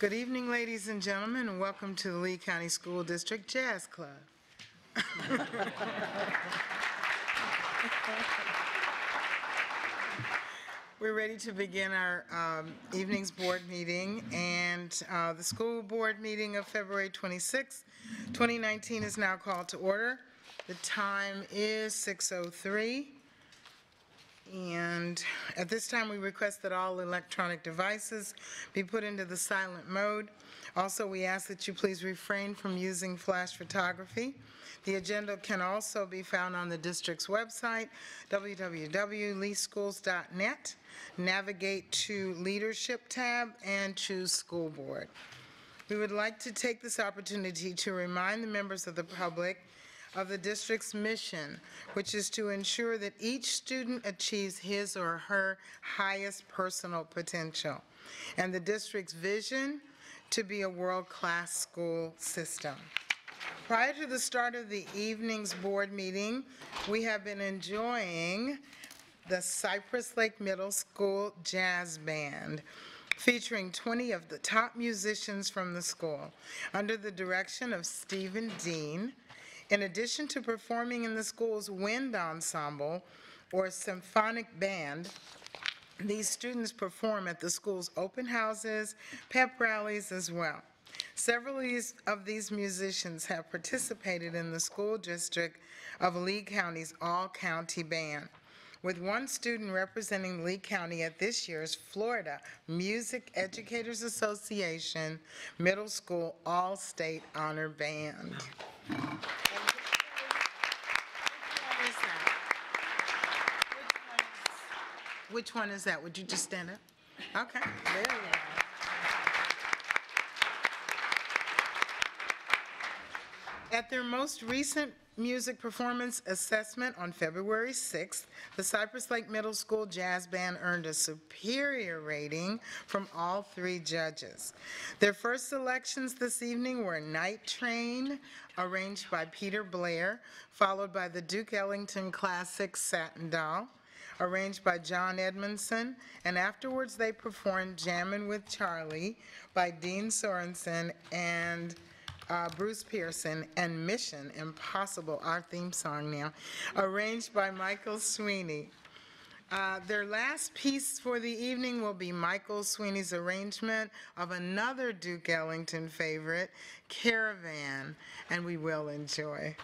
Good evening, ladies and gentlemen, and welcome to the Lee County School District Jazz Club. We're ready to begin our evening's board meeting, and the school board meeting of February 26, 2019 is now called to order. The time is 6:03. And at this time, we request that all electronic devices be put into the silent mode. Also, we ask that you please refrain from using flash photography. The agenda can also be found on the district's website, www.leeschools.net. Navigate to Leadership tab and choose School Board. We would like to take this opportunity to remind the members of the public of the district's mission, which is to ensure that each student achieves his or her highest personal potential, and the district's vision to be a world-class school system. Prior to the start of the evening's board meeting, we have been enjoying the Cypress Lake Middle School Jazz Band, featuring 20 of the top musicians from the school, under the direction of Stephen Dean. In addition to performing in the school's wind ensemble or symphonic band, these students perform at the school's open houses, pep rallies as well. Several of these musicians have participated in the school district of Lee County's all-county band, with one student representing Lee County at this year's Florida Music Educators Association Middle School All-State Honor Band. Which one is that? Would you just stand up? Okay, there you are. At their most recent music performance assessment on February 6th, the Cypress Lake Middle School Jazz Band earned a superior rating from all three judges. Their first selections this evening were Night Train, arranged by Peter Blair, followed by the Duke Ellington classic Satin Doll, arranged by John Edmondson, and afterwards they performed Jammin' with Charlie by Dean Sorensen and Bruce Pearson, and Mission Impossible, our theme song now, arranged by Michael Sweeney. Their last piece for the evening will be Michael Sweeney's arrangement of another Duke Ellington favorite, Caravan, and we will enjoy.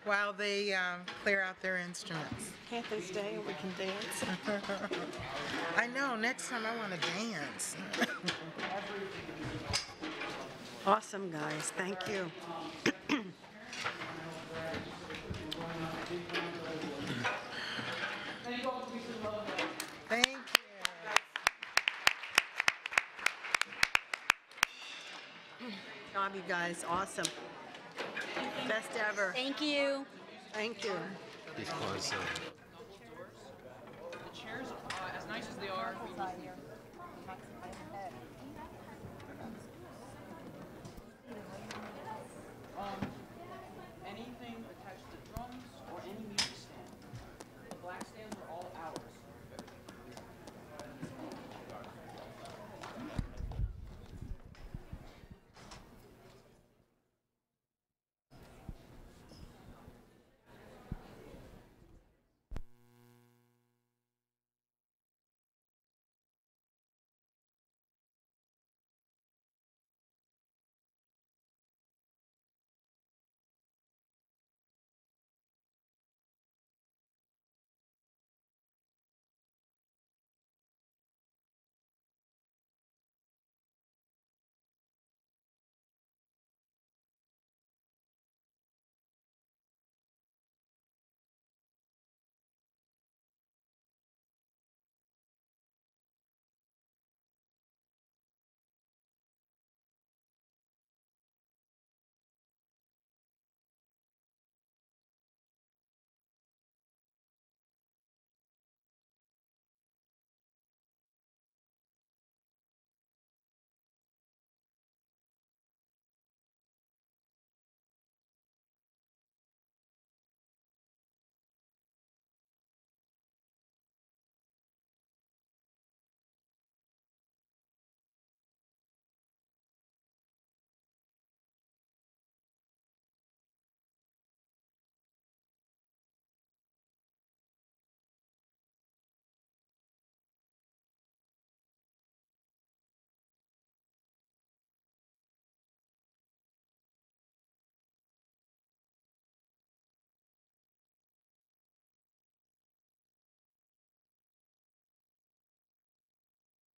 while they clear out their instruments. Can't they stay and we can dance? I know, next time I want to dance. Awesome, guys. Thank you. Thank you. Job, you guys. Awesome. Best ever. Thank you. Thank you. Because The chairs, as nice as they are, anything attached to drums or any music stand, the black stands are all ours.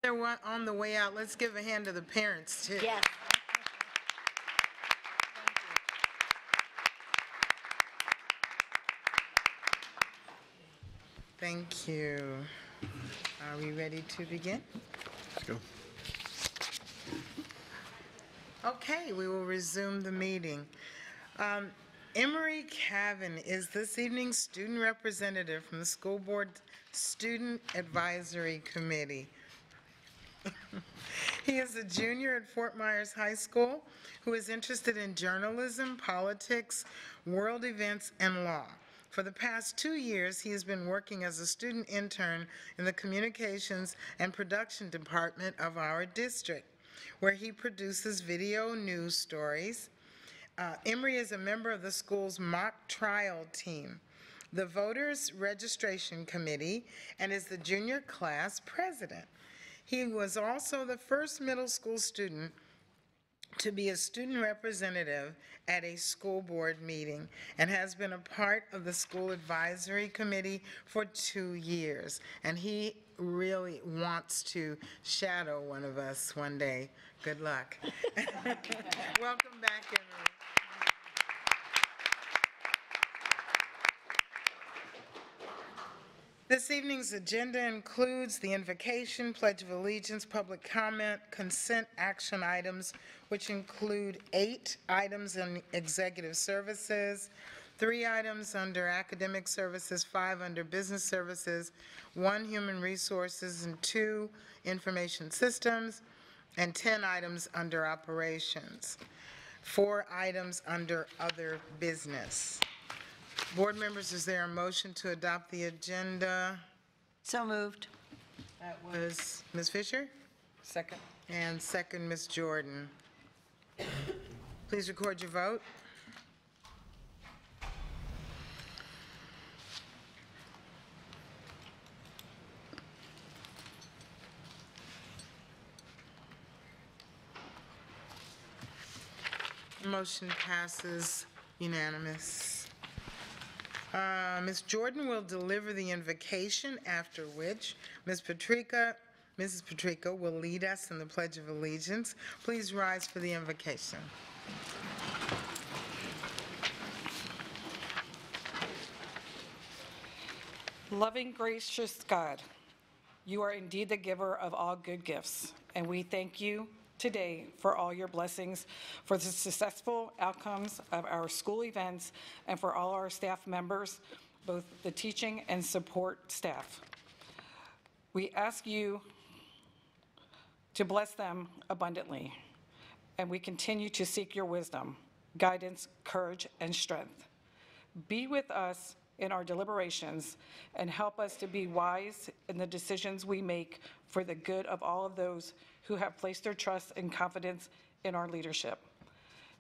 They're on the way out. Let's give a hand to the parents, too. Yes. Thank you. Are we ready to begin? let's go. Okay, we will resume the meeting. Emery Cavan is this evening's student representative from the School Board Student Advisory Committee. He is a junior at Fort Myers High School who is interested in journalism, politics, world events, and law. For the past 2 years, he has been working as a student intern in the communications and production department of our district, where he produces video news stories. Emery is a member of the school's mock trial team, the voters registration committee, and is the junior class president. He was also the first middle school student to be a student representative at a school board meeting and has been a part of the school advisory committee for 2 years. And he really wants to shadow one of us one day. Good luck. Welcome back, Emery. This evening's agenda includes the invocation, pledge of allegiance, public comment, consent action items, which include 8 items in executive services, 3 items under academic services, 5 under business services, 1 human resources, and 2 information systems, and 10 items under operations, 4 items under other business. Board members, is there a motion to adopt the agenda? So moved. That was Ms. Fisher? Second. And second, Ms. Jordan. Please record your vote. Motion passes unanimous. Ms. Jordan will deliver the invocation, after which Mrs. Patrica will lead us in the Pledge of Allegiance. Please rise for the invocation. Loving, gracious God, you are indeed the giver of all good gifts, and we thank you today for all your blessings, for the successful outcomes of our school events, and for all our staff members, both the teaching and support staff. We ask you to bless them abundantly, and we continue to seek your wisdom, guidance, courage, and strength. Be with us in our deliberations and help us to be wise in the decisions we make for the good of all of those who have placed their trust and confidence in our leadership.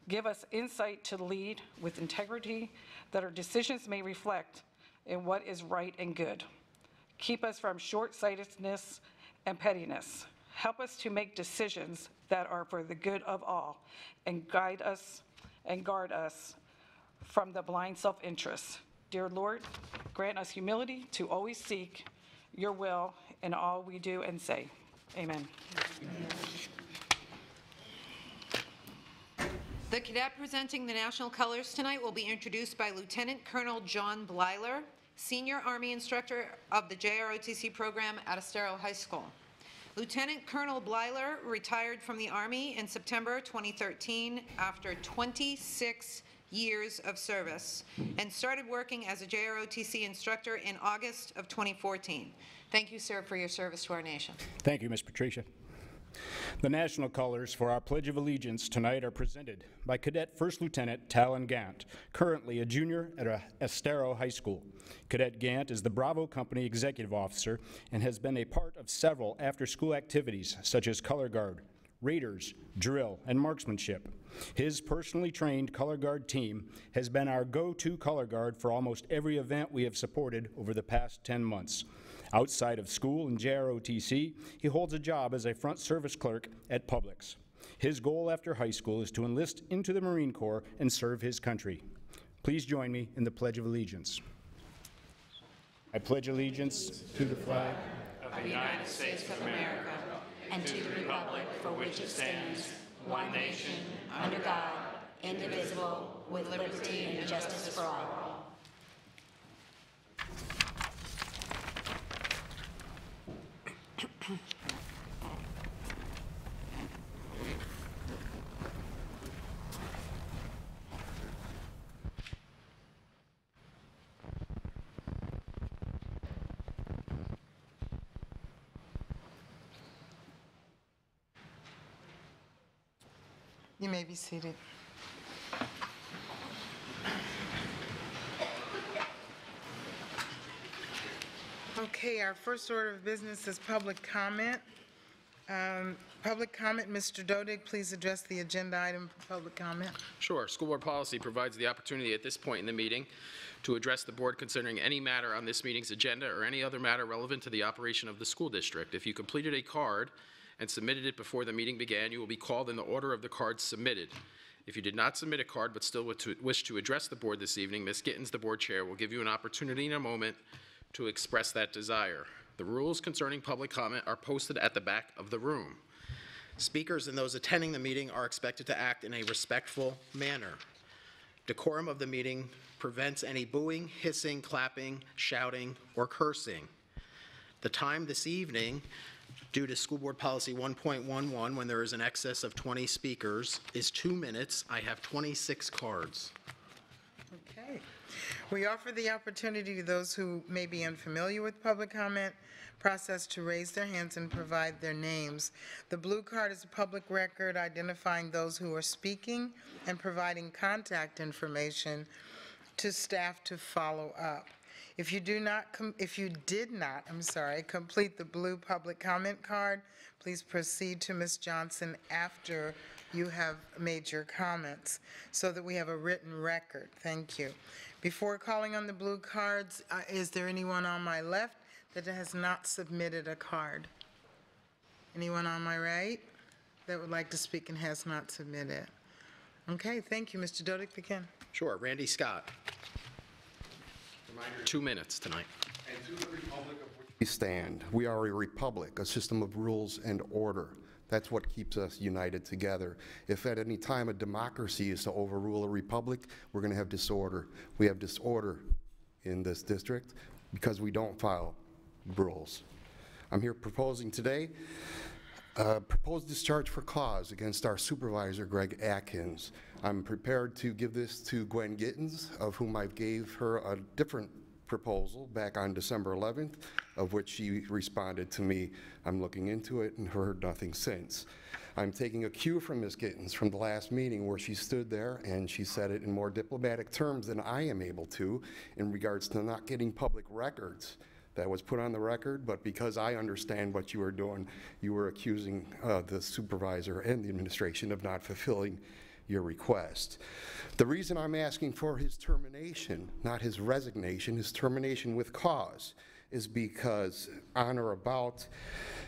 Give us insight to lead with integrity, that our decisions may reflect in what is right and good. Keep us from short-sightedness and pettiness. Help us to make decisions that are for the good of all, and guide us and guard us from the blind self-interest. Dear Lord, grant us humility to always seek your will in all we do and say. Amen. The cadet presenting the national colors tonight will be introduced by Lieutenant Colonel John Blyler, Senior Army Instructor of the JROTC program at Estero High School. Lieutenant Colonel Blyler retired from the Army in September 2013 after 26 years of service and started working as a JROTC instructor in August of 2014. Thank you, sir, for your service to our nation. Thank you, Ms. Patricia. The national colors for our Pledge of Allegiance tonight are presented by Cadet First Lieutenant Talon Gant, currently a junior at Estero High School. Cadet Gant is the Bravo Company Executive Officer and has been a part of several after-school activities such as Color Guard, Raiders, drill, and marksmanship. His personally trained color guard team has been our go-to color guard for almost every event we have supported over the past 10 months. Outside of school and JROTC, he holds a job as a front service clerk at Publix. His goal after high school is to enlist into the Marine Corps and serve his country. Please join me in the Pledge of Allegiance. I pledge allegiance to the flag of the United States of America and to the republic for which it stands, one nation, under God, indivisible, with liberty and justice for all. You may be seated. Okay, our first order of business is public comment. Public comment, Mr. Dodig, please address the agenda item for public comment. Sure. School board policy provides the opportunity at this point in the meeting to address the board concerning any matter on this meeting's agenda or any other matter relevant to the operation of the school district. If you completed a card and submitted it before the meeting began, you will be called in the order of the cards submitted. If you did not submit a card but still wish to address the board this evening, Ms. Gittens, the board chair, will give you an opportunity in a moment to express that desire. The rules concerning public comment are posted at the back of the room. Speakers and those attending the meeting are expected to act in a respectful manner. Decorum of the meeting prevents any booing, hissing, clapping, shouting, or cursing. The time this evening, due to School Board Policy 1.11, when there is an excess of 20 speakers, is 2 minutes. I have 26 cards. Okay. We offer the opportunity to those who may be unfamiliar with public comment process to raise their hands and provide their names. The blue card is a public record identifying those who are speaking and providing contact information to staff to follow up. If you did not complete the blue public comment card, please proceed to Ms. Johnson after you have made your comments so that we have a written record. Thank you. Before calling on the blue cards, is there anyone on my left that has not submitted a card? Anyone on my right that would like to speak and has not submitted? Okay, thank you. Mr. Dodig, begin. Sure. Randy Scott. 2 minutes tonight. We stand. We are a republic, a system of rules and order. That's what keeps us united together. If at any time a democracy is to overrule a republic, we're going to have disorder. We have disorder in this district because we don't follow rules. I'm here proposing today proposed discharge for cause against our supervisor, Greg Atkins. I'm prepared to give this to Gwen Gittens, of whom I gave her a different proposal back on December 11th, of which she responded to me. I'm looking into it and heard nothing since. I'm taking a cue from Ms. Gittens from the last meeting where she stood there and she said it in more diplomatic terms than I am able to in regards to not getting public records. That was put on the record, but because I understand what you were doing, you were accusing the supervisor and the administration of not fulfilling your request. The reason I'm asking for his termination, not his resignation, his termination with cause, is because on or about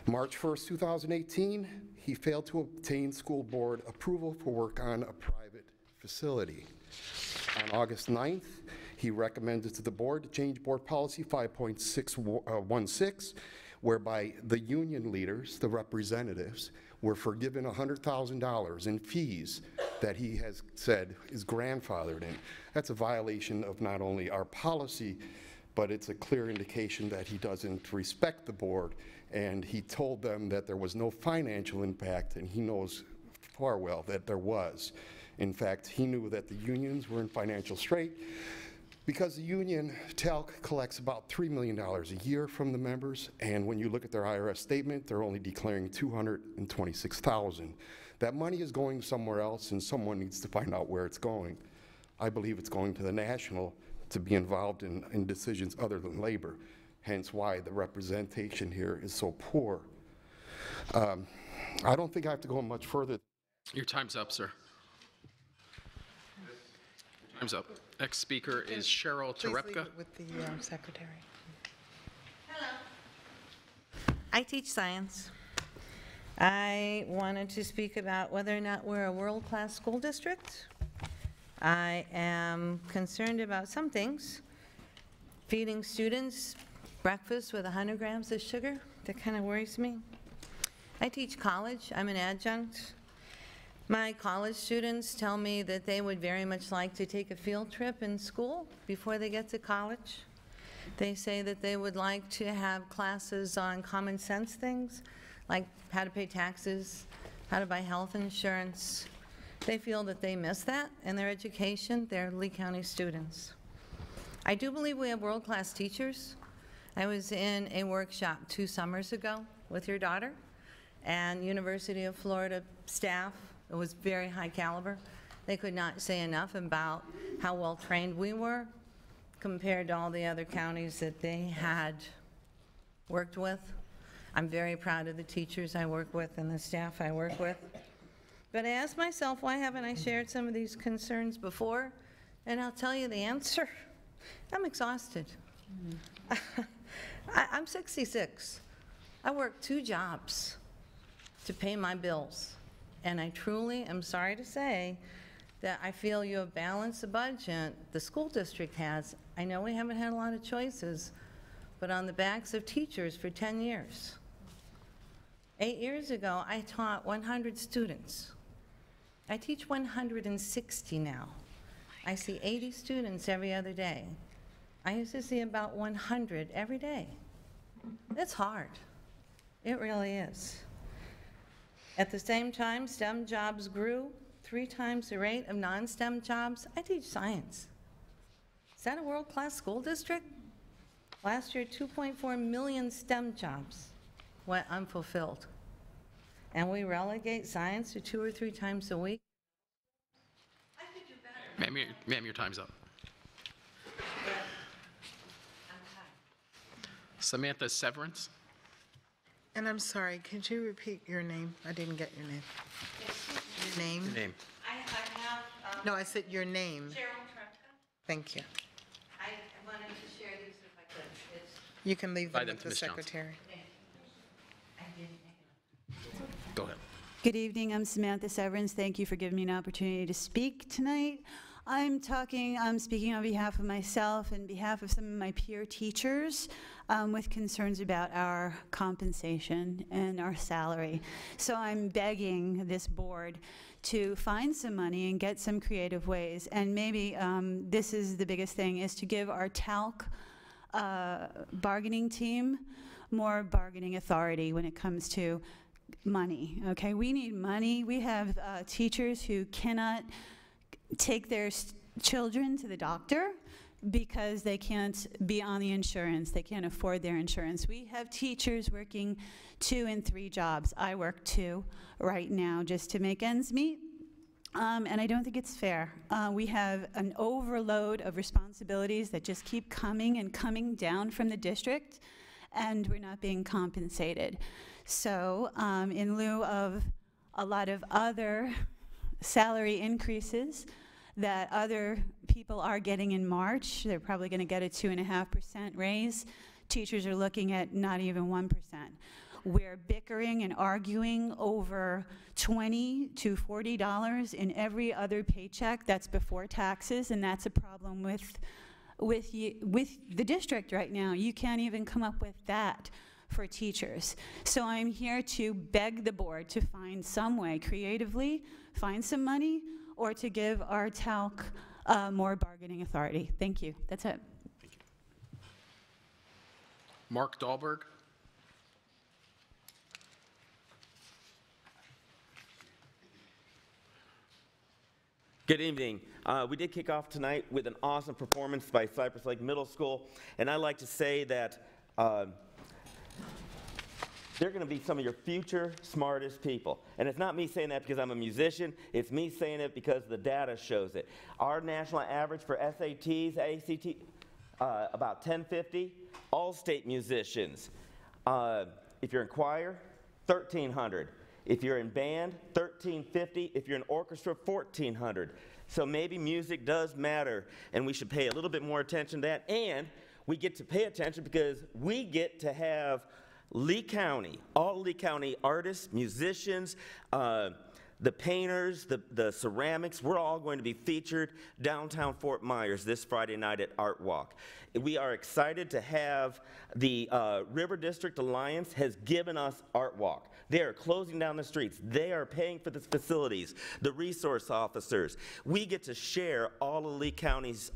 March 1st, 2018, he failed to obtain school board approval for work on a private facility. On August 9th, he recommended to the board to change board policy 5.616, whereby the union leaders, the representatives, were forgiven $100,000 in fees that he has said is grandfathered in. That's a violation of not only our policy, but it's a clear indication that he doesn't respect the board, and he told them that there was no financial impact, and he knows far well that there was. In fact, he knew that the unions were in financial strait because the union TALC collects about $3 million a year from the members, and when you look at their IRS statement, they're only declaring $226,000. That money is going somewhere else, and someone needs to find out where it's going. I believe it's going to the national to be involved in decisions other than labor, hence why the representation here is so poor. I don't think I have to go much further. Your time's up, sir. Time's up. Next speaker is Cheryl Please leave Terepka. it with the secretary. I teach science. I wanted to speak about whether or not we're a world-class school district. I am concerned about some things. Feeding students breakfast with 100 grams of sugar, that kind of worries me. I teach college. I'm an adjunct. My college students tell me that they would very much like to take a field trip in school before they get to college. They say that they would like to have classes on common sense things, like how to pay taxes, how to buy health insurance. They feel that they miss that in their education. They're Lee County students. I do believe we have world-class teachers. I was in a workshop 2 summers ago with your daughter and University of Florida staff. It was very high caliber. They could not say enough about how well trained we were compared to all the other counties that they had worked with. I'm very proud of the teachers I work with and the staff I work with. But I asked myself, why haven't I shared some of these concerns before? And I'll tell you the answer. I'm exhausted. I'm 66. I work 2 jobs to pay my bills. And I truly am sorry to say that I feel you have balanced the budget the school district has. I know we haven't had a lot of choices, but on the backs of teachers for 10 years. 8 years ago, I taught 100 students. I teach 160 now. I see 80 students every other day. I used to see about 100 every day. It's hard. It really is. At the same time, STEM jobs grew 3 times the rate of non-STEM jobs. I teach science. Is that a world-class school district? Last year, 2.4 million STEM jobs went unfulfilled. And we relegate science to 2 or 3 times a week. I could do better. Ma'am, your time's up. Samantha Severance. And I'm sorry, could you repeat your name? I didn't get your name. Your name? Your name. I have No, I said your name. Cheryl Trepka. Thank you. I wanted to share these if I could. You can leave Provide them them with to the Ms. Johnson. secretary. Go ahead. Good evening, I'm Samantha Severance. Thank you for giving me an opportunity to speak tonight. I'm speaking on behalf of myself and behalf of some of my peer teachers with concerns about our compensation and our salary. So I'm begging this board to find some money and get some creative ways. And maybe this is the biggest thing, is to give our TALC bargaining team more bargaining authority when it comes to money, okay? We need money. We have teachers who cannot take their children to the doctor because they can't be on the insurance. They can't afford their insurance. We have teachers working 2 and 3 jobs. I work 2 right now just to make ends meet. And I don't think it's fair. We have an overload of responsibilities that just keep coming and coming down from the district, and we're not being compensated. So in lieu of a lot of other salary increases that other people are getting in March, they're probably going to get a 2.5% raise. Teachers are looking at not even 1%. We're bickering and arguing over $20 to $40 in every other paycheck. That's before taxes, and that's a problem with the district right now. You can't even come up with that for teachers. So I'm here to beg the board to find some way, creatively, find some money, or to give our TALC more bargaining authority. Thank you. That's it. Thank you. Mark Dahlberg. Good evening. We did kick off tonight with an awesome performance by Cypress Lake Middle School, and I'd like to say that they're going to be some of your future smartest people. And it's not me saying that because I'm a musician, it's me saying it because the data shows it. Our national average for SATs, ACT, about 1050. All state musicians. If you're in choir, 1,300. If you're in band, 1,350. If you're in orchestra, 1,400. So maybe music does matter, and we should pay a little bit more attention to that. And we get to pay attention because we get to have Lee County, all Lee County artists, musicians, the painters, the ceramics, we're all going to be featured downtown Fort Myers this Friday night at Art Walk. We are excited to have the River District Alliance has given us Art Walk. They are closing down the streets. They are paying for the facilities, the resource officers. We get to share all of Lee County's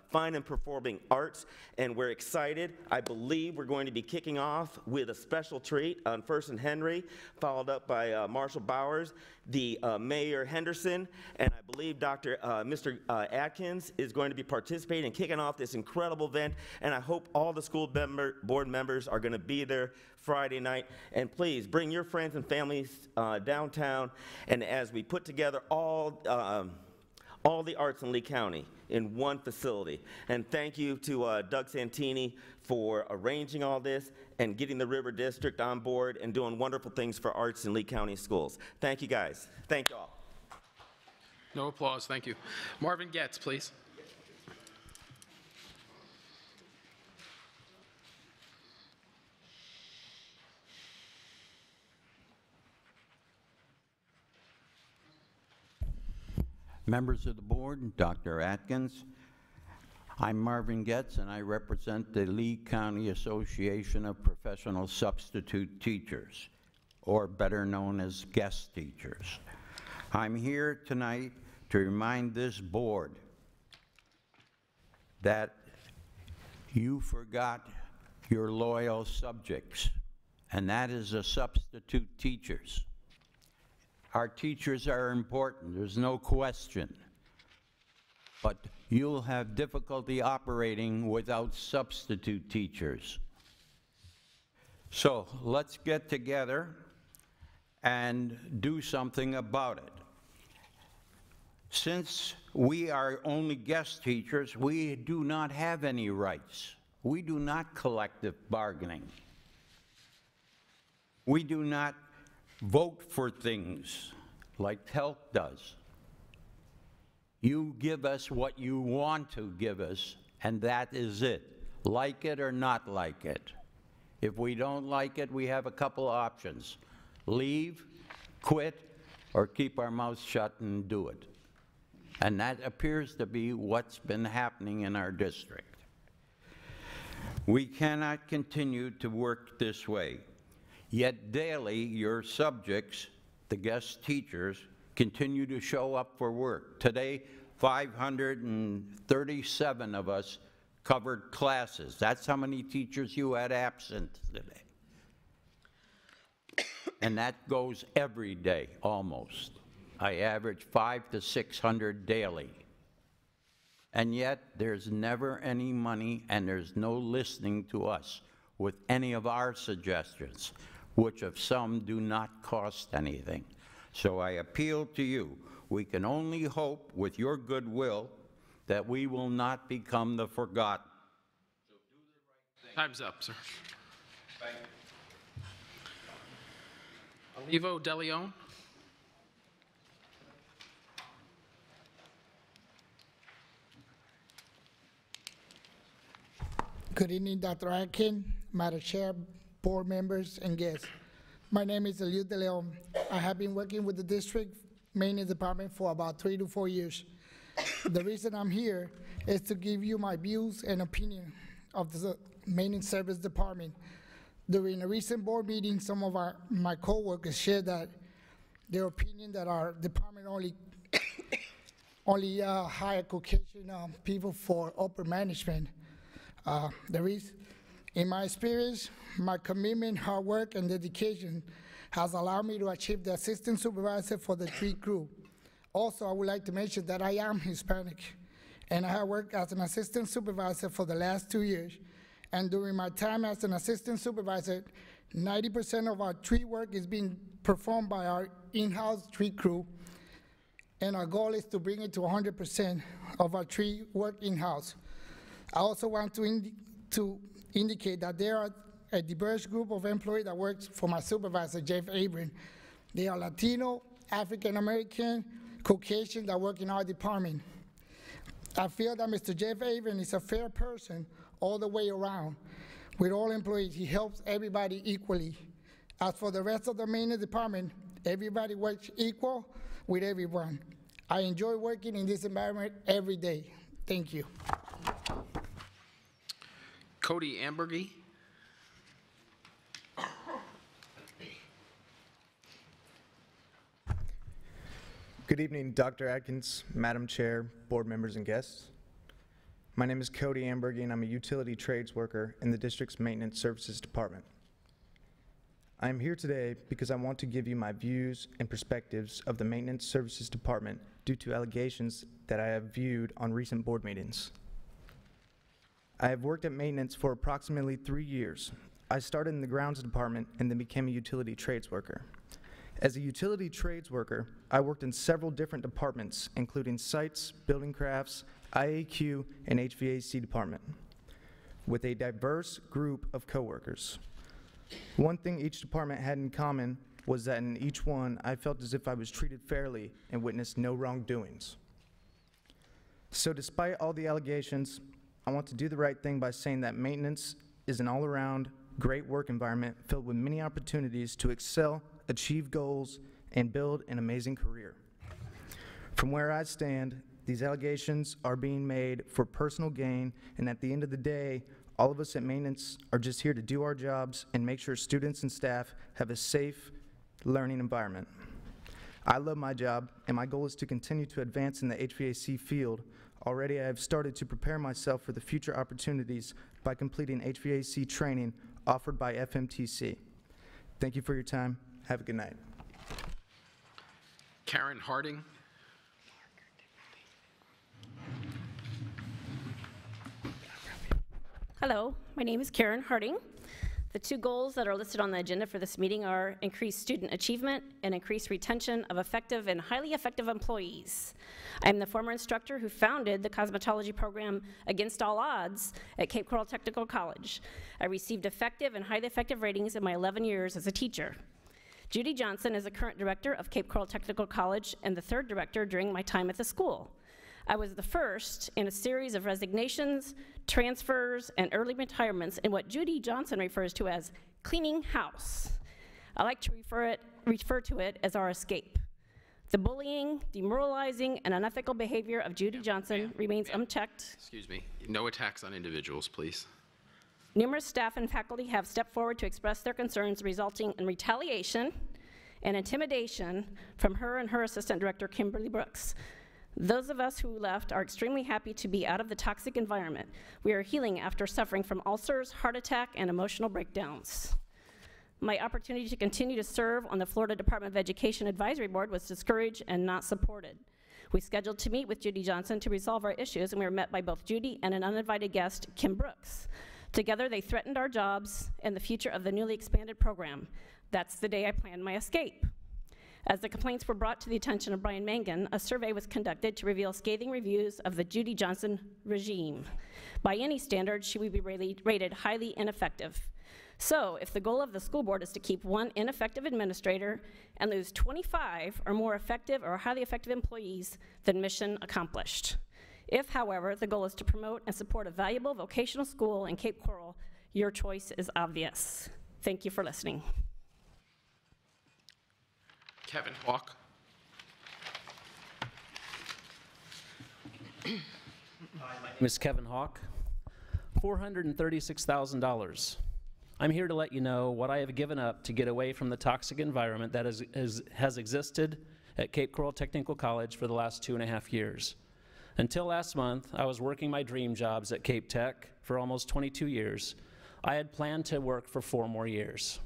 fine and performing arts, and we're excited. I believe we're going to be kicking off with a special treat on First and Henry, followed up by Marshall Bowers, the Mayor Henderson, and I believe Mr. Atkins is going to be participating and kicking off this incredible event, and I hope all the school board members are going to be there Friday night. And please bring your friends and families downtown, and as we put together all the arts in Lee County in one facility. And thank you to Doug Santini for arranging all this and getting the River District on board and doing wonderful things for arts in Lee County schools. Thank you, guys. Thank you all. No applause, thank you. Marvin Getz, please. Members of the board, Dr. Atkins, I'm Marvin Getz, and I represent the Lee County Association of Professional Substitute Teachers, or better known as guest teachers. I'm here tonight to remind this board that you forgot your loyal subjects, and that is the substitute teachers. Our teachers are important, there's no question, but you'll have difficulty operating without substitute teachers. So let's get together and do something about it. Since we are only guest teachers, we do not have any rights. We do not collective bargaining. We do not vote for things like TELC does. You give us what you want to give us, and that is it. Like it or not like it. If we don't like it, we have a couple options. Leave, quit, or keep our mouths shut and do it. And that appears to be what's been happening in our district. We cannot continue to work this way. Yet daily, your subjects, the guest teachers, continue to show up for work. Today, 537 of us covered classes. That's how many teachers you had absent today. And that goes every day, almost. I average 500 to 600 daily. And yet, there's never any money, and there's no listening to us with any of our suggestions, which of some do not cost anything. So I appeal to you. We can only hope, with your goodwill, that we will not become the forgotten. So do the right thing. Time's up, sir. Thank you. Olivo De Leon. Good evening, Dr. Atkin, Madam Chair, board members, and guests. My name is Olivo De Leon. I have been working with the district maintenance department for about 3 to 4 years. The reason I'm here is to give you my views and opinion of the maintenance service department. During a recent board meeting, some of my coworkers shared that their opinion that our department only hire Caucasian people for upper management. In my experience, my commitment, hard work, and dedication has allowed me to achieve the assistant supervisor for the tree crew. Also, I would like to mention that I am Hispanic, and I have worked as an assistant supervisor for the last 2 years. And during my time as an assistant supervisor, 90% of our tree work is being performed by our in-house tree crew, and our goal is to bring it to 100% of our tree work in-house. I also want to indicate that there are a diverse group of employees that works for my supervisor, Jeff Abram. They are Latino, African American, Caucasian that work in our department. I feel that Mr. Jeff Abram is a fair person all the way around. With all employees, he helps everybody equally. As for the rest of the maintenance department, everybody works equal with everyone. I enjoy working in this environment every day. Thank you. Cody Ambergy. Good evening, Dr. Atkins, Madam Chair, board members, and guests. My name is Cody Ambergy, and I'm a utility trades worker in the district's maintenance services department. I am here today because I want to give you my views and perspectives of the maintenance services department due to allegations that I have viewed on recent board meetings. I have worked at maintenance for approximately 3 years. I started in the grounds department and then became a utility trades worker. As a utility trades worker, I worked in several different departments, including sites, building crafts, IAQ, and HVAC department, with a diverse group of coworkers. One thing each department had in common was that in each one, I felt as if I was treated fairly and witnessed no wrongdoings. So despite all the allegations, I want to do the right thing by saying that maintenance is an all-around great work environment filled with many opportunities to excel, achieve goals, and build an amazing career. From where I stand, these allegations are being made for personal gain, and at the end of the day, all of us at maintenance are just here to do our jobs and make sure students and staff have a safe learning environment. I love my job, and my goal is to continue to advance in the HVAC field. Already, I have started to prepare myself for the future opportunities by completing HVAC training offered by FMTC. Thank you for your time. Have a good night. Karen Harding. Hello, my name is Karen Harding. The two goals that are listed on the agenda for this meeting are increased student achievement and increased retention of effective and highly effective employees. I am the former instructor who founded the cosmetology program Against All Odds at Cape Coral Technical College. I received effective and highly effective ratings in my 11 years as a teacher. Judy Johnson is the current director of Cape Coral Technical College and the third director during my time at the school. I was the first in a series of resignations, transfers, and early retirements in what Judy Johnson refers to as cleaning house. I like to refer to it as our escape. The bullying, demoralizing, and unethical behavior of Judy Johnson remains unchecked. Excuse me. No attacks on individuals, please. Numerous staff and faculty have stepped forward to express their concerns, resulting in retaliation and intimidation from her and her assistant director, Kimberly Brooks. Those of us who left are extremely happy to be out of the toxic environment. We are healing after suffering from ulcers, heart attack, and emotional breakdowns. My opportunity to continue to serve on the Florida Department of Education Advisory Board was discouraged and not supported. We scheduled to meet with Judy Johnson to resolve our issues, and we were met by both Judy and an uninvited guest, Kim Brooks. Together, they threatened our jobs and the future of the newly expanded program. That's the day I planned my escape. As the complaints were brought to the attention of Brian Mangan, a survey was conducted to reveal scathing reviews of the Judy Johnson regime. By any standard, she would be rated highly ineffective. So, if the goal of the school board is to keep one ineffective administrator and lose 25 or more effective or highly effective employees, then mission accomplished. If, however, the goal is to promote and support a valuable vocational school in Cape Coral, your choice is obvious. Thank you for listening. Kevin Hawk. Hi, my name is Kevin Hawk. $436,000. I'm here to let you know what I have given up to get away from the toxic environment that has existed at Cape Coral Technical College for the last 2.5 years. Until last month, I was working my dream jobs at Cape Tech for almost 22 years. I had planned to work for 4 more years.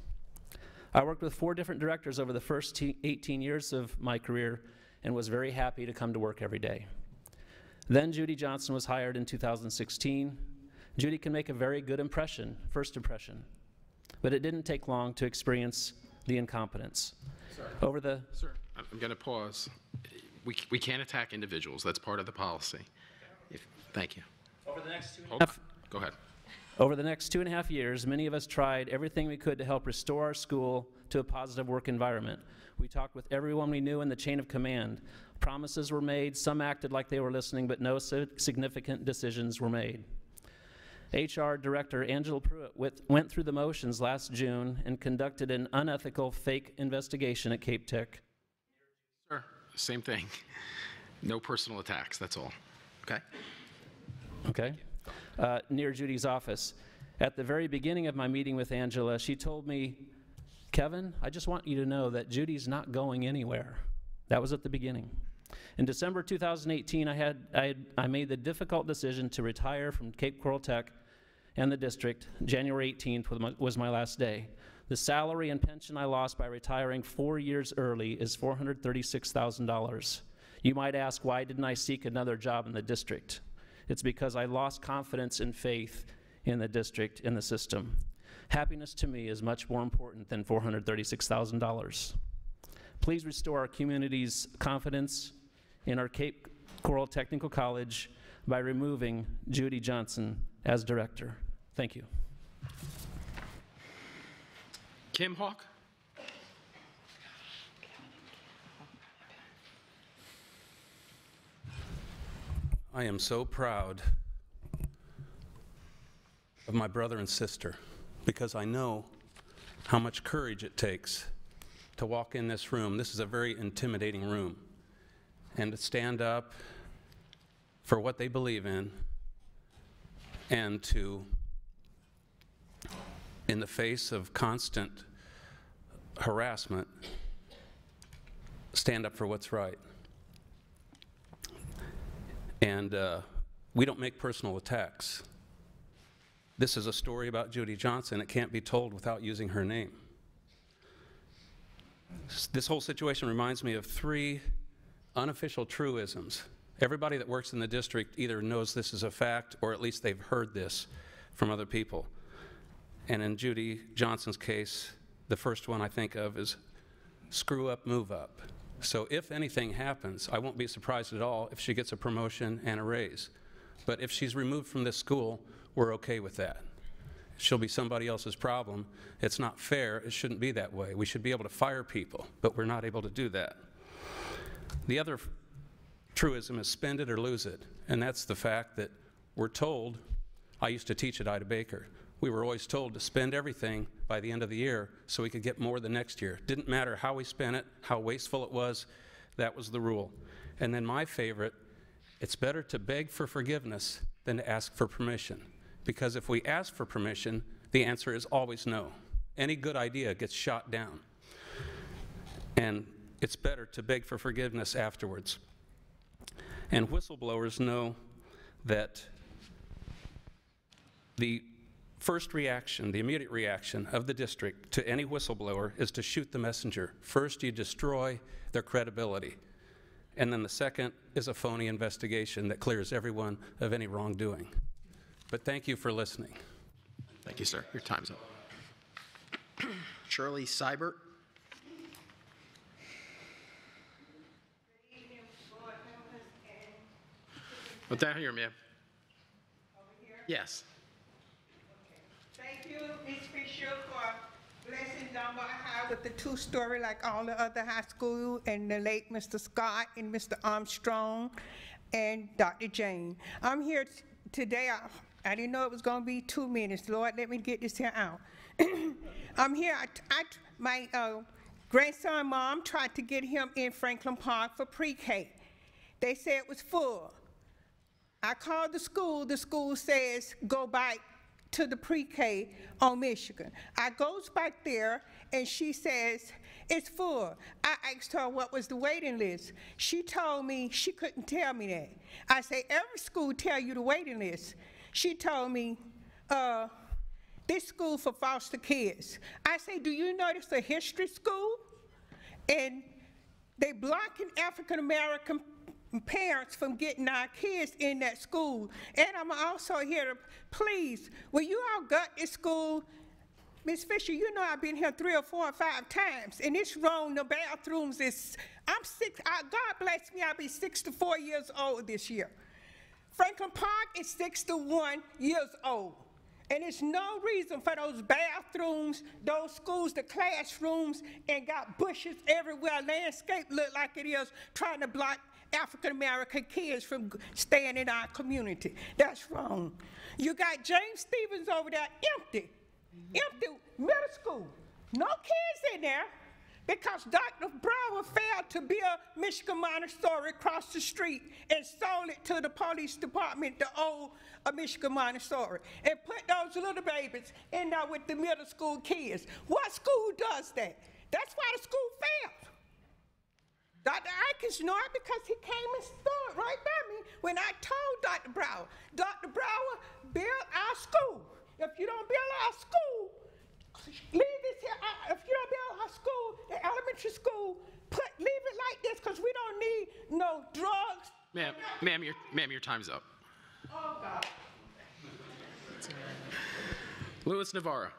I worked with 4 different directors over the first 18 years of my career and was very happy to come to work every day. Then Judy Johnson was hired in 2016. Judy can make a very good impression, first impression, but it didn't take long to experience the incompetence. Sir, I'm going to pause. We can't attack individuals. That's part of the policy. Thank you. Over the next Go ahead. Over the next 2.5 years, many of us tried everything we could to help restore our school to a positive work environment. We talked with everyone we knew in the chain of command. Promises were made, some acted like they were listening, but no significant decisions were made. HR Director Angela Pruitt went through the motions last June and conducted an unethical fake investigation at Cape Tech. Sir, same thing. No personal attacks, that's all. Okay? Okay. Near Judy's office. At the very beginning of my meeting with Angela, she told me, Kevin, I just want you to know that Judy's not going anywhere. That was at the beginning. In December 2018, I made the difficult decision to retire from Cape Coral Tech and the district. January 18th was my last day. The salary and pension I lost by retiring 4 years early is $436,000. You might ask, why didn't I seek another job in the district? It's because I lost confidence and faith in the district, in the system. Happiness to me is much more important than $436,000. Please restore our community's confidence in our Cape Coral Technical College by removing Judy Johnson as director. Thank you. Kim Hawk. I am so proud of my brother and sister because I know how much courage it takes to walk in this room. This is a very intimidating room. And to stand up for what they believe in and to, in the face of constant harassment, stand up for what's right. And we don't make personal attacks. This is a story about Judy Johnson. It can't be told without using her name. This whole situation reminds me of 3 unofficial truisms. Everybody that works in the district either knows this is a fact or at least they've heard this from other people. And in Judy Johnson's case, the first one I think of is screw up, move up. So if anything happens, I won't be surprised at all if she gets a promotion and a raise. But if she's removed from this school, we're okay with that. She'll be somebody else's problem. It's not fair. It shouldn't be that way. We should be able to fire people, but we're not able to do that. The other truism is spend it or lose it, and that's the fact that we're told, I used to teach at Ida Baker, we were always told to spend everything by the end of the year so we could get more the next year. Didn't matter how we spent it, how wasteful it was, That was the rule. And then my favorite, it's better to beg for forgiveness than to ask for permission. Because if we ask for permission, the answer is always no. Any good idea gets shot down. And it's better to beg for forgiveness afterwards. And whistleblowers know that the first reaction, the immediate reaction of the district to any whistleblower is to shoot the messenger. First, you destroy their credibility. And then the second is a phony investigation that clears everyone of any wrongdoing. But thank you for listening. Thank you, sir. Your time's up. Shirley Seibert. Well, down here, ma'am. Yes. Thank you, Ms. Fisher, for blessing Dunbar High with the two-story like all the other high school, and the late Mr. Scott and Mr. Armstrong and Dr. Jane. I'm here today. I didn't know it was going to be 2 minutes. Lord, let me get this here out. I'm here. My grandson mom tried to get him in Franklin Park for pre-K. They said it was full. I called the school. The school says go back to the pre-K on Michigan. I goes back there and she says it's full. I asked her what was the waiting list. She told me she couldn't tell me that. I say every school tell you the waiting list. She told me this school for foster kids. I say, do you know this is a history school? And they blocking African American parents from getting our kids in that school. And I'm also here to, please, will you all gut this school? Ms. Fisher, you know I've been here 3 or 4 or 5 times, and it's wrong, the bathrooms is, I'm 6, God bless me, I'll be 64 years old this year. Franklin Park is 61 years old. And there's no reason for those bathrooms, those schools, the classrooms, and got bushes everywhere, landscape look like it is, trying to block African-American kids from staying in our community. That's wrong. You got James Stevens over there empty middle school. No kids in there because Dr. Brower failed to build Michigan Montessori across the street and sold it to the police department, the old Michigan Montessori, and put those little babies in there with the middle school kids. What school does that? That's why the school failed. Dr. Atkins know it because he came and stood right by me when I told Dr. Brower, Dr. Brower, build our school. If you don't build our school, leave this here. If you don't build our school, the elementary school, leave it like this because we don't need no drugs. Ma'am, your time's up. Oh, God. Louis Navarro.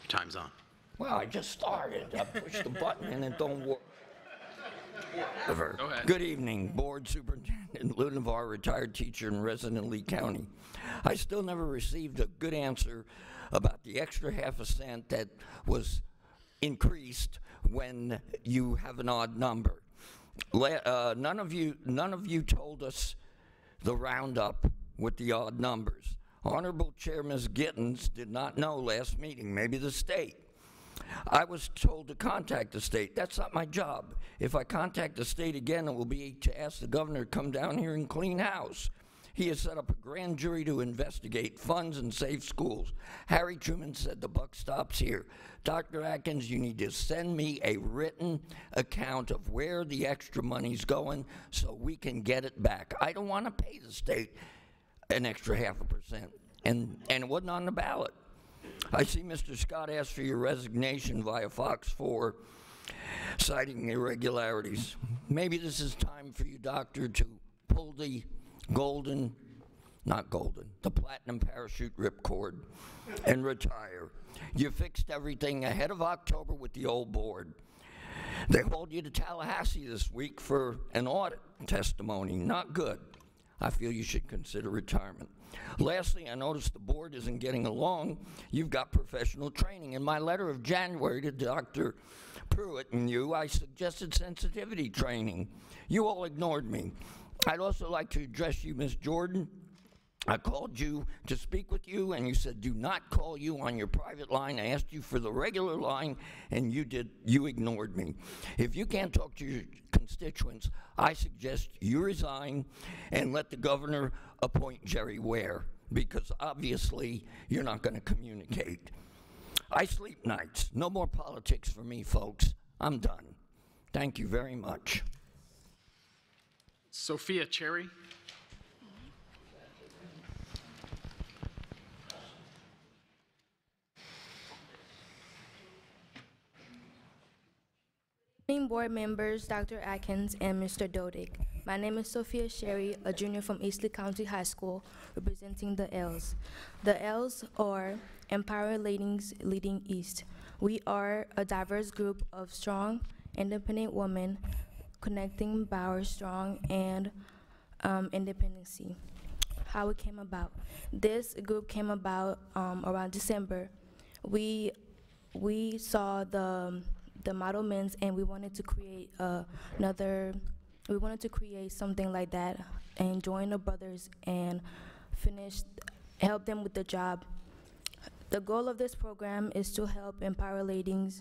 Time's on. Well, I just started. I pushed the button and it don't work. Go ahead. Good evening, Board Superintendent Lou Navarre, retired teacher in resident Lee County. I still never received a good answer about the extra half a cent that was increased when you have an odd number. None of you told us the roundup with the odd numbers. Honorable Chair Ms. Gittens did not know last meeting, maybe the state. I was told to contact the state. That's not my job. If I contact the state again, it will be to ask the governor to come down here and clean house. He has set up a grand jury to investigate funds and save schools. Harry Truman said the buck stops here. Dr. Atkins, you need to send me a written account of where the extra money's going so we can get it back. I don't want to pay the state an extra 0.5%, and it wasn't on the ballot. I see Mr. Scott asked for your resignation via Fox 4, citing irregularities. Maybe this is time for you, Doctor, to pull the the platinum parachute ripcord and retire. You fixed everything ahead of October with the old board. They hauled you to Tallahassee this week for an audit testimony. Not good. I feel you should consider retirement. Lastly, I noticed the board isn't getting along. You've got professional training. In my letter of January to Dr. Pruitt and you, I suggested sensitivity training. You all ignored me. I'd also like to address you, Ms. Jordan. I called you to speak with you, and you said do not call you on your private line. I asked you for the regular line, and you ignored me. If you can't talk to your constituents, I suggest you resign and let the governor appoint Jerry Ware, because obviously you're not going to communicate. I sleep nights. No more politics for me, folks. I'm done. Thank you very much. Sophia Cherry. Board members, Dr. Atkins and Mr. Dodick. My name is Sophia Sherry, a junior from East Lee County High School, representing the L's. The L's are Empower Ladies Leading East. We are a diverse group of strong, independent women connecting power, strong, and independency. How it came about. This group came about around December. We saw the model men's, and we wanted to create something like that and join the brothers and help them with the job. The goal of this program is to help empower leading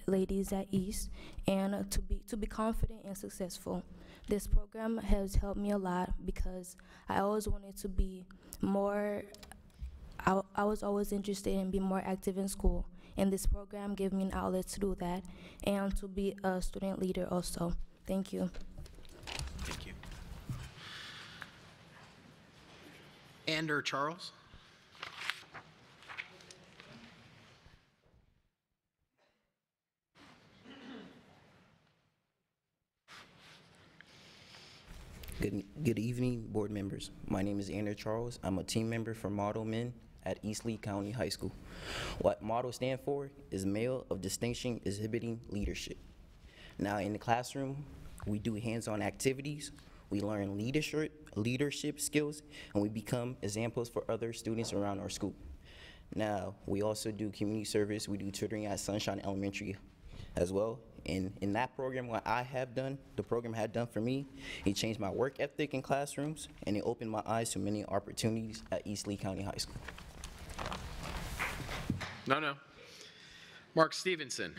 ladies at East and to be confident and successful. This program has helped me a lot because I always wanted to be more, I was always interested in being more active in school. And this program gave me an outlet to do that and to be a student leader also. Thank you. Thank you. Ander Charles. Good evening, board members. My name is Ander Charles. I'm a team member for Model Men at East Lee County High School. What MODEL stand for is Male of Distinction Exhibiting Leadership. Now in the classroom, we do hands-on activities, we learn leadership skills, and we become examples for other students around our school. Now, we also do community service, we do tutoring at Sunshine Elementary as well. And in that program, what I have done, the program had done for me, it changed my work ethic in classrooms, and it opened my eyes to many opportunities at East Lee County High School. No. Mark Stevenson.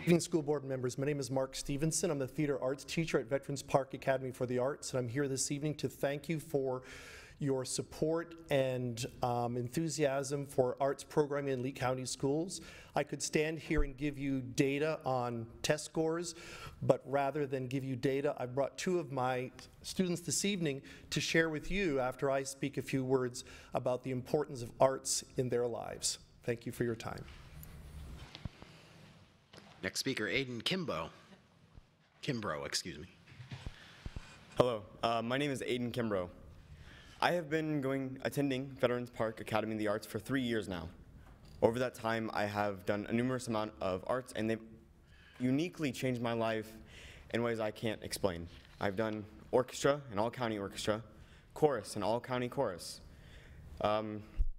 Good evening, school board members. My name is Mark Stevenson. I'm the theater arts teacher at Veterans Park Academy for the Arts, and I'm here this evening to thank you for your support and enthusiasm for arts programming in Lee County schools. I could stand here and give you data on test scores, but rather than give you data, I brought two of my students this evening to share with you after I speak a few words about the importance of arts in their lives. Thank you for your time. Next speaker, Aiden Kimbrough, excuse me. Hello, my name is Aiden Kimbrough. I have been attending Veterans Park Academy of the Arts for 3 years now. Over that time, I have done a numerous amount of arts, and they've uniquely changed my life in ways I can't explain. I've done orchestra, an all-county orchestra, chorus, an all-county chorus,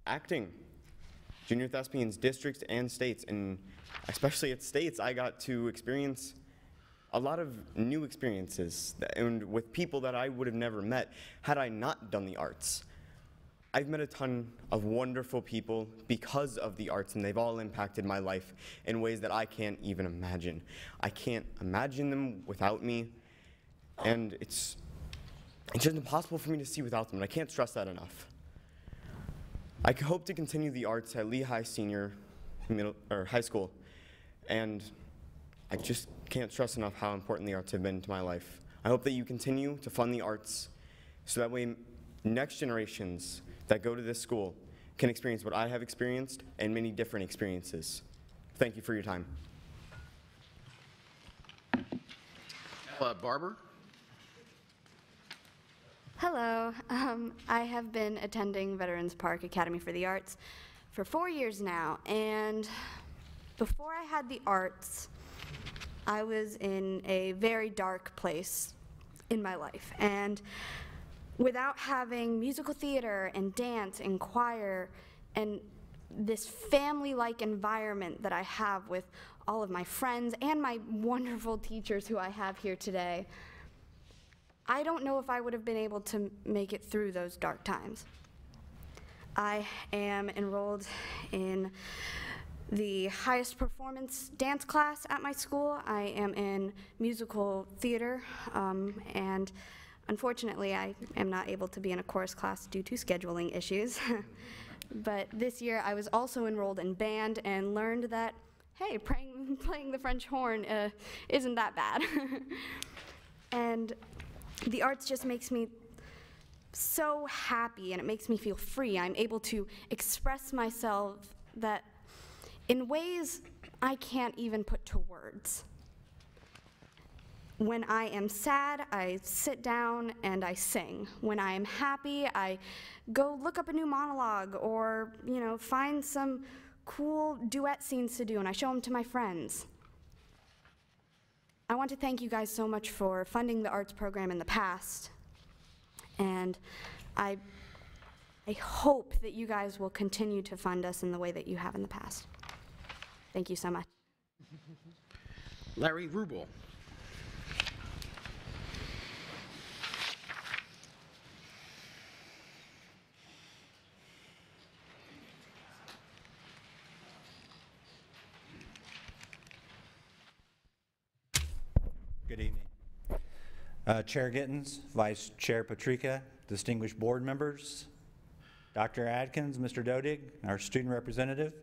acting, junior thespians, districts, and states, and especially at states, I got to experience a lot of new experiences and with people that I would have never met had I not done the arts. I've met a ton of wonderful people because of the arts, and they've all impacted my life in ways that I can't even imagine. I can't imagine them without me, and it's just impossible for me to see without them, and I can't stress that enough. I hope to continue the arts at Lehigh Senior High School, and I just can't stress enough how important the arts have been to my life. I hope that you continue to fund the arts so that way next generations that go to this school can experience what I have experienced and many different experiences. Thank you for your time. Barber? Hello. I have been attending Veterans Park Academy for the Arts for 4 years now, and before I had the arts, I was in a very dark place in my life, and without having musical theater and dance and choir and this family-like environment that I have with all of my friends and my wonderful teachers who I have here today, I don't know if I would have been able to make it through those dark times. I am enrolled in the highest performance dance class at my school. I am in musical theater, and unfortunately I am not able to be in a chorus class due to scheduling issues. But this year I was also enrolled in band and learned that, hey, playing the French horn isn't that bad. And the arts just makes me so happy, and it makes me feel free. I'm able to express myself that in ways I can't even put to words. When I am sad, I sit down and I sing. When I am happy, I go look up a new monologue or, find some cool duet scenes to do, and I show them to my friends. I want to thank you guys so much for funding the arts program in the past, and I hope that you guys will continue to fund us in the way that you have in the past. Thank you so much. Larry Rubel. Good evening. Chair Gittens, Vice Chair Patrica, distinguished board members, Dr. Adkins, Mr. Dodig, our student representative.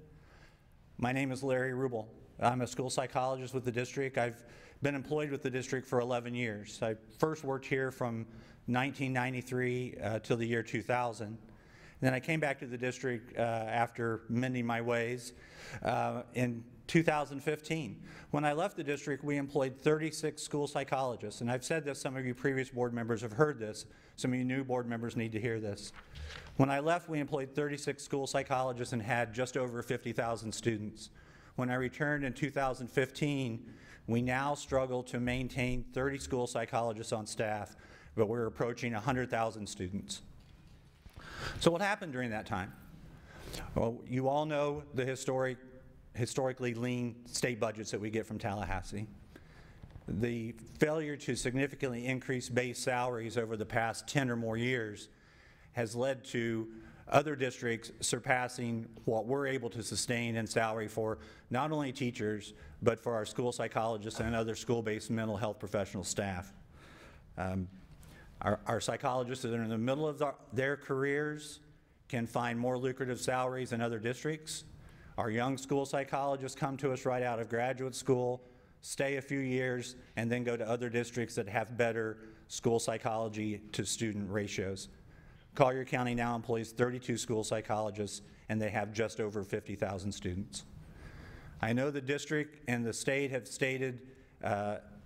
My name is Larry Rubel. I'm a school psychologist with the district. I've been employed with the district for 11 years. I first worked here from 1993 till the year 2000. Then I came back to the district after mending my ways in 2015. When I left the district, we employed 36 school psychologists, and I've said this, some of you previous board members have heard this, some of you new board members need to hear this. When I left, we employed 36 school psychologists and had just over 50,000 students. When I returned in 2015, we now struggle to maintain 30 school psychologists on staff, but we're approaching 100,000 students. So what happened during that time? Well, you all know the historically lean state budgets that we get from Tallahassee. The failure to significantly increase base salaries over the past 10 or more years has led to other districts surpassing what we're able to sustain in salary for not only teachers, but for our school psychologists and other school-based mental health professional staff. Our psychologists that are in the middle of their careers can find more lucrative salaries in other districts. Our young school psychologists come to us right out of graduate school, stay a few years, and then go to other districts that have better school psychology to student ratios. Collier County now employs 32 school psychologists, and they have just over 50,000 students. I know the district and the state have stated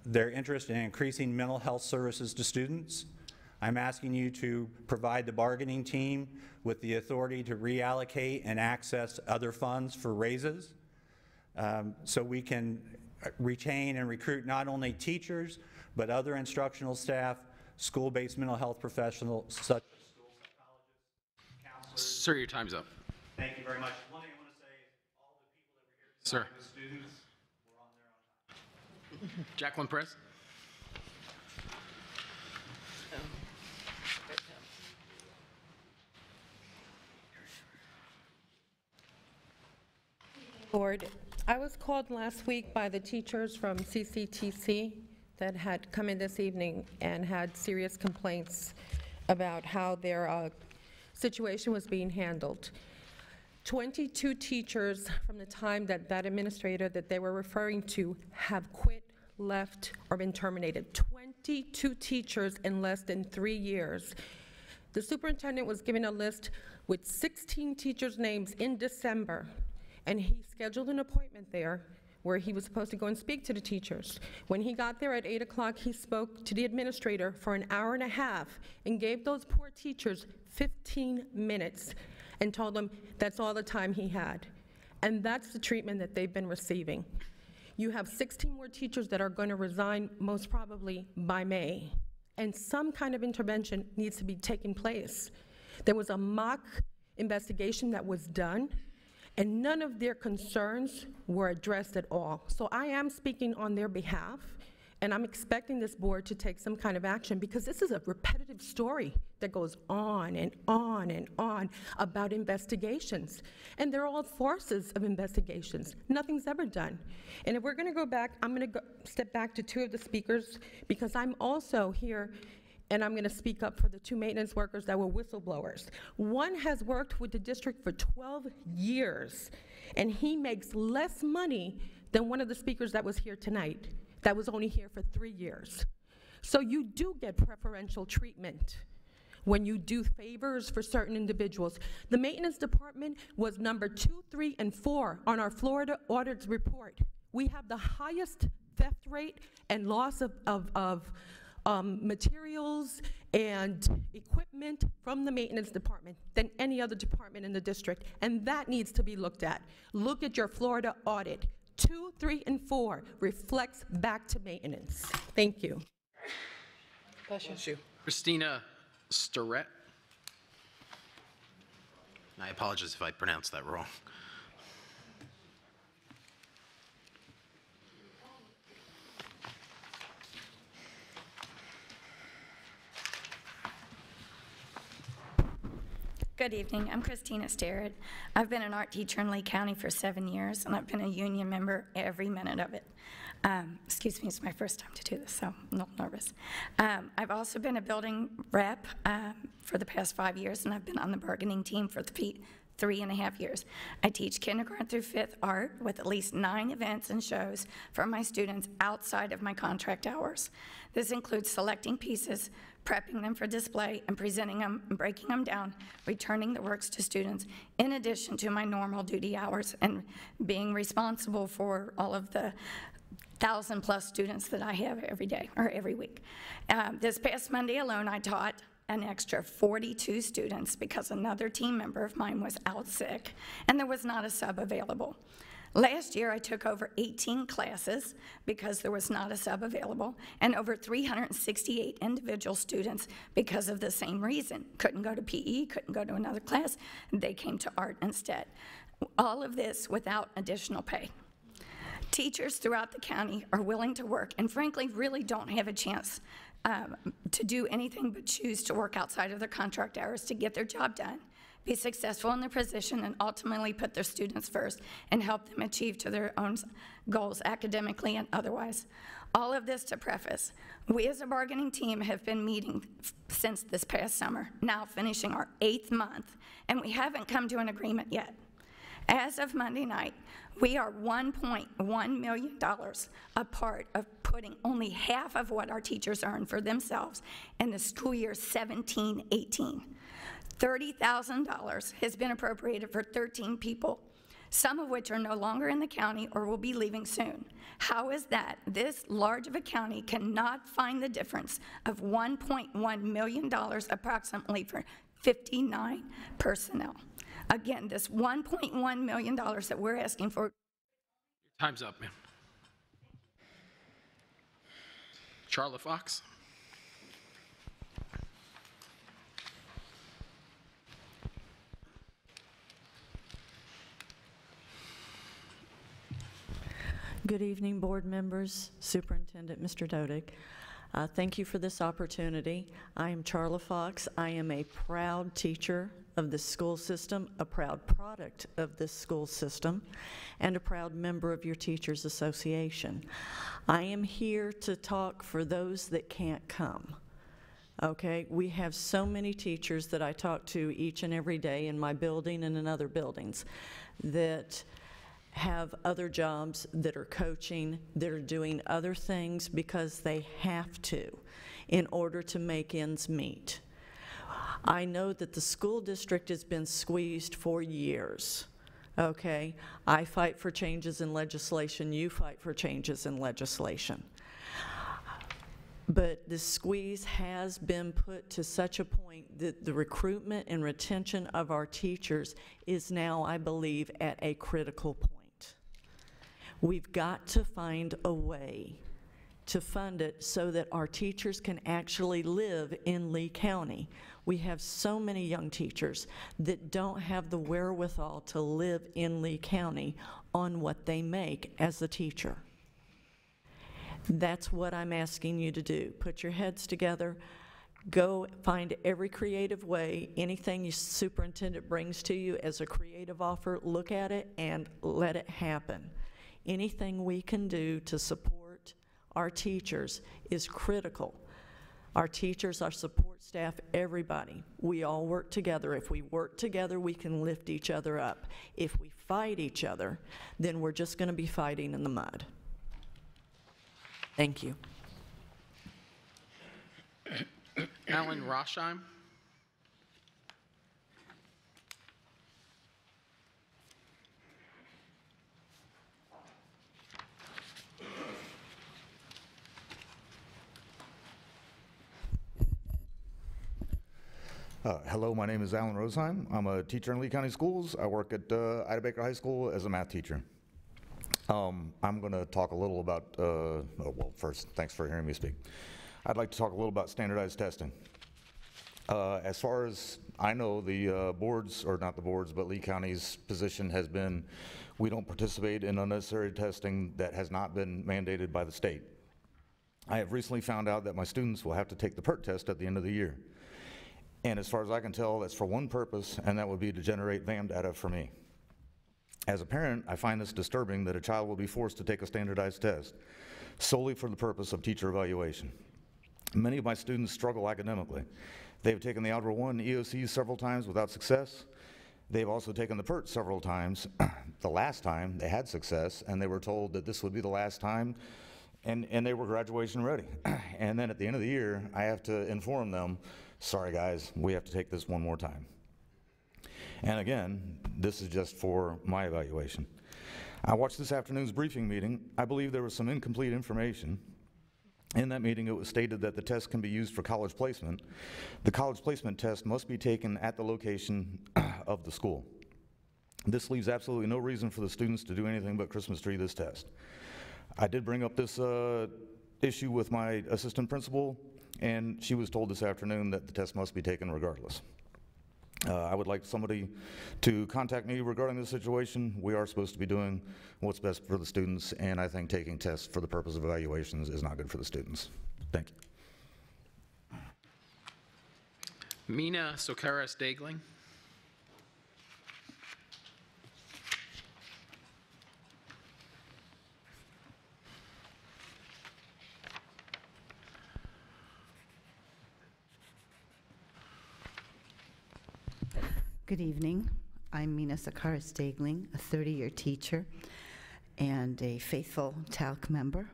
their interest in increasing mental health services to students. I'm asking you to provide the bargaining team with the authority to reallocate and access other funds for raises so we can retain and recruit not only teachers, but other instructional staff, school-based mental health professionals such as school psychologists, counselors. Sir, your time's up. Thank you very much. One thing I want to say is all the people that were here tonight, Sir. the students, were on their own time. Jacqueline Press. Board, I was called last week by the teachers from CCTC that had come in this evening and had serious complaints about how their situation was being handled. 22 teachers from the time that that administrator that they were referring to have quit, left, or been terminated. 22 teachers in less than 3 years. The superintendent was given a list with 16 teachers' names in December, and he scheduled an appointment there where he was supposed to go and speak to the teachers. When he got there at 8 o'clock, he spoke to the administrator for an hour and a half and gave those poor teachers 15 minutes and told them that's all the time he had. And that's the treatment that they've been receiving. You have 16 more teachers that are going to resign most probably by May. And some kind of intervention needs to be taking place. There was a mock investigation that was done, and none of their concerns were addressed at all. So I am speaking on their behalf, and I'm expecting this board to take some kind of action, because this is a repetitive story that goes on and on and on about investigations. And they're all forces of investigations. Nothing's ever done. And if we're gonna go back, I'm gonna step back to two of the speakers, because I'm also here and I'm gonna speak up for the two maintenance workers that were whistleblowers. One has worked with the district for 12 years, and he makes less money than one of the speakers that was here tonight, that was only here for 3 years. So you do get preferential treatment when you do favors for certain individuals. The maintenance department was number 2, 3, and 4 on our Florida audits report. We have the highest theft rate and loss of materials and equipment from the maintenance department than any other department in the district, and that needs to be looked at. Look at your Florida audit. 2, 3, and 4 reflects back to maintenance. Thank you. Bless you. Christina Starrett. I apologize if I pronounced that wrong. Good evening. I'm Christina Starrett. I've been an art teacher in Lee County for 7 years, and I've been a union member every minute of it. Excuse me, it's my first time to do this, so I'm a little nervous. I've also been a building rep for the past 5 years, and I've been on the bargaining team for 3.5 years. I teach kindergarten through 5th art with at least 9 events and shows for my students outside of my contract hours. This includes selecting pieces, prepping them for display, and presenting them and breaking them down, returning the works to students, in addition to my normal duty hours and being responsible for all of the 1,000+ students that I have every day or every week. This past Monday alone, I taught an extra 42 students because another team member of mine was out sick and there was not a sub available. Last year, I took over 18 classes because there was not a sub available, and over 368 individual students because of the same reason. Couldn't go to PE, couldn't go to another class, they came to art instead. All of this without additional pay. Teachers throughout the county are willing to work and frankly really don't have a chance to do anything but choose to work outside of their contract hours to get their job done, be successful in their position, and ultimately put their students first and help them achieve to their own goals academically and otherwise. All of this to preface, we as a bargaining team have been meeting since this past summer, now finishing our 8th month, and we haven't come to an agreement yet. As of Monday night, we are $1.1 million apart of putting only half of what our teachers earn for themselves in the school year 17-18. $30,000 has been appropriated for 13 people, some of which are no longer in the county or will be leaving soon. How is that this large of a county cannot find the difference of $1.1 million approximately for 59 personnel? Again, this $1.1 million that we're asking for. Time's up, ma'am. Charlotte Fox. Good evening, board members, Superintendent Mr. Dodig. Thank you for this opportunity. I am Charla Fox. I am a proud teacher of this school system, a proud product of this school system, and a proud member of your Teachers Association. I am here to talk for those that can't come. Okay, we have so many teachers that I talk to each and every day in my building and in other buildings that have other jobs, that are coaching, that are doing other things because they have to in order to make ends meet. I know that the school district has been squeezed for years, okay? I fight for changes in legislation, you fight for changes in legislation. But the squeeze has been put to such a point that the recruitment and retention of our teachers is now, I believe, at a critical point. We've got to find a way to fund it so that our teachers can actually live in Lee County. We have so many young teachers that don't have the wherewithal to live in Lee County on what they make as a teacher. That's what I'm asking you to do. Put your heads together, go find every creative way, anything your superintendent brings to you as a creative offer, look at it and let it happen. Anything we can do to support our teachers is critical. Our teachers, our support staff, everybody, we all work together. If we work together, we can lift each other up. If we fight each other, then we're just going to be fighting in the mud. Thank you. Alan Rosheim. Hello, my name is Alan Rosheim. I'm a teacher in Lee County Schools. I work at Ida Baker High School as a math teacher. I'm going to talk a little about, well, first, thanks for hearing me speak. I'd like to talk a little about standardized testing. As far as I know, the boards, or not the boards, but Lee County's position has been, we don't participate in unnecessary testing that has not been mandated by the state. I have recently found out that my students will have to take the PERT test at the end of the year. And as far as I can tell, that's for one purpose, and that would be to generate VAM data for me. As a parent, I find this disturbing that a child will be forced to take a standardized test solely for the purpose of teacher evaluation. Many of my students struggle academically. They've taken the Algebra 1 EOCs several times without success. They've also taken the PERT several times. The last time they had success, and they were told that this would be the last time, and they were graduation ready. And then at the end of the year, I have to inform them, sorry guys, we have to take this one more time. And again, this is just for my evaluation. I watched this afternoon's briefing meeting. I believe there was some incomplete information. In that meeting, it was stated that the test can be used for college placement. The college placement test must be taken at the location of the school. This leaves absolutely no reason for the students to do anything but Christmas tree this test. I did bring up this issue with my assistant principal, and she was told this afternoon that the test must be taken regardless. I would like somebody to contact me regarding this situation. We are supposed to be doing what's best for the students, and I think taking tests for the purpose of evaluations is not good for the students. Thank you. Mina Sokaras-Dagling. Good evening. I'm Mina Sokaras-Dagling, a 30-year teacher and a faithful TALC member.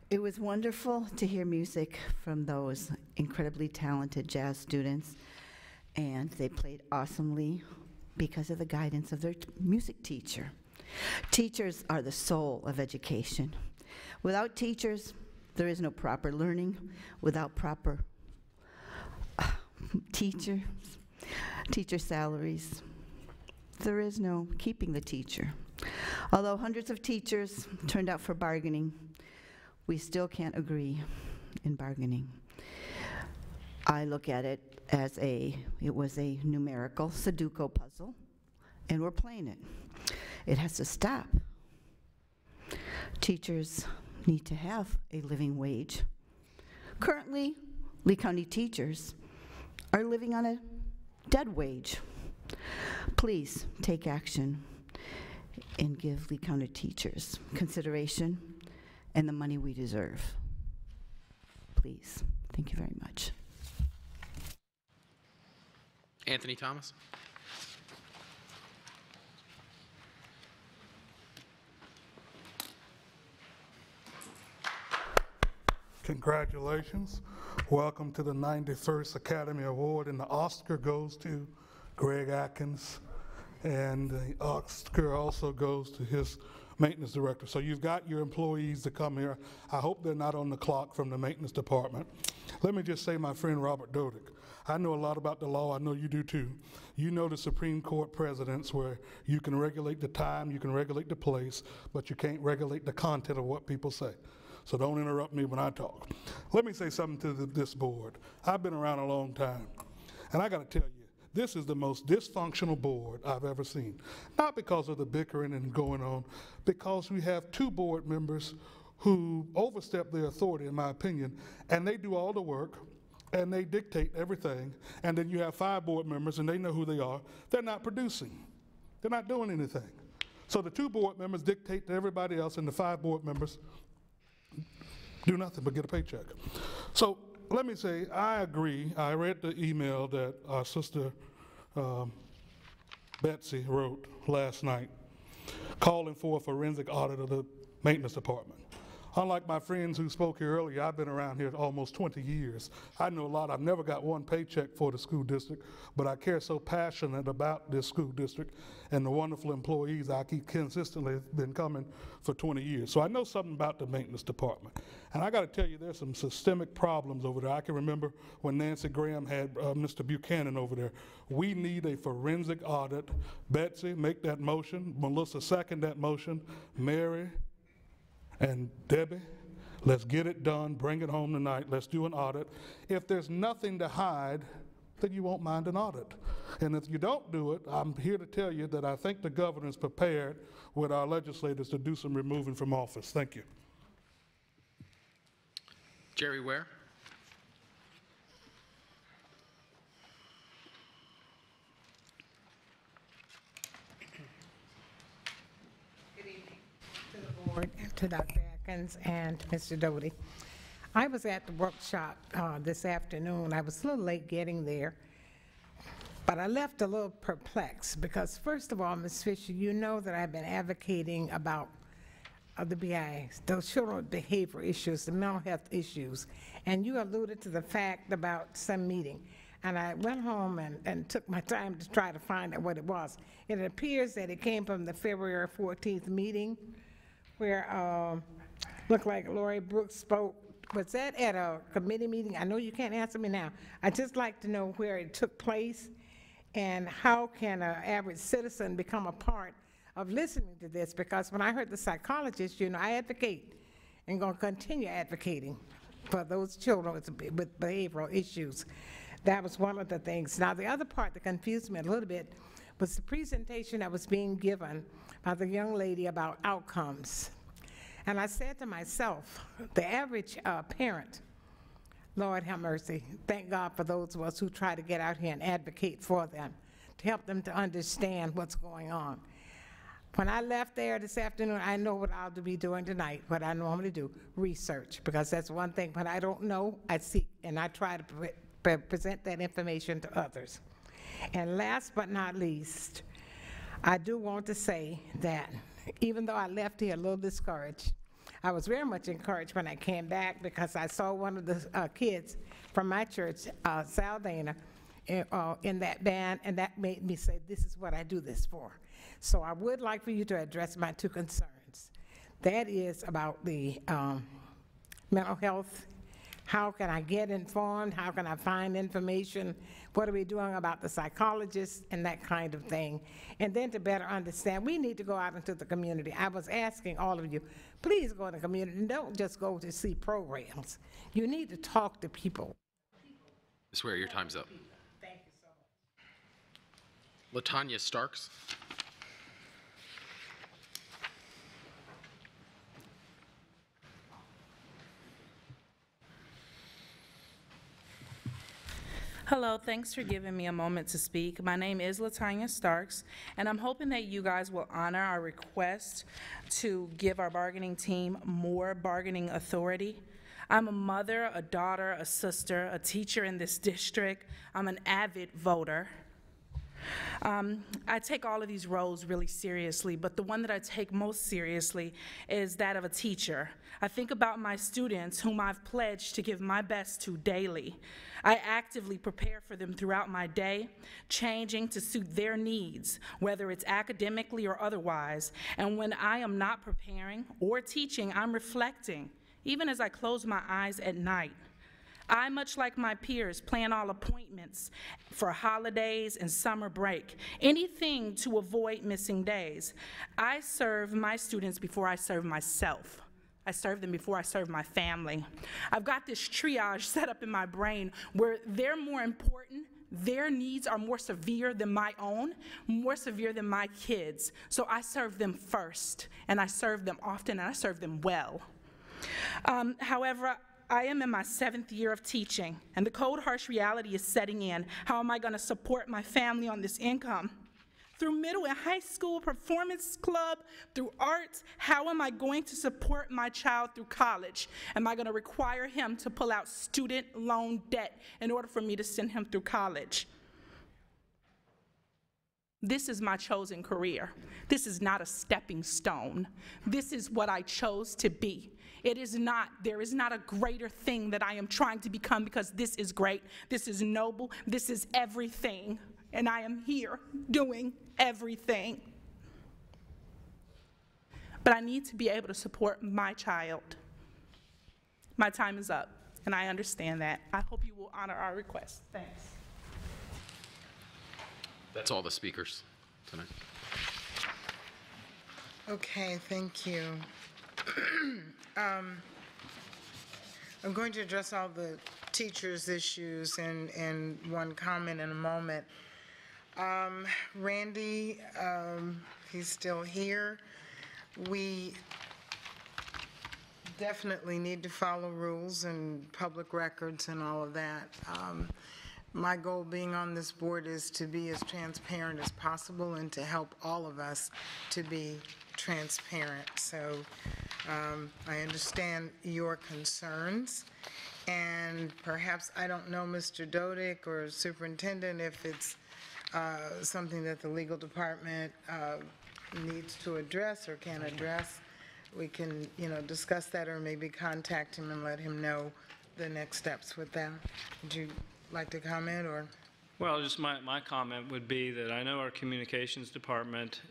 It was wonderful to hear music from those incredibly talented jazz students, and they played awesomely because of the guidance of their music teacher. Teachers are the soul of education. Without teachers, there is no proper learning. Without proper teacher salaries, there is no keeping the teacher. Although hundreds of teachers turned out for bargaining, we still can't agree in bargaining. I look at it as it was a numerical Sudoku puzzle, and we're playing it. It has to stop. Teachers need to have a living wage. Currently, Lee County teachers are living on a dead wage. Please take action and give Lee County teachers consideration and the money we deserve. Please. Thank you very much. Anthony Thomas. Congratulations. Welcome to the 91st Academy Award, and the Oscar goes to Greg Atkins, and the Oscar also goes to his maintenance director. So you've got your employees to come here. I hope they're not on the clock from the maintenance department. Let me just say, my friend Robert Dodick, I know a lot about the law. I know you do too. You know the Supreme Court precedents where you can regulate the time, you can regulate the place, but you can't regulate the content of what people say. So don't interrupt me when I talk. Let me say something to this board. I've been around a long time, and I got to tell you, this is the most dysfunctional board I've ever seen. Not because of the bickering and going on, because we have 2 board members who overstep their authority, in my opinion, and they do all the work, and they dictate everything, and then you have 5 board members, and they know who they are. They're not producing. They're not doing anything. So the 2 board members dictate to everybody else, and the 5 board members do nothing but get a paycheck. So let me say, I agree. I read the email that our sister Betsy wrote last night, calling for a forensic audit of the maintenance department. Unlike my friends who spoke here earlier, I've been around here almost 20 years. I know a lot. I've never got one paycheck for the school district, but I care so passionate about this school district and the wonderful employees I keep consistently been coming for 20 years. So I know something about the maintenance department. And I got to tell you, there's some systemic problems over there. I can remember when Nancy Graham had Mr. Buchanan over there. We need a forensic audit. Betsy, make that motion. Melissa, second that motion. Mary and Debbie, let's get it done, bring it home tonight, let's do an audit. If there's nothing to hide, then you won't mind an audit. And if you don't do it, I'm here to tell you that I think the governor is prepared with our legislators to do some removing from office. Thank you. Jerry Ware. To Dr. Atkins and Mr. Doty. I was at the workshop this afternoon. I was a little late getting there, but I left a little perplexed because, first of all, Ms. Fisher, you know that I've been advocating about the BIs, those children with behavior issues, the mental health issues, and you alluded to the fact about some meeting. And I went home and took my time to try to find out what it was. It appears that it came from the February 14th meeting, where looked like Lori Brooks spoke. Was that at a committee meeting? I know you can't answer me now. I'd just like to know where it took place and how can an average citizen become a part of listening to this? Because when I heard the psychologist, you know, I advocate and going to continue advocating for those children with behavioral issues. That was one of the things. Now, the other part that confused me a little bit was the presentation that was being given by the young lady about outcomes. And I said to myself, the average parent, Lord have mercy, thank God for those of us who try to get out here and advocate for them, to help them to understand what's going on. When I left there this afternoon, I know what I'll be doing tonight, what I normally do, research, because that's one thing. When I don't know, I seek, and I try to present that information to others. And last but not least, I do want to say that even though I left here a little discouraged, I was very much encouraged when I came back because I saw one of the kids from my church, Saldana, in that band, and that made me say, this is what I do this for. So I would like for you to address my 2 concerns. That is about the mental health. How can I get informed? How can I find information? What are we doing about the psychologists and that kind of thing? And then to better understand, we need to go out into the community. I was asking all of you, please go in the community and don't just go to see programs. You need to talk to people. I swear your time's up. Thank you so much. LaTanya Starks. Hello, thanks for giving me a moment to speak. My name is LaTanya Starks, and I'm hoping that you guys will honor our request to give our bargaining team more bargaining authority. I'm a mother, a daughter, a sister, a teacher in this district. I'm an avid voter. I take all of these roles really seriously, but the one that I take most seriously is that of a teacher. I think about my students whom I've pledged to give my best to daily. I actively prepare for them throughout my day, changing to suit their needs, whether it's academically or otherwise. And when I am not preparing or teaching, I'm reflecting, even as I close my eyes at night. I, much like my peers, plan all appointments for holidays and summer break, anything to avoid missing days. I serve my students before I serve myself. I serve them before I serve my family. I've got this triage set up in my brain where they're more important, their needs are more severe than my own, more severe than my kids. So I serve them first, and I serve them often, and I serve them well. However, I am in my 7th year of teaching, and the cold, harsh reality is setting in. How am I going to support my family on this income? Through middle and high school performance club, through arts, how am I going to support my child through college? Am I going to require him to pull out student loan debt in order for me to send him through college? This is my chosen career. This is not a stepping stone. This is what I chose to be. It is not, there is not a greater thing that I am trying to become because this is great, this is noble, this is everything, and I am here doing everything. But I need to be able to support my child. My time is up, and I understand that. I hope you will honor our request. Thanks. That's all the speakers tonight. Okay, thank you. I'm going to address all the teachers' issues and one comment in a moment. Randy, he's still here. We definitely need to follow rules and public records and all of that. My goal being on this board is to be as transparent as possible and to help all of us to be transparent. So I understand your concerns, and perhaps, I don't know, Mr. Dodick or Superintendent, if it's something that the legal department needs to address or can address. We can, discuss that, or maybe contact him and let him know the next steps with that. Would you like to comment, or? Well, just my comment would be that I know our communications department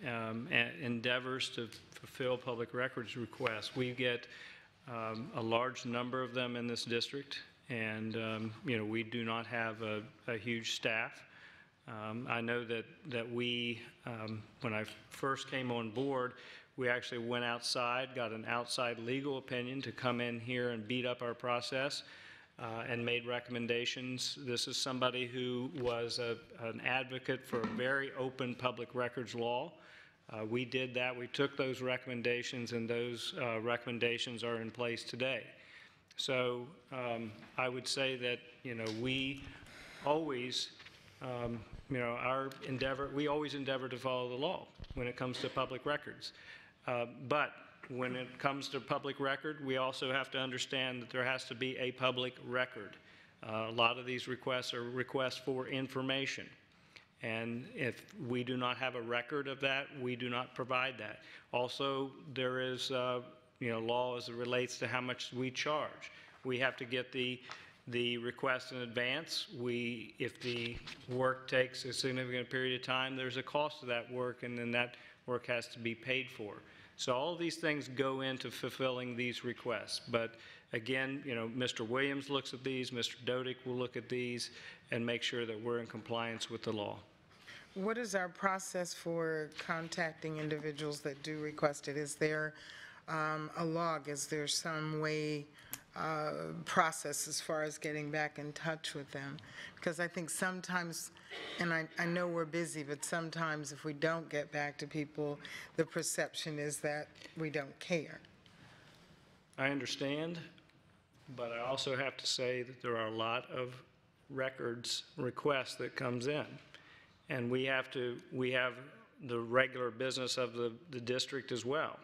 endeavors to fulfill public records requests. We get a large number of them in this district, and we do not have a huge staff. I know that we, when I first came on board, we actually went outside, got an outside legal opinion to come in here and beat up our process. And made recommendations. This is somebody who was an advocate for a very open public records law. We did that. We took those recommendations, and those recommendations are in place today. So I would say that we always our endeavor. We always endeavor to follow the law when it comes to public records, but when it comes to public record, we also have to understand that there has to be a public record. A lot of these requests are requests for information. And if we do not have a record of that, we do not provide that. Also, there is law as it relates to how much we charge. We have to get the request in advance. If the work takes a significant period of time, there's a cost to that work, and then that work has to be paid for. So all of these things go into fulfilling these requests. But again, Mr. Williams looks at these, Mr. Dodick will look at these and make sure that we're in compliance with the law. What is our process for contacting individuals that do request it? Is there a log? Is there some way, process as far as getting back in touch with them? Because I think sometimes, and I know we're busy, but sometimes if we don't get back to people, the perception is that we don't care. I understand, but I also have to say that there are a lot of records requests that comes in. And we have the regular business of the district as well.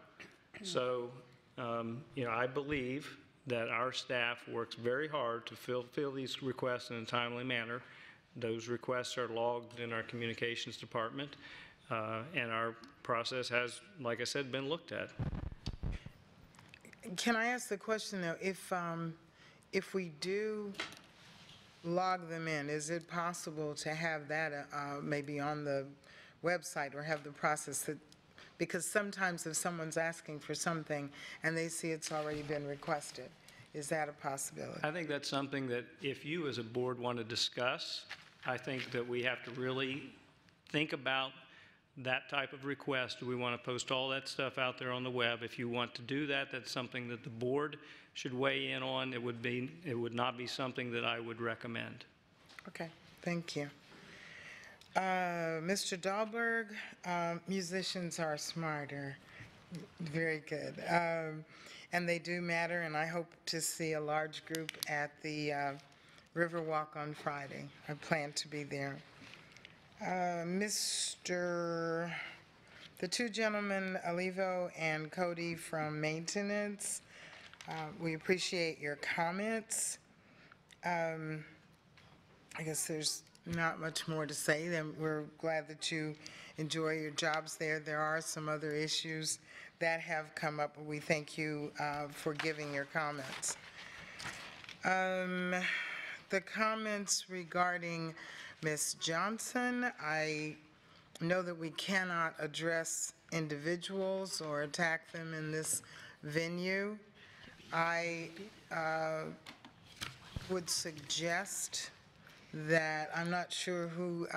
So, I believe that our staff works very hard to fulfill these requests in a timely manner. those requests are logged in our communications department, and our process has, like I said, been looked at. Can I ask the question, though, if we do log them in, is it possible to have that maybe on the website or have the process that, because sometimes if someone's asking for something and they see it's already been requested, is that a possibility? I think that's something that if you as a board want to discuss, I think that we have to really think about that type of request. Do we want to post all that stuff out there on the web? If you want to do that, that's something that the board should weigh in on. It would not be something that I would recommend. Okay, thank you. Mr. Dahlberg, musicians are smarter. Very good. And they do matter, and I hope to see a large group at the Riverwalk on Friday. I plan to be there. The two gentlemen, Olivo and Cody from maintenance, we appreciate your comments. I guess there's not much more to say. Then we're glad that you enjoy your jobs there. There are some other issues that have come up, but we thank you for giving your comments. The comments regarding Ms. Johnson, I know that we cannot address individuals or attack them in this venue. I would suggest that, I'm not sure who,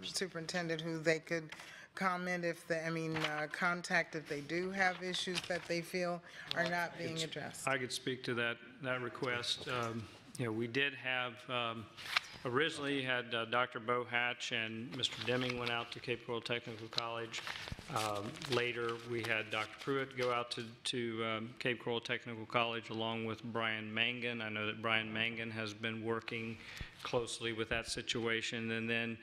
Superintendent, who they could comment if they, contact if they do have issues that they feel are not being addressed. I could speak to that request. We did have, originally had Dr. Bo Hatch and Mr. Deming went out to Cape Coral Technical College. Later, we had Dr. Pruitt go out to Cape Coral Technical College along with Brian Mangan. I know that Brian Mangan has been working closely with that situation. And then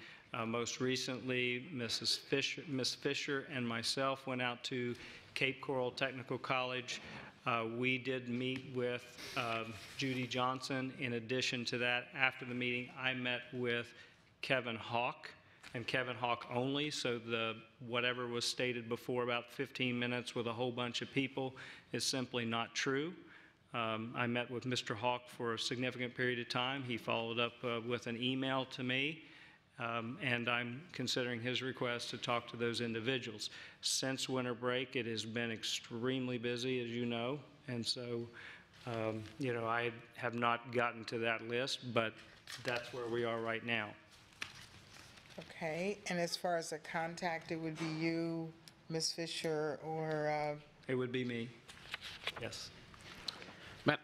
most recently, Ms. Fisher and myself went out to Cape Coral Technical College. We did meet with Judy Johnson. In addition to that, after the meeting, I met with Kevin Hawk, and Kevin Hawk only, so whatever was stated before about 15 minutes with a whole bunch of people is simply not true. I met with Mr. Hawk for a significant period of time. He followed up with an email to me, and I'm considering his request to talk to those individuals. Since winter break, it has been extremely busy, as you know, and so, I have not gotten to that list, but that's where we are right now. Okay, and as far as a contact, it would be you, Ms. Fisher, or? It would be me, yes.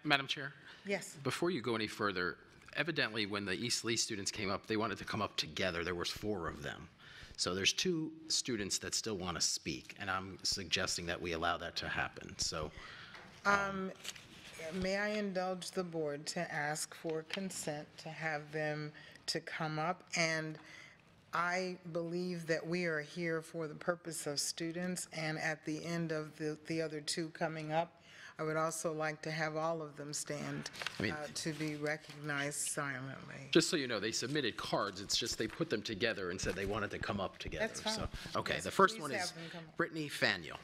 Madam Chair? Yes. Before you go any further, evidently when the East Lee students came up, they wanted to come up together. There was 4 of them. So there's 2 students that still want to speak, and I'm suggesting that we allow that to happen. So, may I indulge the board to ask for consent to have them to come up? And I believe that we are here for the purpose of students, and at the end of the other 2 coming up, I would also like to have all of them stand to be recognized silently. just so you know, they submitted cards. It's just they put them together and said they wanted to come up together. That's fine. So, okay, Yes, the first please one have is them come up. Brittany Faniel.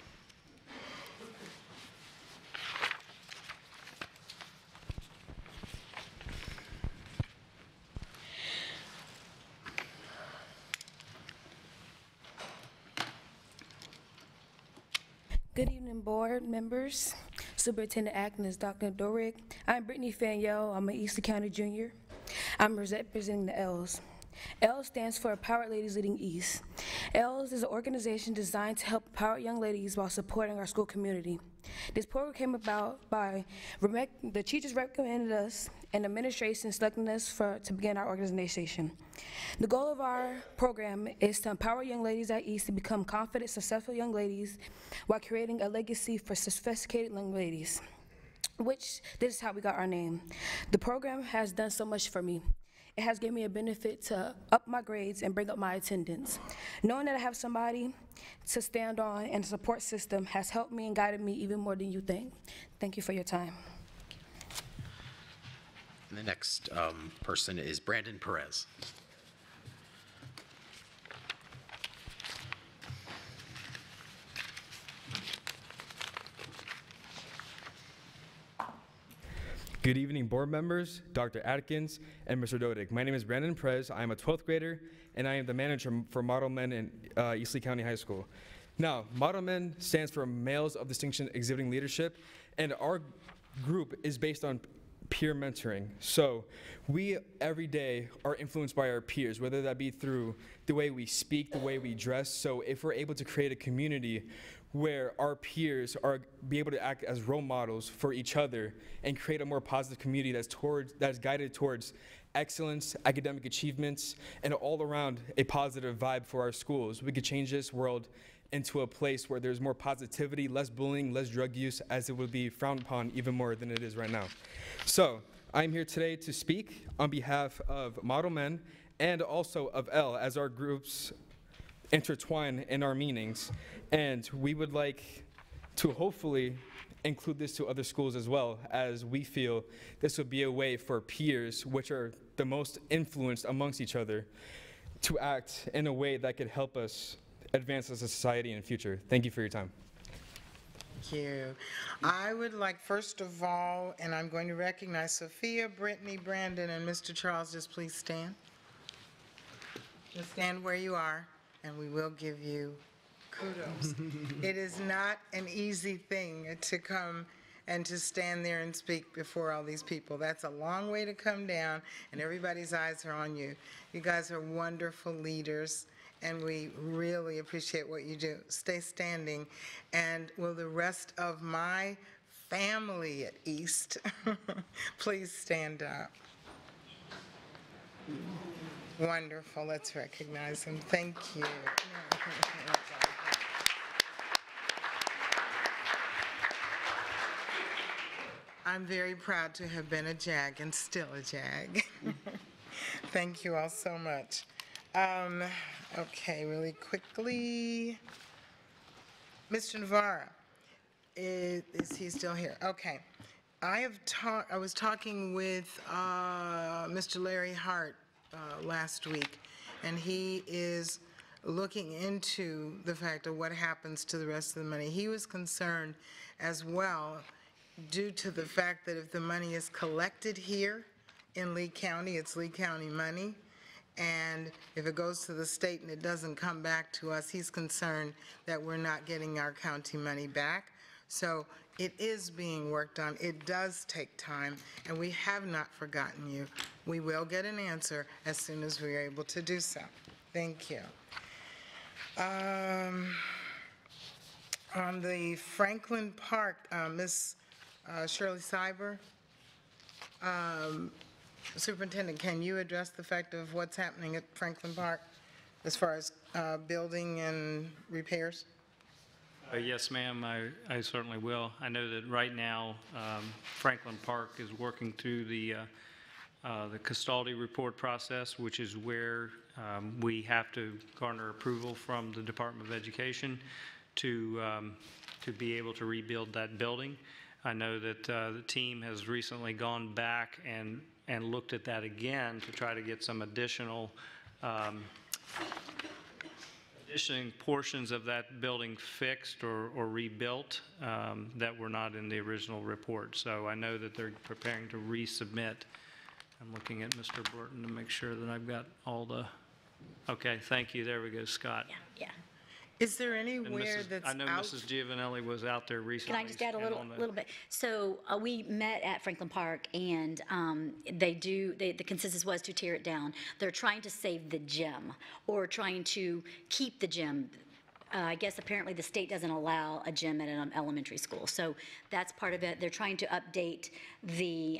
Good evening, board members. Superintendent acting is Dr. Dorick. I'm Brittany Faniel. I'm an Eastern County junior. I'm representing the L's. L stands for Empowered Ladies Leading East. L's is an organization designed to help empower young ladies while supporting our school community. This program came about by the teachers recommended us and administration selecting us to begin our organization. The goal of our program is to empower young ladies at East to become confident, successful young ladies while creating a legacy for sophisticated young ladies, which this is how we got our name. The program has done so much for me. It has given me a benefit to up my grades and bring up my attendance. Knowing that I have somebody to stand on and a support system has helped me and guided me even more than you think. Thank you for your time. And the next person is Brandon Perez. Good evening, board members, Dr. Atkins, and Mr. Dodig. My name is Brandon Perez. I am a 12th grader, and I am the manager for Model Men in East Lee County High School. Now, Model Men stands for Males of Distinction Exhibiting Leadership, and our group is based on peer mentoring. So we every day are influenced by our peers, whether that be through the way we speak, the way we dress. So if we're able to create a community where our peers are be able to act as role models for each other and create a more positive community that's guided towards excellence, academic achievements, and all around a positive vibe for our schools, we could change this world into a place where there's more positivity, less bullying, less drug use, as it would be frowned upon even more than it is right now. So I'm here today to speak on behalf of Model Men and also of L, as our groups intertwine in our meetings. And we would like to hopefully include this to other schools as well, as we feel this would be a way for peers, which are the most influenced amongst each other, to act in a way that could help us advance as a society in the future. Thank you for your time. Thank you. I would like, first of all, and I'm going to recognize Sophia, Brittany, Brandon, and Mr. Charles. Just please stand. Just stand where you are, and we will give you kudos. It is not an easy thing to come and to stand there and speak before all these people. That's a long way to come down, and everybody's eyes are on you. You guys are wonderful leaders, and we really appreciate what you do. Stay standing, and will the rest of my family at East please stand up. Wonderful. Let's recognize them. Thank you. I'm very proud to have been a JAG and still a JAG. Thank you all so much. Okay, really quickly. Mr. Navarro, is he still here? Okay. I was talking with Mr. Larry Hart last week, and he is looking into the fact of what happens to the rest of the money. He was concerned as well, due to the fact that if the money is collected here in Lee County, it's Lee County money, and if it goes to the state and it doesn't come back to us, he's concerned that we're not getting our county money back. So it is being worked on. It does take time, and we have not forgotten you. We will get an answer as soon as we are able to do so. Thank you. On the Franklin Park, Ms. Shirley Cyber, Superintendent, can you address the fact of what's happening at Franklin Park as far as building and repairs? Yes, ma'am, I certainly will. I know that right now Franklin Park is working through the custody report process, which is where we have to garner approval from the Department of Education to be able to rebuild that building. I know that the team has recently gone back and looked at that again to try to get some additional portions of that building fixed or rebuilt that were not in the original report. So I know that they're preparing to resubmit. I'm looking at Mr. Burton to make sure that I've got all the, okay, thank you, there we go, Scott. Yeah. Is there anywhere that's I know Mrs. Giovanelli was out there recently. Can I just add a little bit? So we met at Franklin Park, and the consensus was to tear it down. They're trying to save the gym, or trying to keep the gym. I guess apparently the state doesn't allow a gym at an elementary school, so that's part of it. They're trying to update the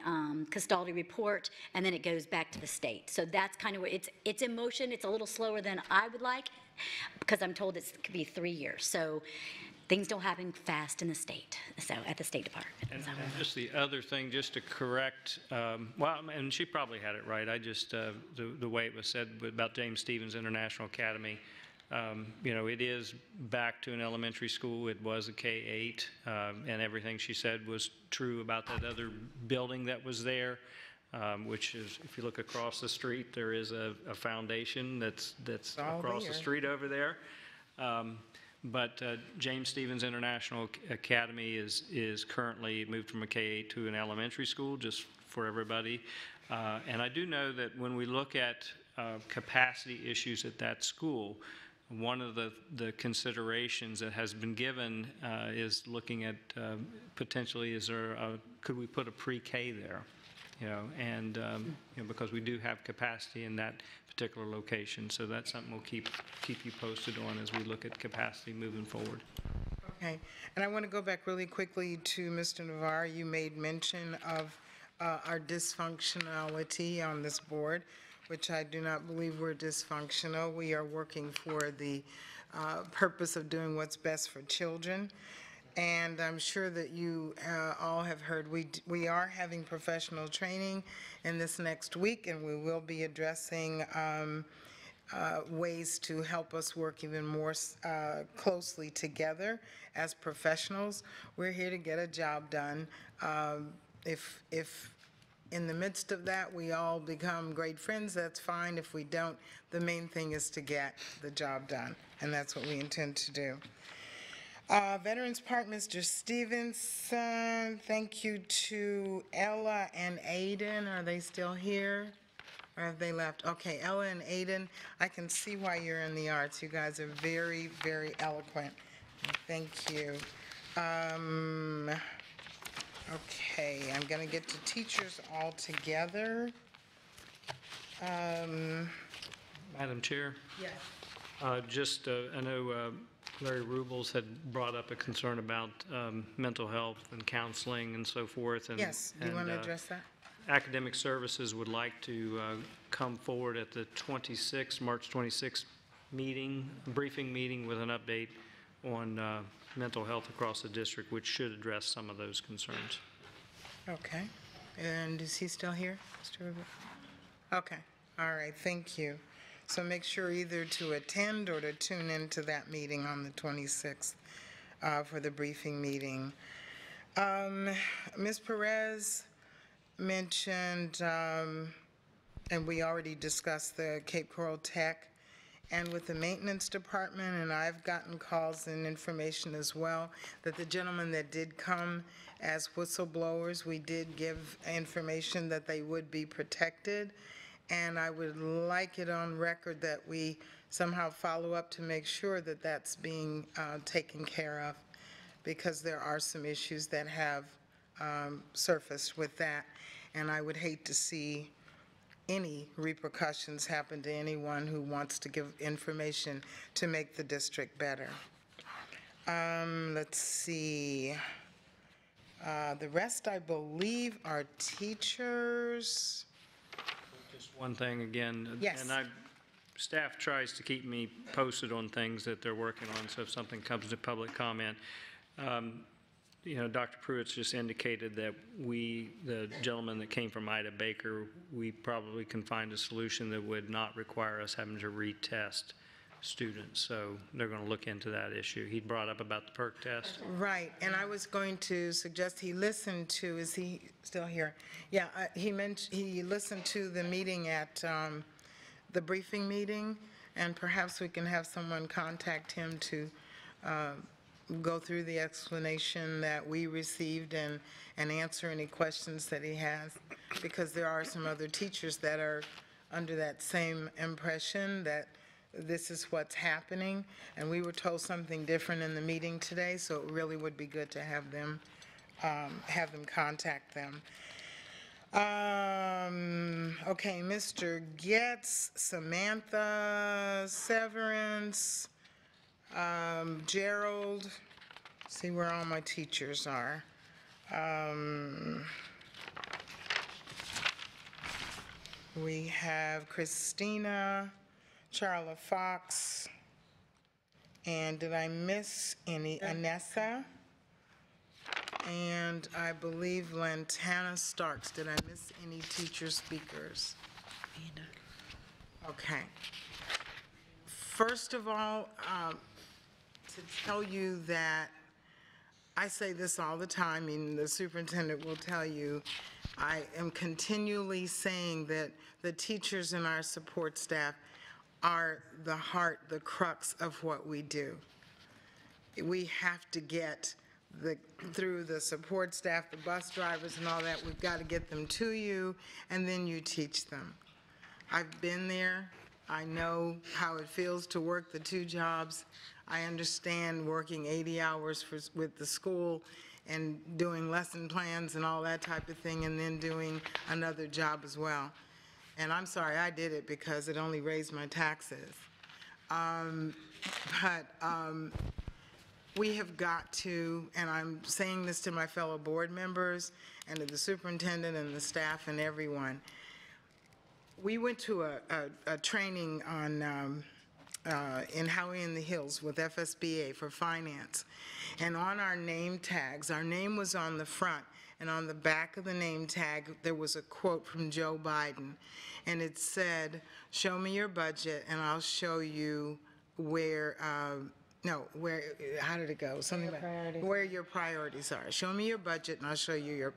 custody report, and then it goes back to the state. So that's kind of where it's in motion. It's a little slower than I would like, because I'm told it could be 3 years. So things don't happen fast in the state, so at the State Department. And just the other thing, just to correct, well, and she probably had it right. I just, the way it was said about James Stevens International Academy, you know, it is back to an elementary school. It was a K-8, and everything she said was true about that other building that was there, which is, if you look across the street, there is a foundation that's across the street over there. But James Stevens International Academy is currently moved from a K-8 to an elementary school, just for everybody. And I do know that when we look at capacity issues at that school, one of the considerations that has been given is looking at potentially, could we put a pre-K there? And because we do have capacity in that particular location, so that's something we'll keep you posted on as we look at capacity moving forward. Okay, and I want to go back really quickly to Mr. Navarre. You made mention of our dysfunctionality on this board, which I do not believe we're dysfunctional. We are working for the purpose of doing what's best for children. And I'm sure that you all have heard we are having professional training in this next week, and we will be addressing ways to help us work even more closely together as professionals. We're here to get a job done. If in the midst of that we all become great friends, that's fine. If we don't, the main thing is to get the job done, and that's what we intend to do. Veterans Park, Mr. Stevenson, thank you to Ella and Aiden. Are they still here? Or have they left? Okay, Ella and Aiden, I can see why you're in the arts. You guys are very, very eloquent. Thank you. Okay, I'm going to get to teachers all together. Madam Chair? Yes. I know Larry Rubles had brought up a concern about mental health and counseling and so forth. And, yes, you want to address that? Academic Services would like to come forward at the March 26th briefing meeting with an update on mental health across the district, which should address some of those concerns. Okay. And is he still here, Mr. Rubles? Okay. All right. Thank you. So make sure either to attend or to tune into that meeting on the 26th for the briefing meeting. Ms. Perez mentioned, and we already discussed the Cape Coral Tech, and with the maintenance department, and I've gotten calls and information as well, that the gentlemen that did come as whistleblowers, we did give information that they would be protected. And I would like it on record that we somehow follow up to make sure that that's being taken care of, because there are some issues that have surfaced with that. And I would hate to see any repercussions happen to anyone who wants to give information to make the district better. Let's see. The rest, I believe, are teachers. One thing again, yes. And staff tries to keep me posted on things that they're working on, so if something comes to public comment, Dr. Pruitt's just indicated that the gentleman that came from Ida Baker, we probably can find a solution that would not require us having to retest students, so they're going to look into that issue. He brought up about the PERC test. Right, and I was going to suggest he listen to, is he still here? Yeah, he listened to the meeting at the briefing meeting, and perhaps we can have someone contact him to go through the explanation that we received and answer any questions that he has, because there are some other teachers that are under that same impression that this is what's happening, and we were told something different in the meeting today, so it really would be good to have them contact them. Okay, Mr. Getz, Samantha, Severance, Gerald, see where all my teachers are. We have Christina, Charla Fox, and did I miss any? Anessa, and I believe Lantana Starks. Did I miss any teacher speakers? Okay. First of all, to tell you that I say this all the time, and the superintendent will tell you, I am continually saying that the teachers and our support staff are the heart, the crux of what we do. we have to get through the support staff, the bus drivers and all that, we've got to get them to you, and then you teach them. I've been there. I know how it feels to work the two jobs. I understand working 80 hours with the school and doing lesson plans and all that type of thing, and then doing another job as well. And I'm sorry I did it because it only raised my taxes. We have got to, and I'm saying this to my fellow board members and to the superintendent and the staff and everyone, we went to a training on in Howey in the Hills with FSBA for finance. And on our name tags, our name was on the front, and on the back of the name tag, there was a quote from Joe Biden. And it said, "Show me your budget and I'll show you where, how did it go? Something about where your priorities are. Show me your budget and I'll show you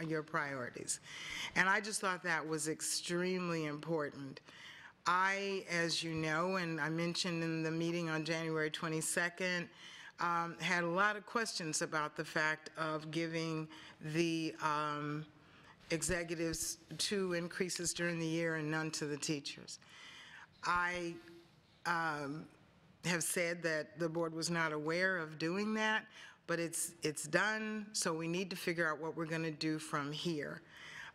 your priorities." And I just thought that was extremely important. I, as you know, and I mentioned in the meeting on January 22nd, had a lot of questions about the fact of giving the executives 2 increases during the year and none to the teachers. I have said that the board was not aware of doing that, but it's done, so we need to figure out what we're going to do from here.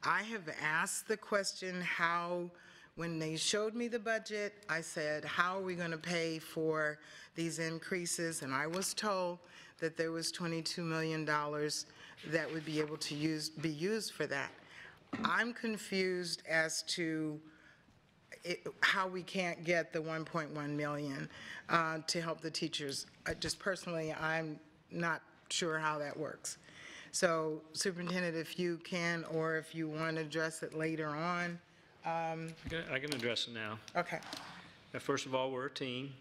I have asked the question how, when they showed me the budget, I said, how are we going to pay for these increases? And I was told that there was $22 million that would be able to be used for that. I'm confused as to how we can't get the 1.1 million to help the teachers. Just personally, I'm not sure how that works. So, Superintendent, if you can, or if you want to address it later on. I can address it now. Okay. First of all, we're a team.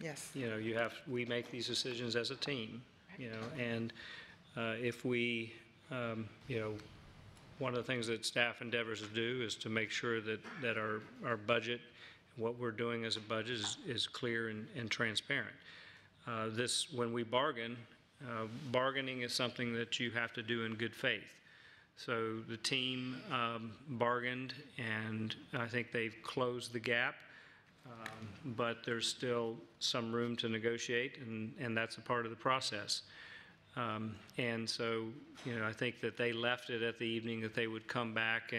Yes. You know, we make these decisions as a team, you know, and if we, you know, one of the things that staff endeavors to do is to make sure that our budget, what we're doing as a budget is clear and transparent. When we bargain, bargaining is something that you have to do in good faith. So the team bargained, and I think they've closed the gap, but there's still some room to negotiate, and that's a part of the process. And so, you know, I think that they left it at the evening that they would come back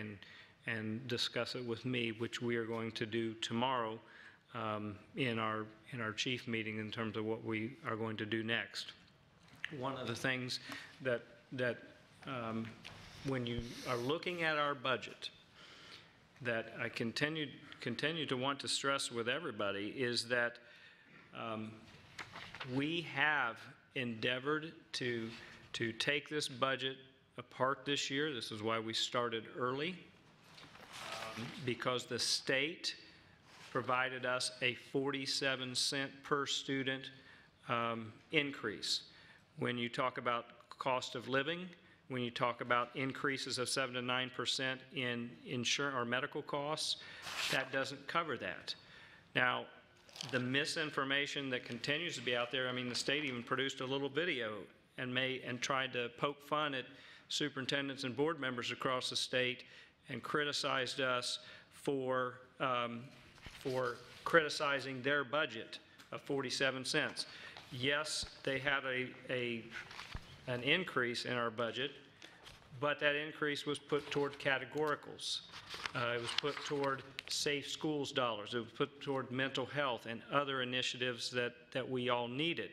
and discuss it with me, which we are going to do tomorrow in our chief meeting in terms of what we are going to do next. One of the things that when you are looking at our budget, that I continue to want to stress with everybody is that we have endeavored to take this budget apart this year. This is why we started early, because the state provided us a 47-cent per student increase. When you talk about cost of living, when you talk about increases of 7 to 9% in insurance or medical costs, that doesn't cover that. Now, the misinformation that continues to be out there, I mean, the state even produced a little video and tried to poke fun at superintendents and board members across the state and criticized us for criticizing their budget of 47 cents. Yes, they had an increase in our budget, but that increase was put toward categoricals. It was put toward safe schools dollars. It was put toward mental health and other initiatives that we all needed.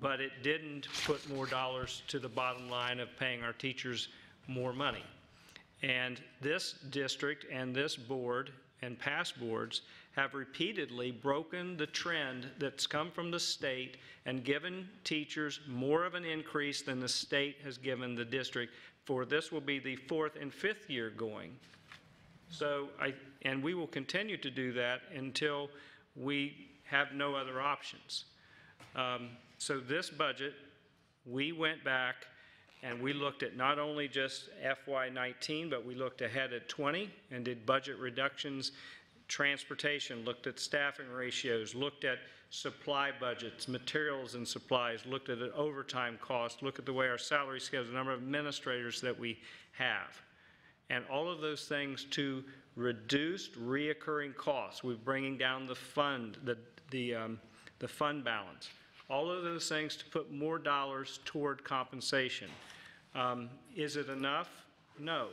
But it didn't put more dollars to the bottom line of paying our teachers more money. And this district and this board and past boards have repeatedly broken the trend that's come from the state and given teachers more of an increase than the state has given the district. For this will be the 4th and 5th year going. So and we will continue to do that until we have no other options. So this budget, we went back and we looked at not only just FY19, but we looked ahead at 20 and did budget reductions, transportation, looked at staffing ratios, looked at supply budgets, materials and supplies, looked at overtime costs, looked at the way our salary schedule, the number of administrators that we have. And all of those things to reduced reoccurring costs. We're bringing down the fund, the fund balance. All of those things to put more dollars toward compensation. Is it enough? No.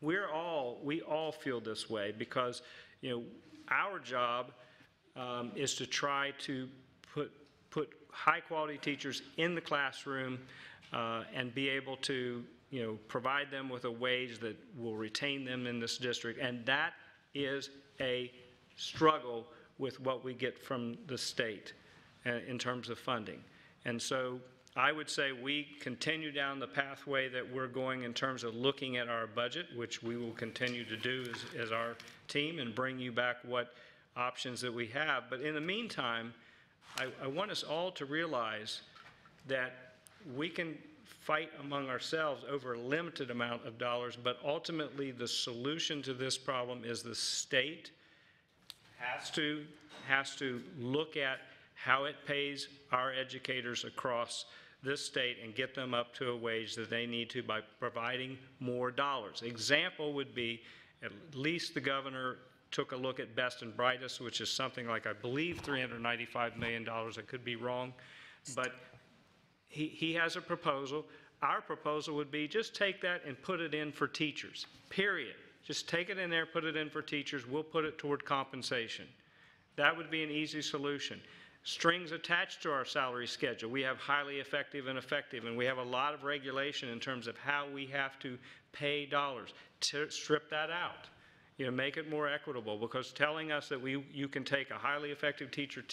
We all feel this way because, you know, our job is to try to put high-quality teachers in the classroom and be able to, you know, provide them with a wage that will retain them in this district, and that is a struggle with what we get from the state in terms of funding. And so I would say we continue down the pathway that we're going in terms of looking at our budget, which we will continue to do as our team and bring you back what options that we have. But in the meantime, I want us all to realize that we can fight among ourselves over a limited amount of dollars, but ultimately the solution to this problem is the state has to look at how it pays our educators across this state and get them up to a wage that they need to by providing more dollars. Example would be, at least the governor took a look at Best and Brightest, which is something like, I believe, $395 million. I could be wrong, but he has a proposal. Our proposal would be just take that and put it in for teachers, period. Just take it in there, put it in for teachers. We'll put it toward compensation. That would be an easy solution. Strings attached to our salary schedule. We have highly effective and effective, and we have a lot of regulation in terms of how we have to pay dollars. To strip that out. You know, make it more equitable, because telling us that you can take a highly effective teacher,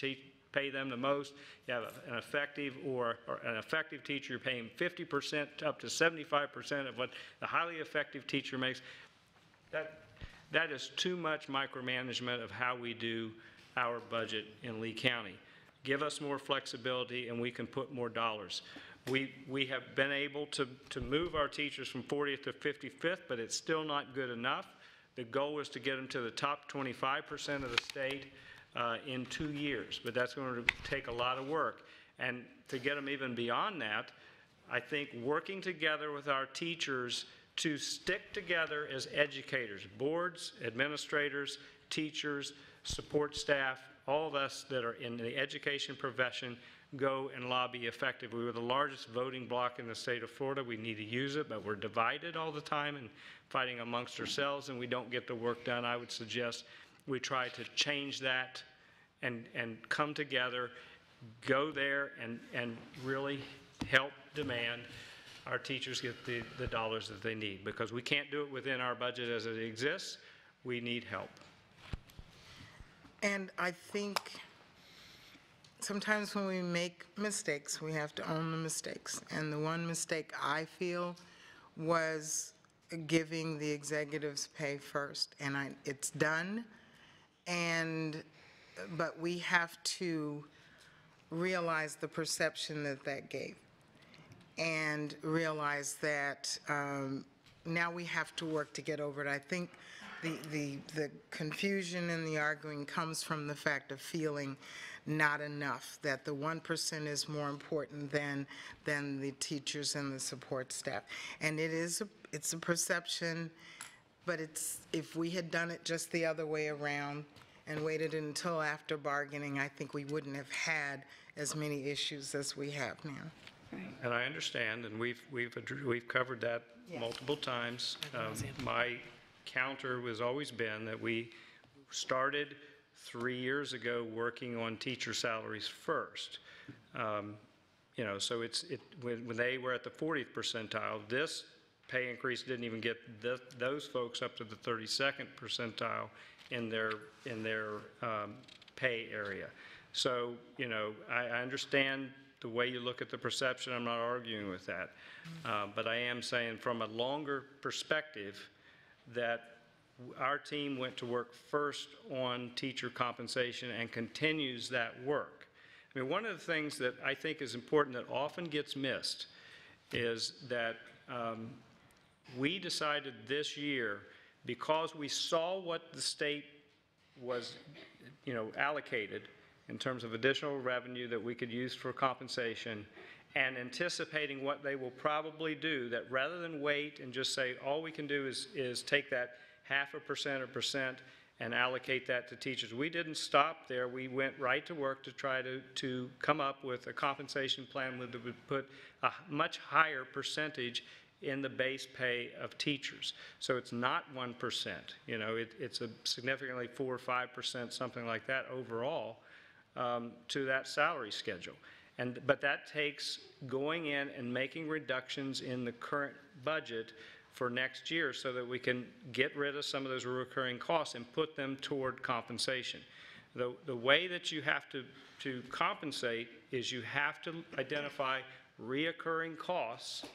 pay them the most, you have an effective or an effective teacher, you're paying 50% up to 75% of what the highly effective teacher makes. That is too much micromanagement of how we do our budget in Lee County. Give us more flexibility and we can put more dollars. We have been able to move our teachers from 40th to 55th, but it's still not good enough. The goal is to get them to the top 25% of the state in 2 years, but that's going to take a lot of work. And to get them even beyond that, I think working together with our teachers to stick together as educators, boards, administrators, teachers, support staff, all of us that are in the education profession, go and lobby effectively. We were the largest voting bloc in the state of Florida. We need to use it, but we're divided all the time and fighting amongst ourselves, and we don't get the work done. I would suggest we try to change that and come together, go there and really help demand our teachers get the dollars that they need, because we can't do it within our budget as it exists. We need help. And I think sometimes when we make mistakes, we have to own the mistakes. And the one mistake I feel was giving the executives pay first. And it's done, but we have to realize the perception that gave, and realize that now we have to work to get over it. I think the confusion and the arguing comes from the fact of feeling not enough, that the 1% is more important than the teachers and the support staff. And it's a perception, but if we had done it just the other way around and waited until after bargaining, I think we wouldn't have had as many issues as we have now. Right. And I understand, and we've covered that multiple times. My counter has always been that we started 3 years ago working on teacher salaries first. You know, so when they were at the 40th percentile, this pay increase didn't even get those folks up to the 32nd percentile in their pay area. So, you know, I understand the way you look at the perception. I'm not arguing with that. But I am saying from a longer perspective that our team went to work first on teacher compensation and continues that work. I mean, one of the things that I think is important that often gets missed is that we decided this year, because we saw what the state was, you know, allocated, in terms of additional revenue that we could use for compensation, and anticipating what they will probably do, that rather than wait and just say, all we can do is take that 0.5% or percent and allocate that to teachers. We didn't stop there. We went right to work to try to come up with a compensation plan that would put a much higher percentage in the base pay of teachers. So it's not 1%, you know, it's a significantly 4 or 5%, something like that overall, to that salary schedule. But that takes going in and making reductions in the current budget for next year so that we can get rid of some of those recurring costs and put them toward compensation. The way that you have to compensate is you have to identify reoccurring costs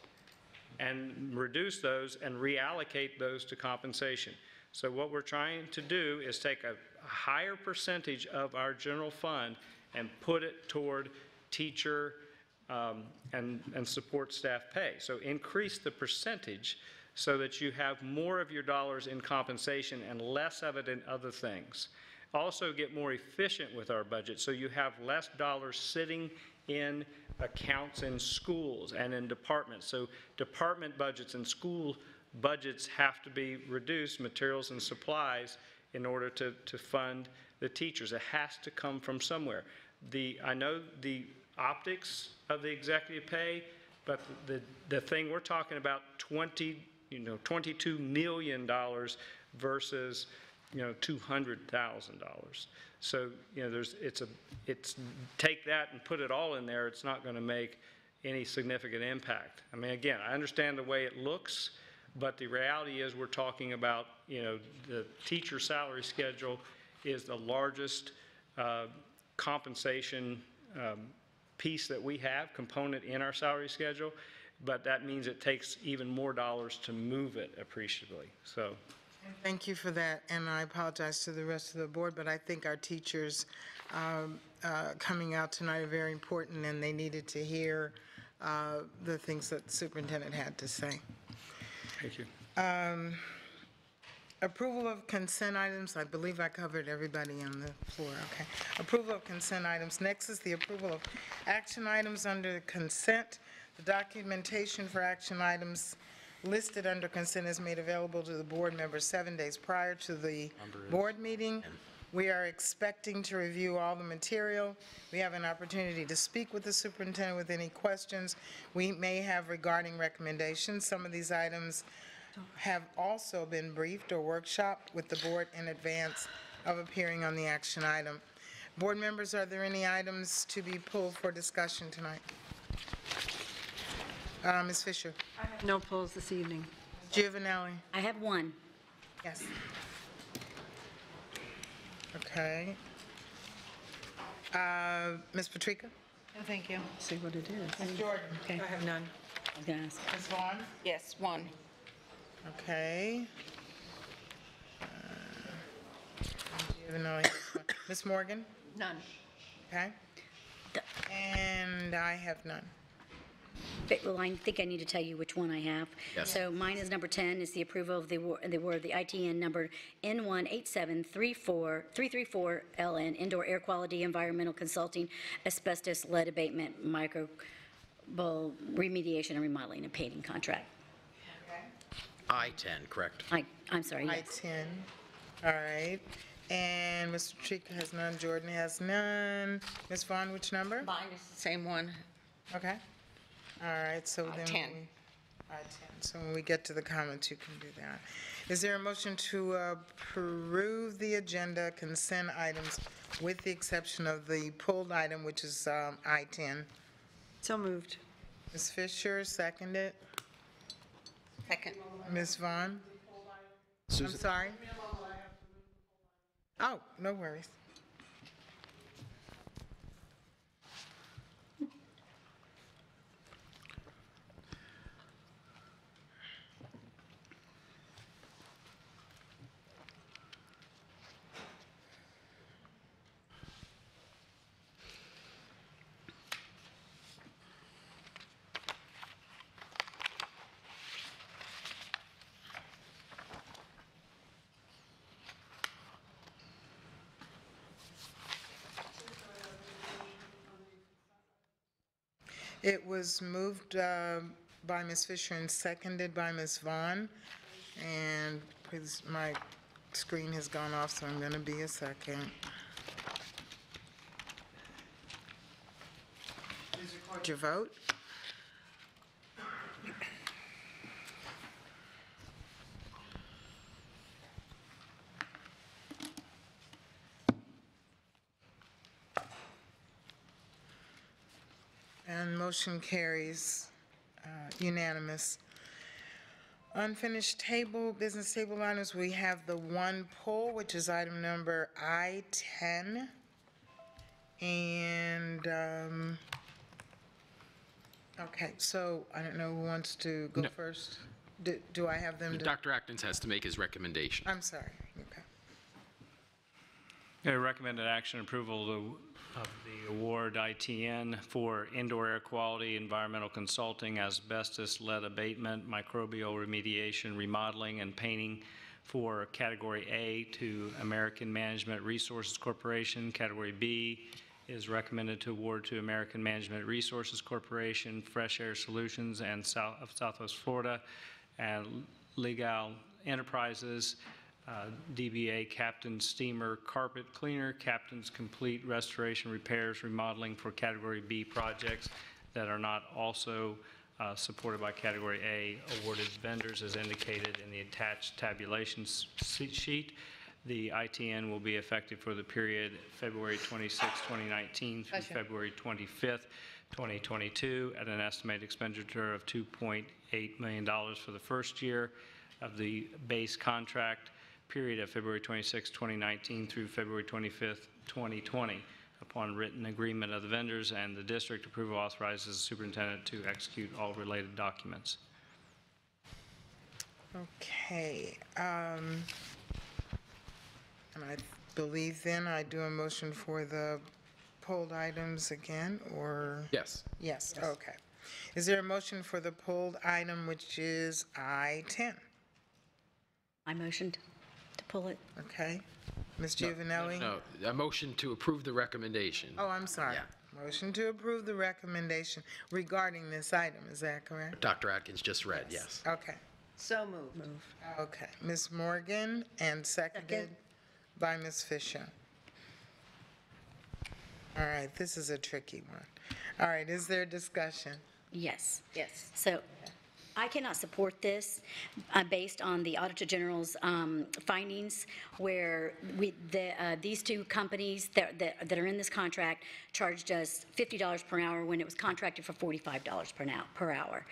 and reduce those and reallocate those to compensation. So what we're trying to do is take a higher percentage of our general fund and put it toward teacher and support staff pay. So increase the percentage so that you have more of your dollars in compensation and less of it in other things. Also get more efficient with our budget so you have less dollars sitting in accounts in schools and in departments. So department budgets and school budgets have to be reduced, materials and supplies, in order to fund the teachers. It has to come from somewhere. I know the optics of the executive pay, but the thing we're talking about, $22 million versus $200,000. So it's take that and put it all in there. It's not going to make any significant impact. I mean, again, I understand the way it looks, but the reality is we're talking about the teacher salary schedule is the largest compensation piece that we have, component in our salary schedule, but that means it takes even more dollars to move it appreciably. So. Thank you for that, and I apologize to the rest of the board, but I think our teachers coming out tonight are very important, and they needed to hear the things that the superintendent had to say. Thank you. Approval of consent items. I believe I covered everybody on the floor. Okay. Approval of consent items. Next is the approval of action items under consent. The documentation for action items listed under consent is made available to the board members 7 days prior to the board meeting. We are expecting to review all the material. We have an opportunity to speak with the superintendent with any questions we may have regarding recommendations. Some of these items have also been briefed or workshopped with the board in advance of appearing on the action item. Board members, are there any items to be pulled for discussion tonight? Ms. Fisher. No polls this evening. Giovanelli. I have one. Yes. Okay. Ms. Patrica? No, thank you. See what it is. Ms. Jordan? Okay. I have none. I was going to ask. Ms. Vaughn? Yes, one. Okay. Giovanelli. Ms. Morgan? None. Okay. And I have none. Well, I think I need to tell you which one I have. Yes. So mine is number 10, is the approval of the award of the ITN number N1873334LN, Indoor Air Quality Environmental Consulting, Asbestos Lead Abatement, Microbial Remediation and Remodeling and Painting Contract. I-10, correct. I'm sorry, yes. I-10. All right. And Mr. Patrica has none. Jordan has none. Ms. Vaughn, which number? Mine is the same one. Okay. All right, so then. I-10. I-10. So when we get to the comments, you can do that. Is there a motion to approve the agenda consent items with the exception of the pulled item, which is I-10? So moved. Ms. Fisher, seconded. Second. Ms. Vaughn? Susan. I'm sorry? Oh, no worries. It was moved by Ms. Fisher and seconded by Ms. Vaughn. And please, my screen has gone off, so I'm going to be a second. Please record your vote. And motion carries unanimous. Unfinished table, business table items, we have the one pull, which is item number I-10. And, okay, so I don't know who wants to go first. Do I have them? Dr. Atkins has to make his recommendation. I'm sorry, okay. Recommended action approval of the award ITN for indoor air quality, environmental consulting, asbestos, lead abatement, microbial remediation, remodeling, and painting for Category A to American Management Resources Corporation. Category B is recommended to award to American Management Resources Corporation, Fresh Air Solutions, and Southwest Florida, and Legal Enterprises, DBA Captain Steamer Carpet Cleaner, Captain's Complete Restoration Repairs Remodeling for Category B projects that are not also supported by Category A awarded vendors as indicated in the attached tabulation sheet. The ITN will be effective for the period February 26, 2019 through February 25th, 2022 at an estimated expenditure of $2.8 million for the first year of the base contract period of February 26, 2019 through February 25th, 2020. Upon written agreement of the vendors and the district, approval authorizes the superintendent to execute all related documents. Okay. And I believe then I do a motion for the pulled items again, or? Yes. Yes, okay. Is there a motion for the pulled item, which is I-10? I motioned to pull it. Okay. Ms. Giovanelli? No, a motion to approve the recommendation. Oh, I'm sorry. Motion to approve the recommendation regarding this item, is that correct? Dr. Atkins just read, yes. Okay. So moved. Okay. Ms. Morgan, and seconded by Ms. Fisher. All right, this is a tricky one. All right, is there discussion? Yes. Yes. So I cannot support this based on the Auditor General's findings, where these two companies that are in this contract charged us $50 per hour when it was contracted for $45 per hour.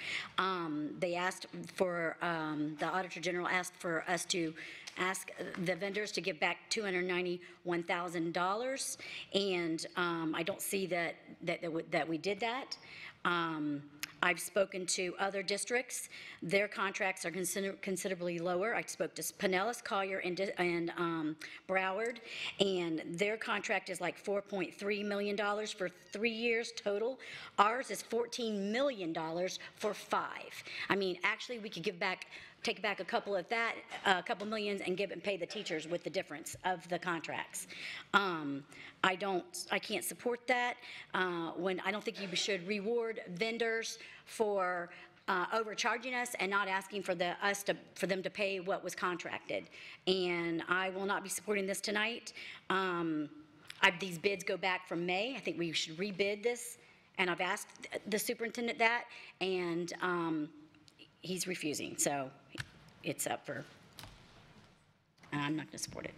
They asked for, the Auditor General asked for us to ask the vendors to give back $291,000, and I don't see that we did that. I've spoken to other districts. Their contracts are considerably lower. I spoke to Pinellas, Collier, and Broward, and their contract is like $4.3 million for 3 years total. Ours is $14 million for 5. I mean, actually, we could take back a couple of that, a couple millions, and pay the teachers with the difference of the contracts. I can't support that. When I don't think you should reward vendors for overcharging us and not asking for them to pay what was contracted. And I will not be supporting this tonight. These bids go back from May. I think we should rebid this, and I've asked the superintendent that, and he's refusing. So it's up for. I'm not going to support it.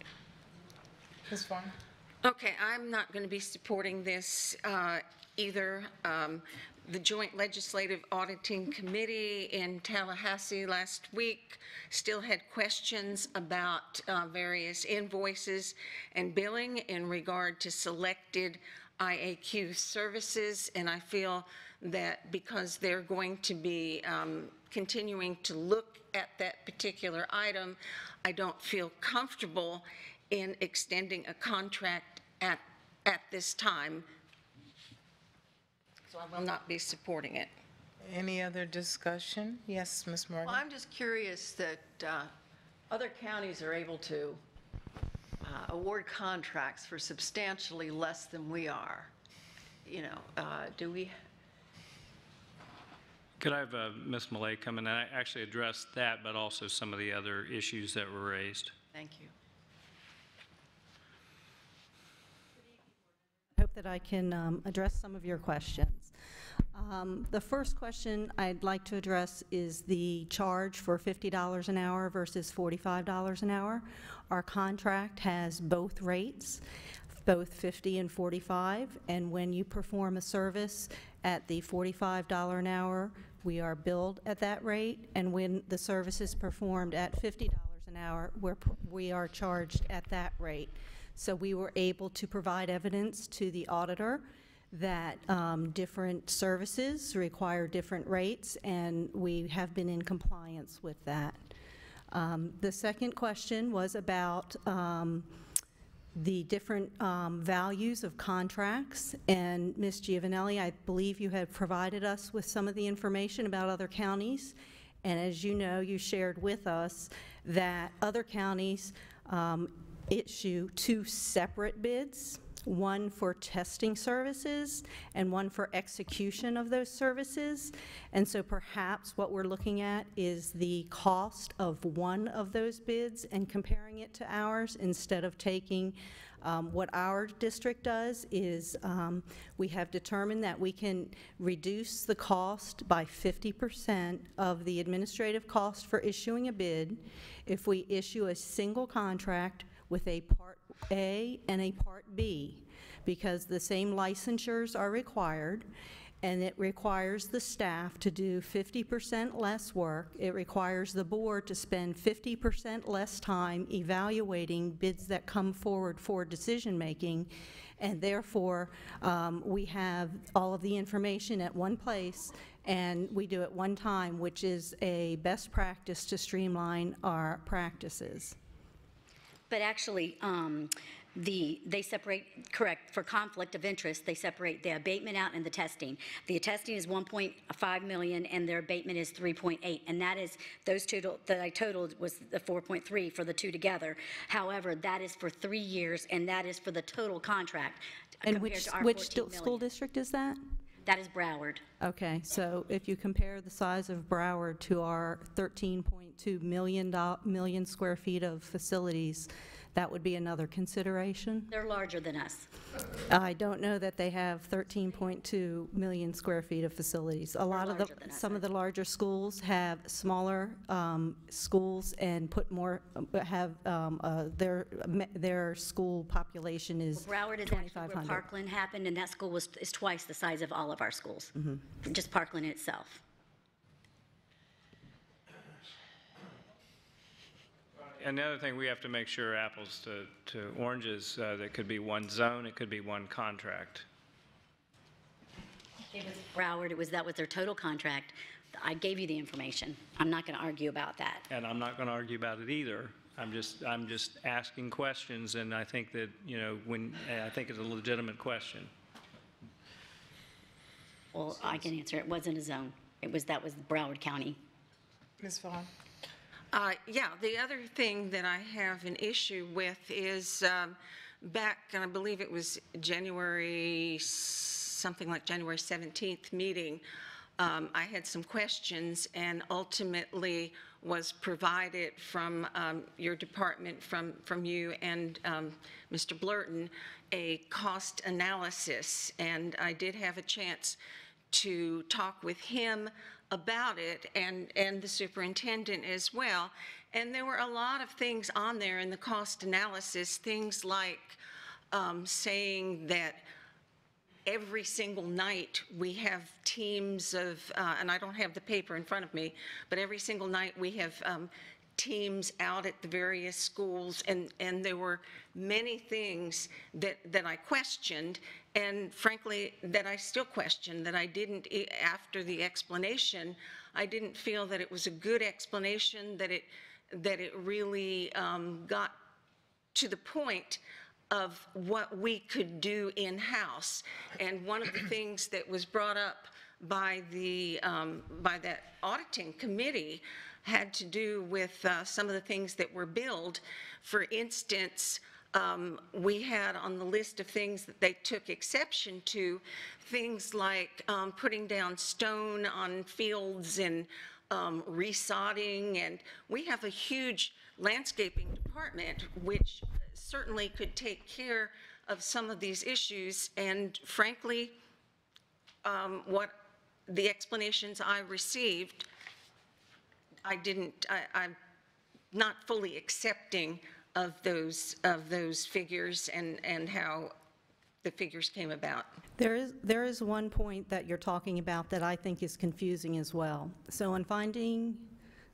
Ms. Vaughn? Okay, I'm not going to be supporting this either. The Joint Legislative Auditing Committee in Tallahassee last week still had questions about various invoices and billing in regard to selected IAQ services, and I feel that because they're going to be continuing to look at that particular item, I don't feel comfortable in extending a contract at this time. So I will not be supporting it. Any other discussion? Yes, Ms. Morgan? Well, I'm just curious that other counties are able to award contracts for substantially less than we are. You know, Could I have Ms. Millay come in and actually address that, but also some of the other issues that were raised? Thank you. I hope that I can address some of your questions. The first question I'd like to address is the charge for $50 an hour versus $45 an hour. Our contract has both rates, both 50 and 45, and when you perform a service at the $45 an hour, we are billed at that rate, and when the service is performed at $50 an hour, we are charged at that rate. So we were able to provide evidence to the auditor that different services require different rates, and we have been in compliance with that. The second question was about the different values of contracts, and Ms. Giovanelli, I believe you had provided us with some of the information about other counties, and as you know, you shared with us that other counties issue 2 separate bids, one for testing services and one for execution of those services. And so perhaps what we're looking at is the cost of one of those bids and comparing it to ours, instead of taking what our district does is we have determined that we can reduce the cost by 50% of the administrative cost for issuing a bid if we issue a single contract with a Part A and a Part B, because the same licensures are required, and it requires the staff to do 50% less work. It requires the board to spend 50% less time evaluating bids that come forward for decision-making, and therefore we have all of the information at one place, and we do it one time, which is a best practice to streamline our practices. But actually, they separate, correct, for conflict of interest, they separate the abatement out and the testing. The testing is 1.5 million and their abatement is 3.8, and that is, those two that I totaled was the 4.3 for the two together. However, that is for 3 years, and that is for the total contract. And which school district is that? That is Broward. Okay, so if you compare the size of Broward to our 13.2 million square feet of facilities, that would be another consideration. They're larger than us. I don't know that they have 13.2 million square feet of facilities. A lot of some of the larger schools have smaller schools and put more, have their school population is Broward is actually where Parkland happened, and that school is twice the size of all of our schools, just Parkland itself. And the other thing, we have to make sure apples to oranges, that could be one zone, it could be one contract. It was Broward, that was their total contract. I gave you the information. I'm not going to argue about that. And I'm not going to argue about it either. I'm just asking questions, and I think that, I think it's a legitimate question. Well, I can answer. It wasn't a zone. That was Broward County. Ms. Vaughn? Yeah, the other thing that I have an issue with is back, and I believe it was something like January 17th meeting, I had some questions, and ultimately was provided from your department, from you and Mr. Blurton, a cost analysis, and I did have a chance to talk with him about it, and the superintendent as well. And there were a lot of things on there in the cost analysis, things like saying that every single night we have teams of, and I don't have the paper in front of me, but every single night we have teams out at the various schools, and there were many things that I questioned, and frankly, that I still question, that I didn't, after the explanation, I didn't feel that it was a good explanation, that it really got to the point of what we could do in-house. And one of the things that was brought up by that auditing committee had to do with some of the things that were billed. For instance, we had on the list of things that they took exception to, things like putting down stone on fields and resodding, and we have a huge landscaping department which certainly could take care of some of these issues, and frankly, what the explanations I received, I'm not fully accepting of those figures and how the figures came about. There is one point that you're talking about that I think is confusing as well. So on finding,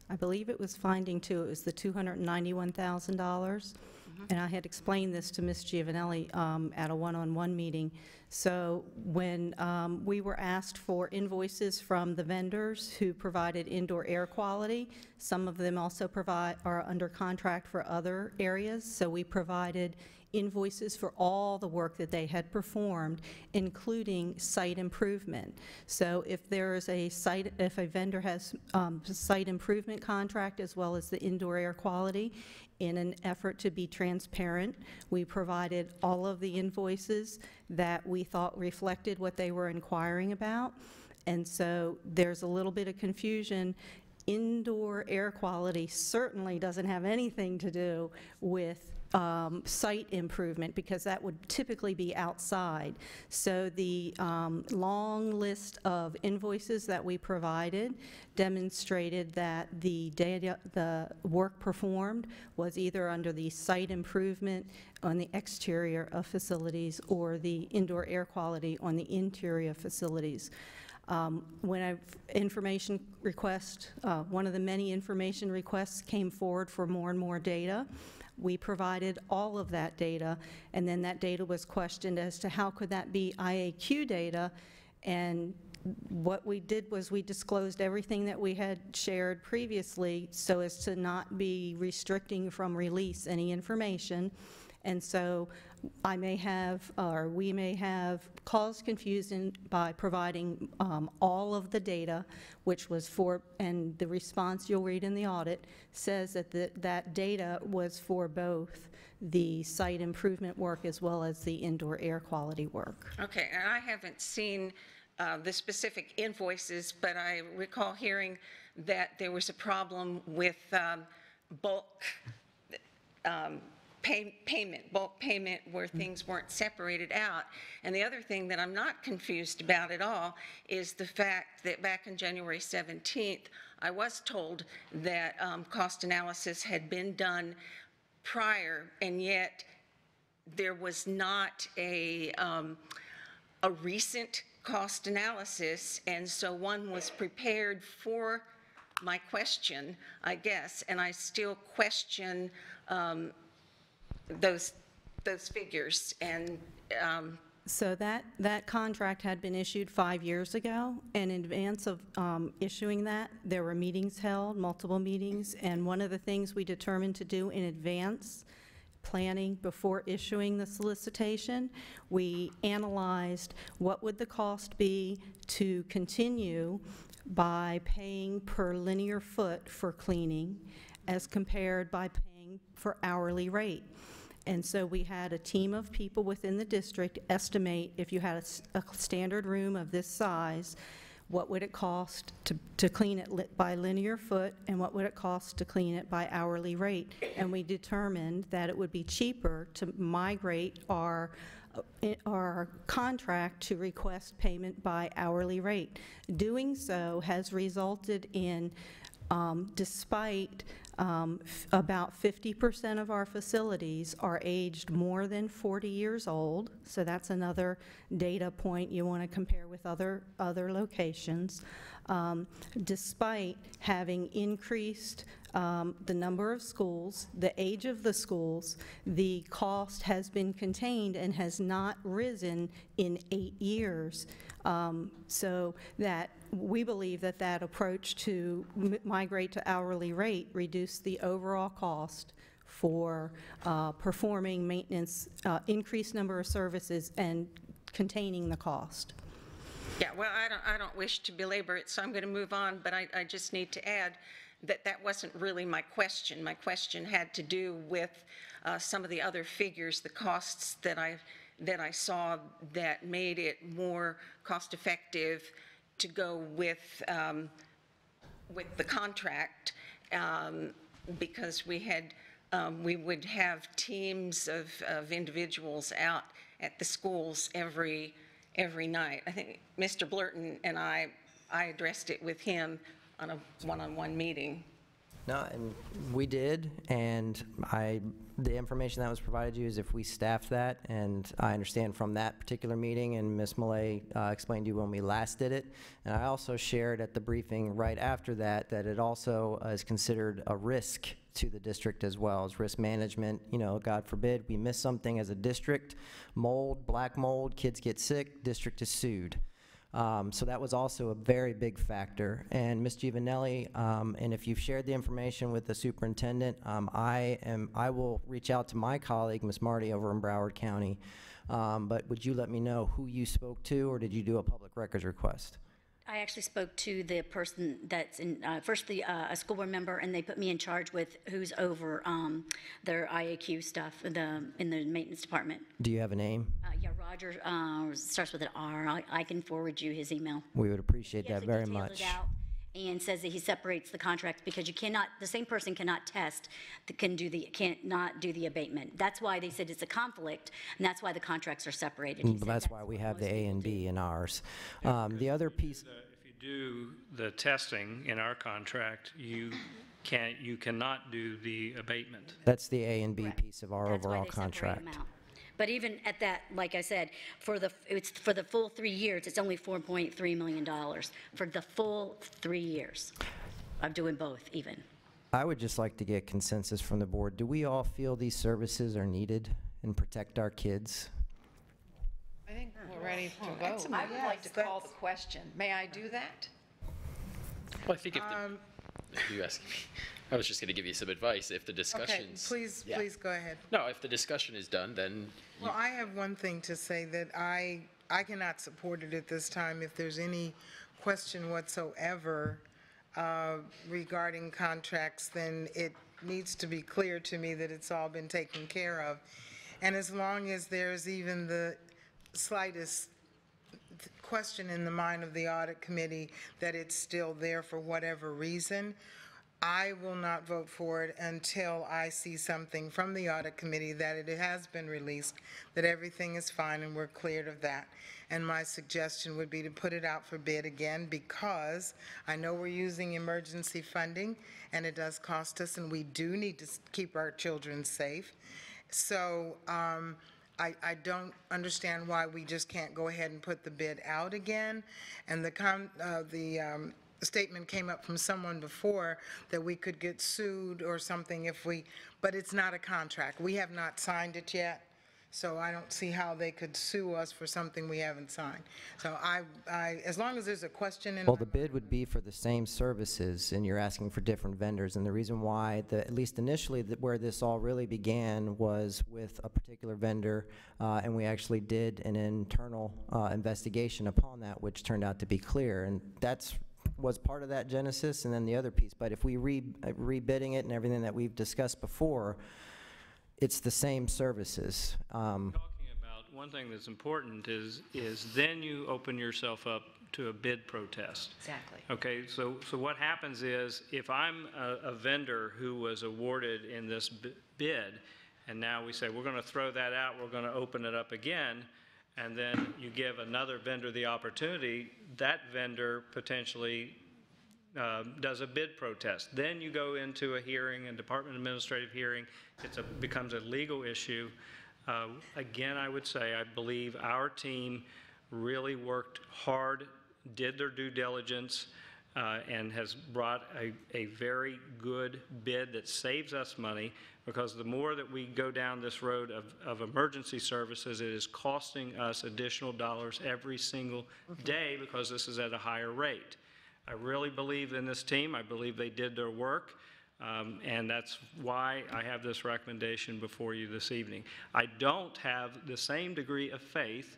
I believe it was finding 2, it was the $291,000. And I had explained this to Ms. Giovanelli at a one-on-one meeting. So when we were asked for invoices from the vendors who provided indoor air quality, some of them also are under contract for other areas. So we provided invoices for all the work that they had performed, including site improvement. So if there is if a vendor has a site improvement contract as well as the indoor air quality, in an effort to be transparent, we provided all of the invoices that we thought reflected what they were inquiring about. And so there's a little bit of confusion. Indoor air quality certainly doesn't have anything to do with site improvement, because that would typically be outside. So the long list of invoices that we provided demonstrated that the work performed was either under the site improvement on the exterior of facilities or the indoor air quality on the interior facilities. When an information request, one of the many information requests came forward for more and more data, we provided all of that data, and then that data was questioned as to how could that be IAQ data, and what we did was we disclosed everything that we had shared previously so as to not be restricting from release any information. And so I may have, or we may have, caused confusion by providing all of the data, which was for, and the response you'll read in the audit says that that data was for both the site improvement work as well as the indoor air quality work. Okay, and I haven't seen the specific invoices, but I recall hearing that there was a problem with bulk bulk payment where things weren't separated out. And the other thing that I'm not confused about at all is the fact that back on January 17th, I was told that cost analysis had been done prior, and yet there was not a recent cost analysis, and so one was prepared for my question, I guess, and I still question those figures. And so that contract had been issued 5 years ago, and in advance of issuing that, there were meetings held, multiple meetings, and one of the things we determined to do in advance, planning before issuing the solicitation, we analyzed what would the cost be to continue by paying per linear foot for cleaning as compared by paying for hourly rate. And so we had a team of people within the district estimate if you had a standard room of this size, what would it cost to clean it by linear foot, and what would it cost to clean it by hourly rate. And we determined that it would be cheaper to migrate our contract to request payment by hourly rate. Doing so has resulted in, despite about 50% of our facilities are aged more than 40 years old, so that's another data point you want to compare with other locations. Despite having increased the number of schools, the age of the schools, the cost has been contained and has not risen in 8 years. So that we believe that that approach to migrate to hourly rate reduced the overall cost for performing maintenance, increased number of services, and containing the cost. Yeah, well, I don't wish to belabor it, so I'm going to move on, but I just need to add that wasn't really my question. My question had to do with some of the other figures, the costs that I saw that made it more cost-effective to go with the contract, because we would have teams of individuals out at the schools every night. I think Mr. Blurton and I addressed it with him on a one-on-one meeting. No, and we did, and the information that was provided to you is if we staffed that, and I understand from that particular meeting, and Ms. Millay explained to you when we last did it, and I also shared at the briefing right after that it also is considered a risk to the district as well as risk management. You know, God forbid we miss something as a district, mold, black mold, kids get sick, district is sued. So that was also a very big factor. And Ms. Giovanelli, and if you've shared the information with the superintendent, I will reach out to my colleague, Ms. Marty, over in Broward County. But would you let me know who you spoke to, or did you do a public records request? I actually spoke to the person that's in, first a school board member, and they put me in charge with who's over their IAQ stuff in the maintenance department. Do you have a name? Yeah, Roger starts with an R. I can forward you his email. We would appreciate that very much. And says that he separates the contracts because you cannot, the same person cannot test, cannot do the abatement. That's why they said it's a conflict, and that's why the contracts are separated. That's why we have the A and B in ours. The other piece. If you do the testing in our contract, you cannot do the abatement. That's the A and B piece of our overall contract. But even at that, like I said, for the full 3 years, it's only $4.3 million for the full 3 years of doing both even. I would just like to get consensus from the board. Do we all feel these services are needed and protect our kids? I think we're ready to vote. I would like to call the question. May I do that? Well, I think if you ask me, I was just going to give you some advice. If the discussion's... Okay, please go ahead. No, if the discussion is done, then... Well, I have one thing to say, that I cannot support it at this time. If there's any question whatsoever regarding contracts, then it needs to be clear to me that it's all been taken care of. And as long as there's even the slightest question in the mind of the audit committee that it's still there for whatever reason, I will not vote for it until I see something from the audit committee that it has been released, that everything is fine and we're cleared of that. And my suggestion would be to put it out for bid again, because I know we're using emergency funding and it does cost us, and we do need to keep our children safe. So I don't understand why we just can't go ahead and put the bid out again. And the statement came up from someone before that we could get sued or something if but it's not a contract. We have not signed it yet, so I don't see how they could sue us for something we haven't signed. So as long as there's a question in... Well, the bid would be for the same services, and you're asking for different vendors. And the reason why, at least initially, where this all really began was with a particular vendor, and we actually did an internal investigation upon that, which turned out to be clear. And was part of that genesis, and then the other piece. But if we rebidding it and everything that we've discussed before, it's the same services. Talking about one thing that's important is then you open yourself up to a bid protest. Exactly. Okay, so what happens is, if I'm a vendor who was awarded in this bid, and now we say we're going to throw that out, we're going to open it up again, and then you give another vendor the opportunity, that vendor potentially does a bid protest. Then you go into a hearing, a department administrative hearing. It becomes a legal issue. Again, I would say I believe our team really worked hard, did their due diligence, and has brought a very good bid that saves us money, because the more that we go down this road of emergency services, it is costing us additional dollars every single day, because this is at a higher rate. I really believe in this team. I believe they did their work, and that's why I have this recommendation before you this evening. I don't have the same degree of faith,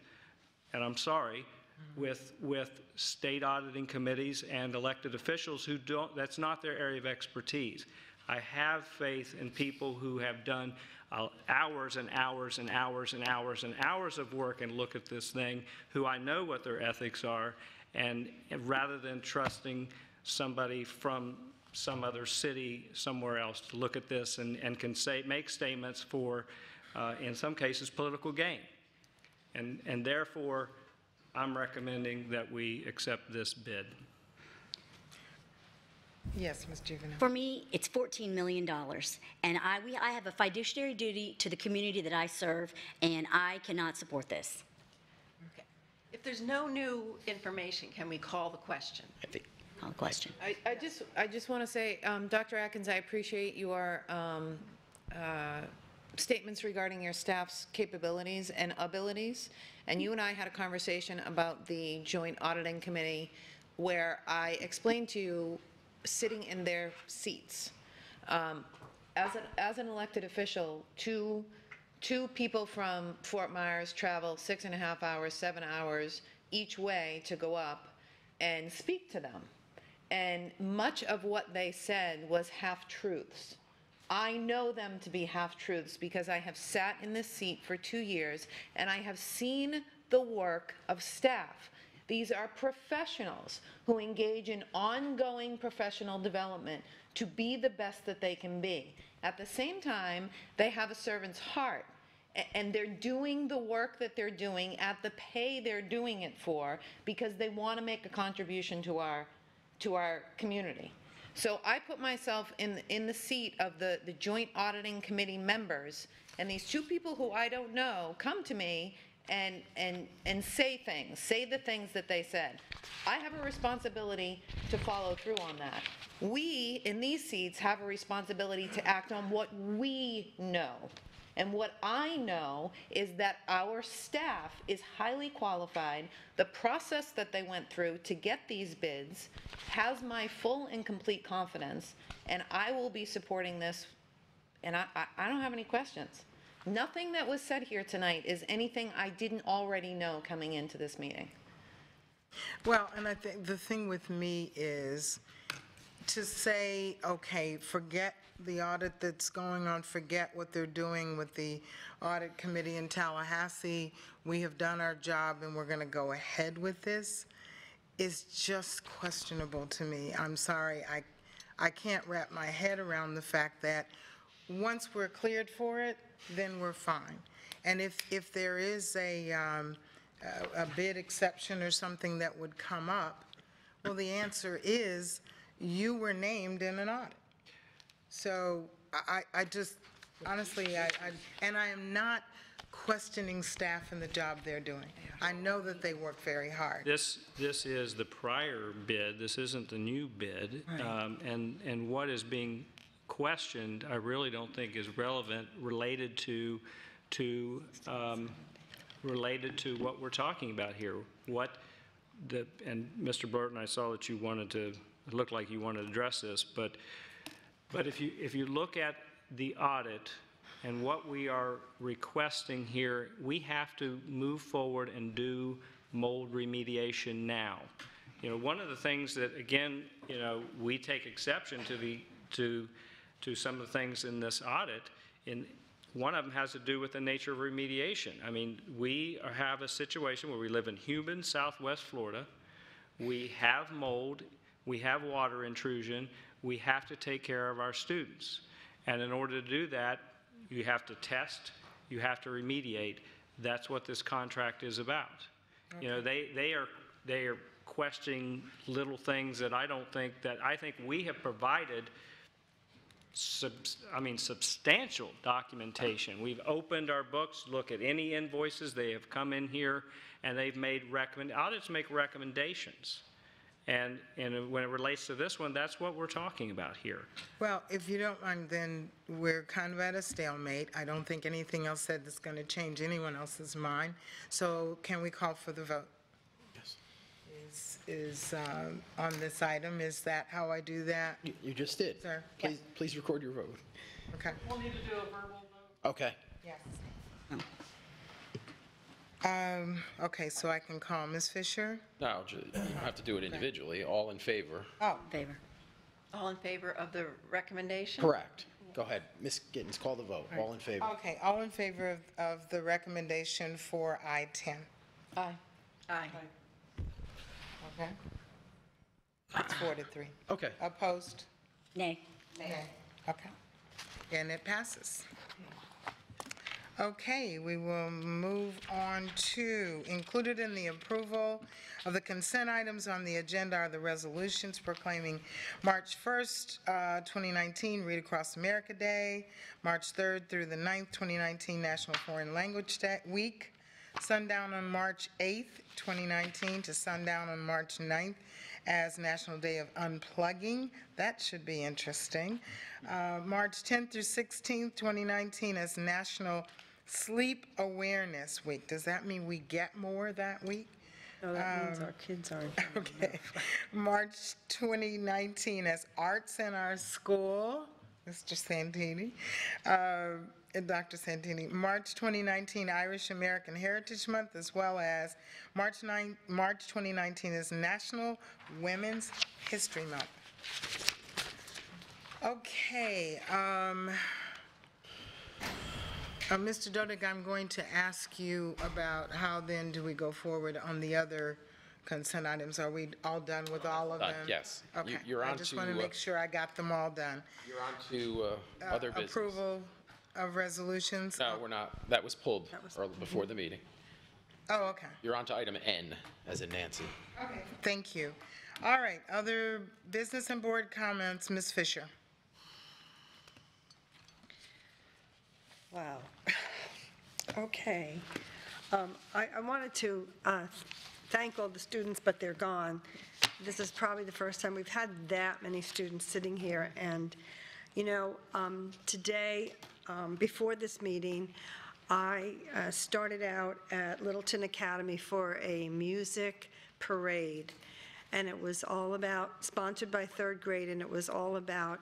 and I'm sorry, with state auditing committees and elected officials who don't, that's not their area of expertise. I have faith in people who have done hours and hours and hours and hours and hours of work and look at this thing, who I know what their ethics are, and rather than trusting somebody from some other city somewhere else to look at this and can make statements for, in some cases, political gain. And therefore, I'm recommending that we accept this bid. Yes, Ms. Juvenile. For me, it's $14 million, and I have a fiduciary duty to the community that I serve, and I cannot support this. Okay. If there's no new information, can we call the question? Call the question. I just want to say, Dr. Atkins, I appreciate your statements regarding your staff's capabilities and abilities. And you and I had a conversation about the Joint Auditing Committee where I explained to you sitting in their seats. As an elected official, two people from Fort Myers travel 6.5 hours, 7 hours each way to go up and speak to them. And much of what they said was half-truths. I know them to be half-truths because I have sat in this seat for 2 years and I have seen the work of staff. These are professionals who engage in ongoing professional development to be the best that they can be. At the same time, they have a servant's heart, and they're doing the work that they're doing at the pay they're doing it for because they want to make a contribution to our community. So I put myself in the seat of the Joint Auditing Committee members, and these two people who I don't know come to me and say the things that they said. I have a responsibility to follow through on that. We, in these seats, have a responsibility to act on what we know. And what I know is that our staff is highly qualified. The process that they went through to get these bids has my full and complete confidence, and I will be supporting this, and I don't have any questions. Nothing that was said here tonight is anything I didn't already know coming into this meeting. Well, and I think the thing with me is to say, okay, forget the audit that's going on, forget what they're doing with the audit committee in Tallahassee. We have done our job and we're going to go ahead with this. Is just questionable to me. I'm sorry, I can't wrap my head around the fact that once we're cleared for it, then we're fine. And if there is a bid exception or something that would come up, well, the answer is you were named in an audit. So I just, honestly, I am not questioning staff and the job they're doing. I know that they work very hard. This is the prior bid. This isn't the new bid. Right. And what is being questioned, I really don't think is relevant related to what we're talking about here. And Mr. Burton, I saw that you wanted to, it looked like you wanted to address this, but if you look at the audit and what we are requesting here, we have to move forward and do mold remediation now. You know, one of the things that, again, you know, we take exception to some of the things in this audit, and one of them has to do with the nature of remediation. I mean, we have a situation where we live in humid Southwest Florida. We have mold. We have water intrusion. We have to take care of our students. And in order to do that, you have to test, you have to remediate. That's what this contract is about. Okay. You know, they are questioning little things that I think we have provided substantial documentation. We've opened our books, look at any invoices, they have come in here, and they've made audits make recommendations. And when it relates to this one, that's what we're talking about here. Well, if you don't mind, then we're kind of at a stalemate. I don't think anything else said that's going to change anyone else's mind. So can we call for the vote? Yes. Is on this item, is that how I do that? You just did. Sir? Please record your vote. Okay. We'll need to do a verbal vote. Okay. Yes. Okay, so I can call Ms. Fisher? No, you don't have to do it individually. All in favor? Oh. Favor. All in favor of the recommendation? Correct. Go ahead, Ms. Gittens, call the vote. All in favor? Okay, all in favor of the recommendation for I-10? Aye. Aye. Okay. It's 4-3. Okay. Opposed? Nay. Nay. Okay. And it passes. Okay, we will move on to, included in the approval of the consent items on the agenda are the resolutions proclaiming March 1st, 2019, Read Across America Day, March 3rd through the 9th, 2019, National Foreign Language Week, sundown on March 8th, 2019 to sundown on March 9th as National Day of Unplugging. That should be interesting. March 10th through 16th, 2019 as National Sleep Awareness Week. Does that mean we get more that week? No, that means our kids aren't. Okay. March 2019 as Arts in Our School. Mr. Santini. And Dr. Santini. March 2019 Irish American Heritage Month, as well as March 2019 is National Women's History Month. Okay. Mr. Dodig, I'm going to ask you about how then do we go forward on the other consent items? Are we all done with all of them? Yes. Okay. You're on I just to, want to make sure I got them all done. You're on to other business. Approval of resolutions? No, we're not. That was pulled before the meeting. Oh, okay. You're on to item N, as in Nancy. Okay. Thank you. All right, other business and board comments, Ms. Fisher. Wow. Okay. I wanted to thank all the students, but they're gone. This is probably the first time we've had that many students sitting here. And, you know, today, before this meeting, I started out at Littleton Academy for a music parade. And it was all about, sponsored by third grade, and it was all about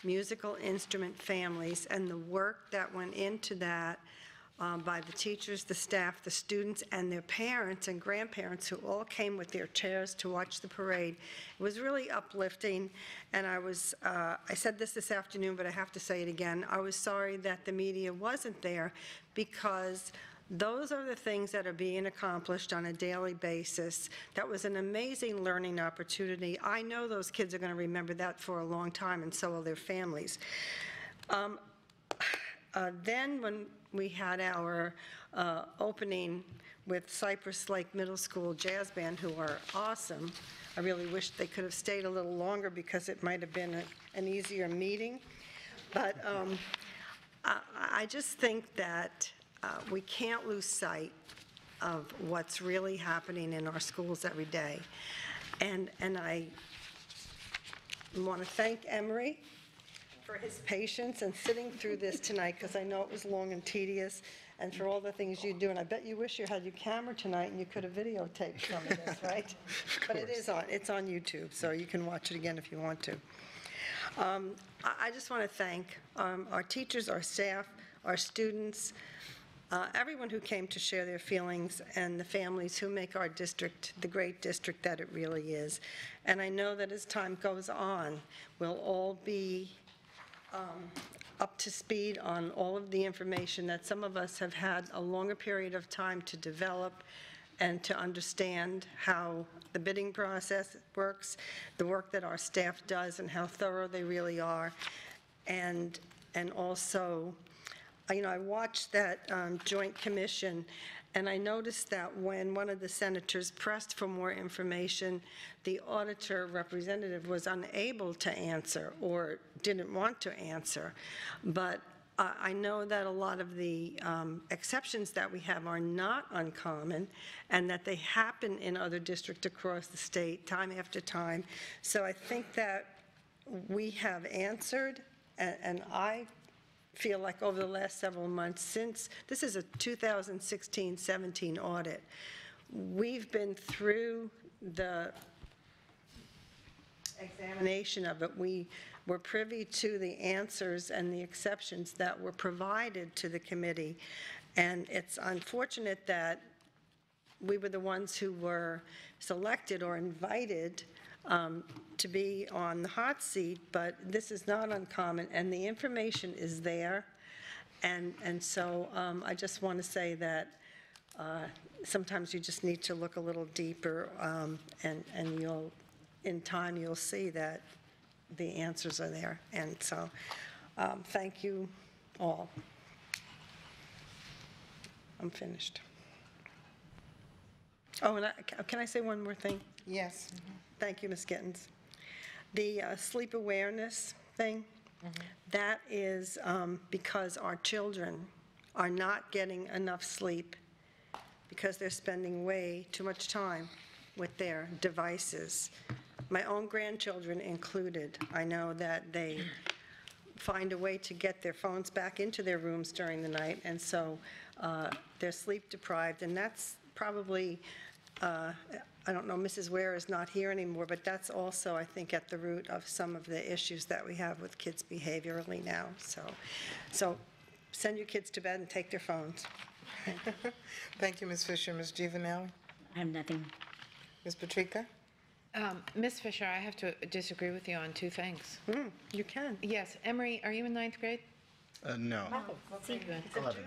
musical instrument families and the work that went into that by the teachers, the staff, the students, and their parents and grandparents who all came with their chairs to watch the parade. It was really uplifting, and I said this afternoon, but I have to say it again. I was sorry that the media wasn't there, because those are the things that are being accomplished on a daily basis. That was an amazing learning opportunity. I know those kids are going to remember that for a long time, and so will their families. Then when we had our opening with Cypress Lake Middle School Jazz Band, who are awesome, I really wish they could have stayed a little longer because it might have been an easier meeting. But I just think that we can't lose sight of what's really happening in our schools every day. And I want to thank Emery for his patience and sitting through this tonight, because I know it was long and tedious, and for all the things you do. And I bet you wish you had your camera tonight and you could have videotaped some of this, right? But it's on YouTube, so you can watch it again if you want to. I just want to thank our teachers, our staff, our students, everyone who came to share their feelings, and the families who make our district the great district that it really is. And I know that as time goes on, we'll all be up to speed on all of the information that some of us have had a longer period of time to develop and to understand how the bidding process works, the work that our staff does and how thorough they really are. And also, you know, I watched that joint commission, and I noticed that when one of the senators pressed for more information, the auditor representative was unable to answer or didn't want to answer. But I know that a lot of the exceptions that we have are not uncommon, and that they happen in other districts across the state time after time. So I think that we have answered, and I feel like over the last several months, since this is a 2016-17 audit, we've been through the examination of it. We were privy to the answers and the exceptions that were provided to the committee, and it's unfortunate that we were the ones who were selected or invited to be on the hot seat, but this is not uncommon, and the information is there. And so I just want to say that sometimes you just need to look a little deeper, and you'll, in time, you'll see that the answers are there. And so thank you all. I'm finished. Oh, and can I say one more thing? Yes. Thank you, Ms. Gittens. The sleep awareness thing, that is because our children are not getting enough sleep because they're spending way too much time with their devices. My own grandchildren included. I know that they find a way to get their phones back into their rooms during the night, and so they're sleep deprived, and that's probably, I don't know, Mrs. Ware is not here anymore, but that's also, I think, at the root of some of the issues that we have with kids behaviorally now. So send your kids to bed and take their phones. Thank you, Ms. Fisher. Ms. Giovanelli? I have nothing. Ms. Patrica? Ms. Fisher, I have to disagree with you on two things. You can. Yes. Emery, are you in ninth grade? No. See, good. 11.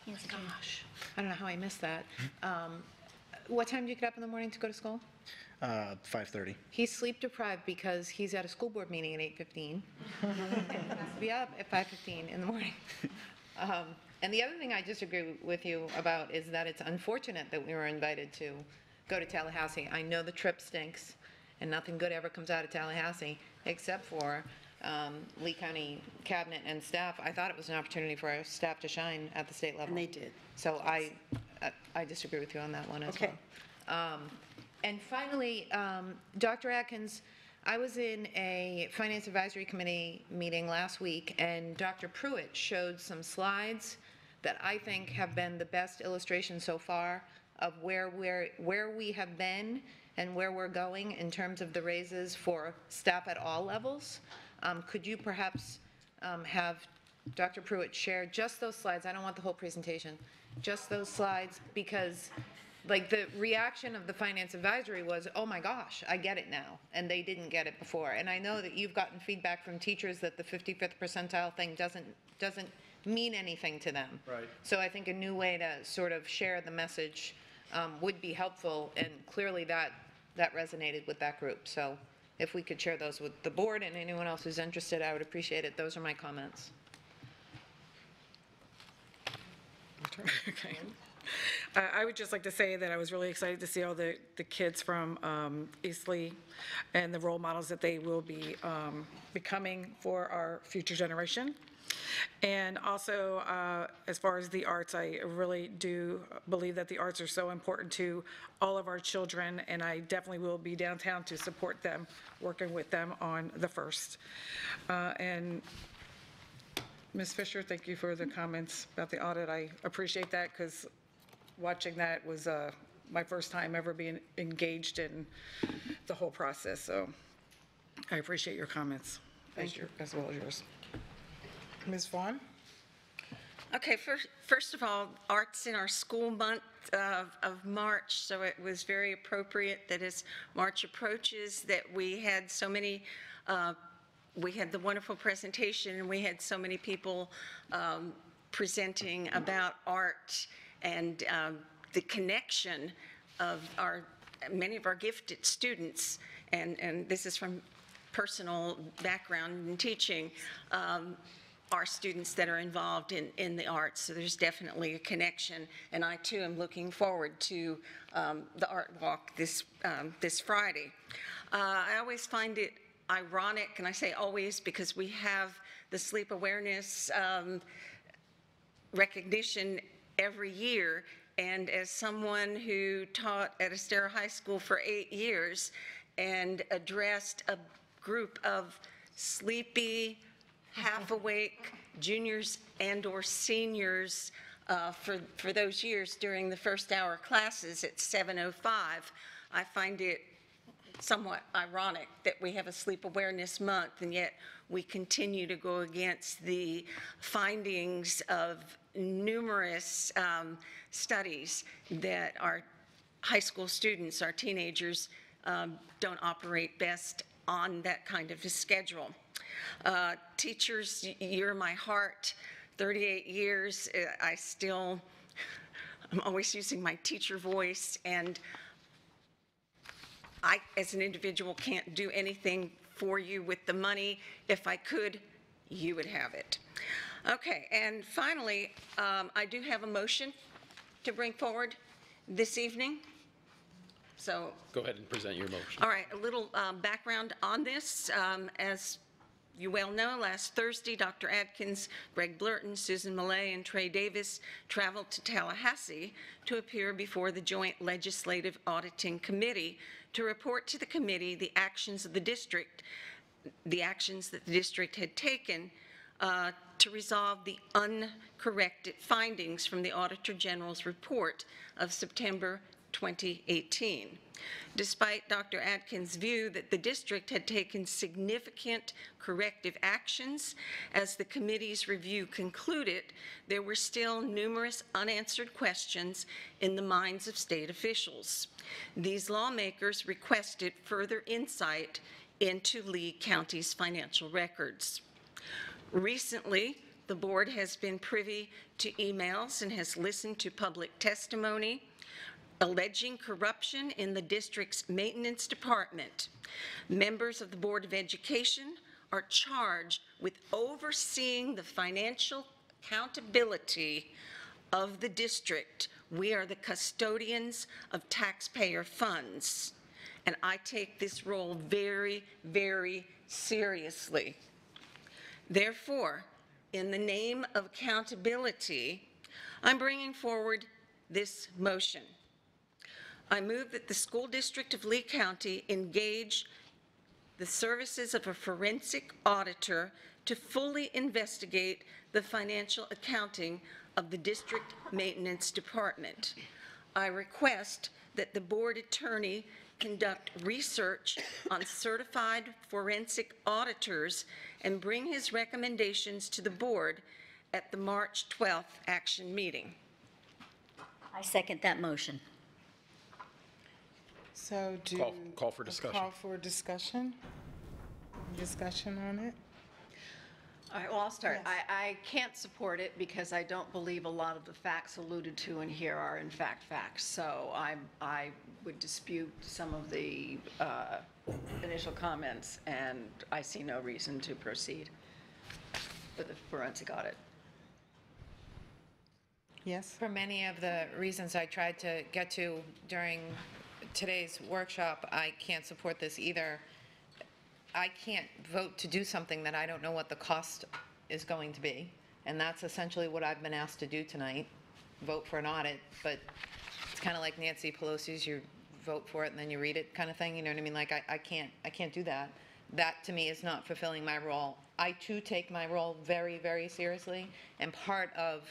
Gosh, I don't know how I missed that. What time do you get up in the morning to go to school? 5:30. He's sleep deprived because he's at a school board meeting at 8:15. And he has to be up at 5:15 in the morning. And the other thing I disagree with you about is that it's unfortunate that we were invited to go to Tallahassee. I know the trip stinks, and nothing good ever comes out of Tallahassee, except for Lee County Cabinet and staff. I thought it was an opportunity for our staff to shine at the state level. And they did. So I disagree with you on that one as well. And finally, Dr. Atkins, I was in a Finance Advisory Committee meeting last week, and Dr. Pruitt showed some slides that I think have been the best illustration so far of where we have been and where we're going in terms of the raises for staff at all levels. Could you perhaps have Dr. Pruitt share just those slides? I don't want the whole presentation, just those slides, because like the reaction of the Finance Advisory was, oh my gosh, I get it now, and they didn't get it before. And I know that you've gotten feedback from teachers that the 55th percentile thing doesn't mean anything to them. Right. So I think a new way to sort of share the message would be helpful, and clearly that resonated with that group. So if we could share those with the board and anyone else who's interested, I would appreciate it. Those are my comments. Okay. I would just like to say that I was really excited to see all the kids from Eastleigh and the role models that they will be becoming for our future generation. And also, as far as the arts, I really do believe that the arts are so important to all of our children, and I definitely will be downtown to support them, working with them on the 1st. And Ms. Fisher, thank you for the comments about the audit. I appreciate that, because watching that was my first time ever being engaged in the whole process. So I appreciate your comments. Thank you. As well as yours. Ms. Vaughn? Okay, first of all, Arts in our school month of March, so it was very appropriate that as March approaches that we had so many, we had the wonderful presentation, and we had so many people presenting about art and the connection of many of our gifted students, and this is from personal background in teaching, our students that are involved in the arts. So there's definitely a connection, and I too am looking forward to the art walk this Friday. I always find it ironic, and I say always because we have the sleep awareness recognition every year, and as someone who taught at Estero High School for 8 years and addressed a group of sleepy, half-awake juniors and/or seniors for those years during the first hour classes at 7:05, I find it somewhat ironic that we have a sleep awareness month, and yet we continue to go against the findings of numerous studies that our high school students, our teenagers, don't operate best on that kind of a schedule. Teachers, you're my heart. 38 years, I'm always using my teacher voice, and I, as an individual, can't do anything for you with the money. If I could, you would have it. Okay, and finally, I do have a motion to bring forward this evening. So, Go ahead and present your motion. all right, a little background on this. As you well know, last Thursday, Dr. Adkins, Greg Blurton, Susan Millay, and Trey Davis traveled to Tallahassee to appear before the Joint Legislative Auditing Committee to report to the committee the actions of the district, the actions that the district had taken to resolve the uncorrected findings from the Auditor General's report of September 2018. Despite Dr. Adkins' view that the district had taken significant corrective actions, as the committee's review concluded, there were still numerous unanswered questions in the minds of state officials. These lawmakers requested further insight into Lee County's financial records. Recently, the board has been privy to emails and has listened to public testimony alleging corruption in the district's maintenance department. Members of the Board of Education are charged with overseeing the financial accountability of the district. We are the custodians of taxpayer funds, and I take this role very, very seriously. Therefore, in the name of accountability, I'm bringing forward this motion. I move that the school district of Lee County engage the services of a forensic auditor to fully investigate the financial accounting of the district maintenance department. I request that the board attorney conduct research on certified forensic auditors and bring his recommendations to the board at the March 12th action meeting. I second that motion. So Call for discussion. Call for discussion? Discussion on it? All right, well, I'll start. Yes. I can't support it because I don't believe a lot of the facts alluded to in here are in fact facts. So I would dispute some of the initial comments, and I see no reason to proceed with the forensic audit. Yes? For many of the reasons I tried to get to during today's workshop, I can't support this either. I can't vote to do something that I don't know what the cost is going to be, and that's essentially what I've been asked to do tonight, vote for an audit, but it's kind of like Nancy Pelosi's, you vote for it and then you read it kind of thing, you know what I mean? Like, I can't do that. That, to me, is not fulfilling my role. I, too, take my role very, very seriously, and part of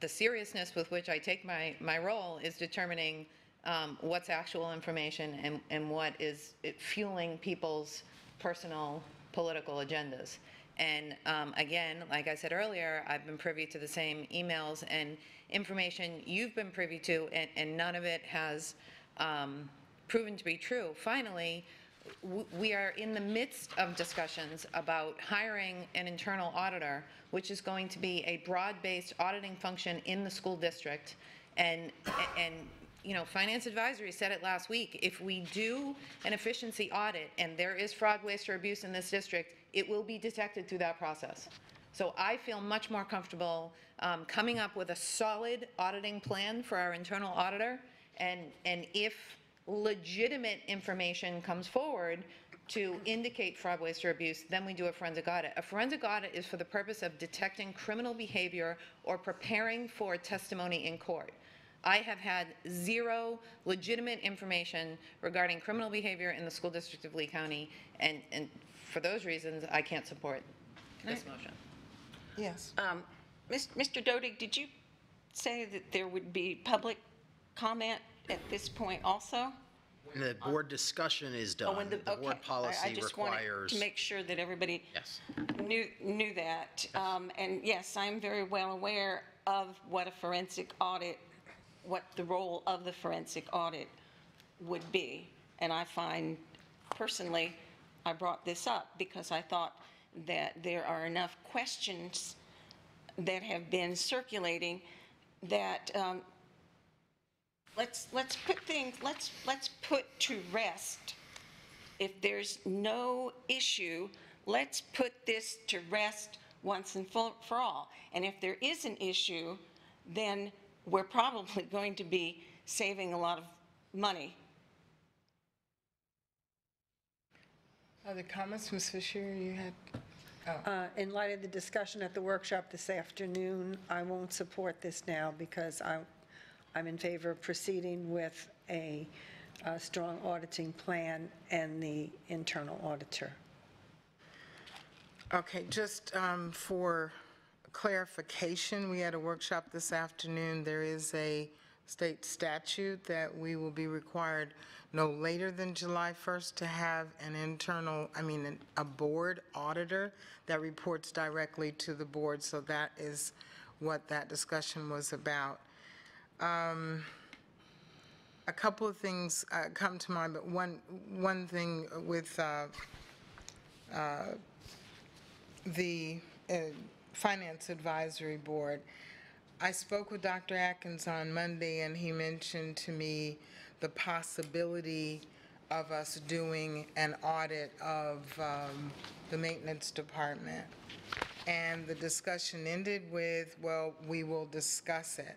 the seriousness with which I take my role is determining what's actual information and what is fueling people's personal political agendas. And again, like I said earlier, I've been privy to the same emails and information you've been privy to, and none of it has proven to be true. Finally, we are in the midst of discussions about hiring an internal auditor, which is going to be a broad-based auditing function in the school district. And you know, Finance Advisory said it last week, if we do an efficiency audit and there is fraud, waste, or abuse in this district, it will be detected through that process. So I feel much more comfortable coming up with a solid auditing plan for our internal auditor, and if legitimate information comes forward to indicate fraud, waste, or abuse, then we do a forensic audit. A forensic audit is for the purpose of detecting criminal behavior or preparing for testimony in court. I have had zero legitimate information regarding criminal behavior in the school district of Lee County, and for those reasons, I can't support this motion. Yes. Mr. Dodig, did you say that there would be public comment at this point also? When the board discussion is done, When the board policy I just wanted requires. to make sure that everybody Yes. knew that. And yes, I'm very well aware of what a forensic audit what the role of the forensic audit would be. And I find, personally, I brought this up because I thought that there are enough questions that have been circulating that let's put to rest. If there's no issue, let's put this to rest once and for all. And if there is an issue, then we're probably going to be saving a lot of money. Other comments, Ms. Fisher, you had? In light of the discussion at the workshop this afternoon, I won't support this now because I'm in favor of proceeding with a strong auditing plan and the internal auditor. Okay, just for clarification, we had a workshop this afternoon. There is a state statute that we will be required no later than July 1st to have an a board auditor that reports directly to the board. So that is what that discussion was about. A couple of things come to mind, but one thing with the Finance Advisory Board. I spoke with Dr. Atkins on Monday, and he mentioned to me the possibility of us doing an audit of the maintenance department. And the discussion ended with, well, we will discuss it.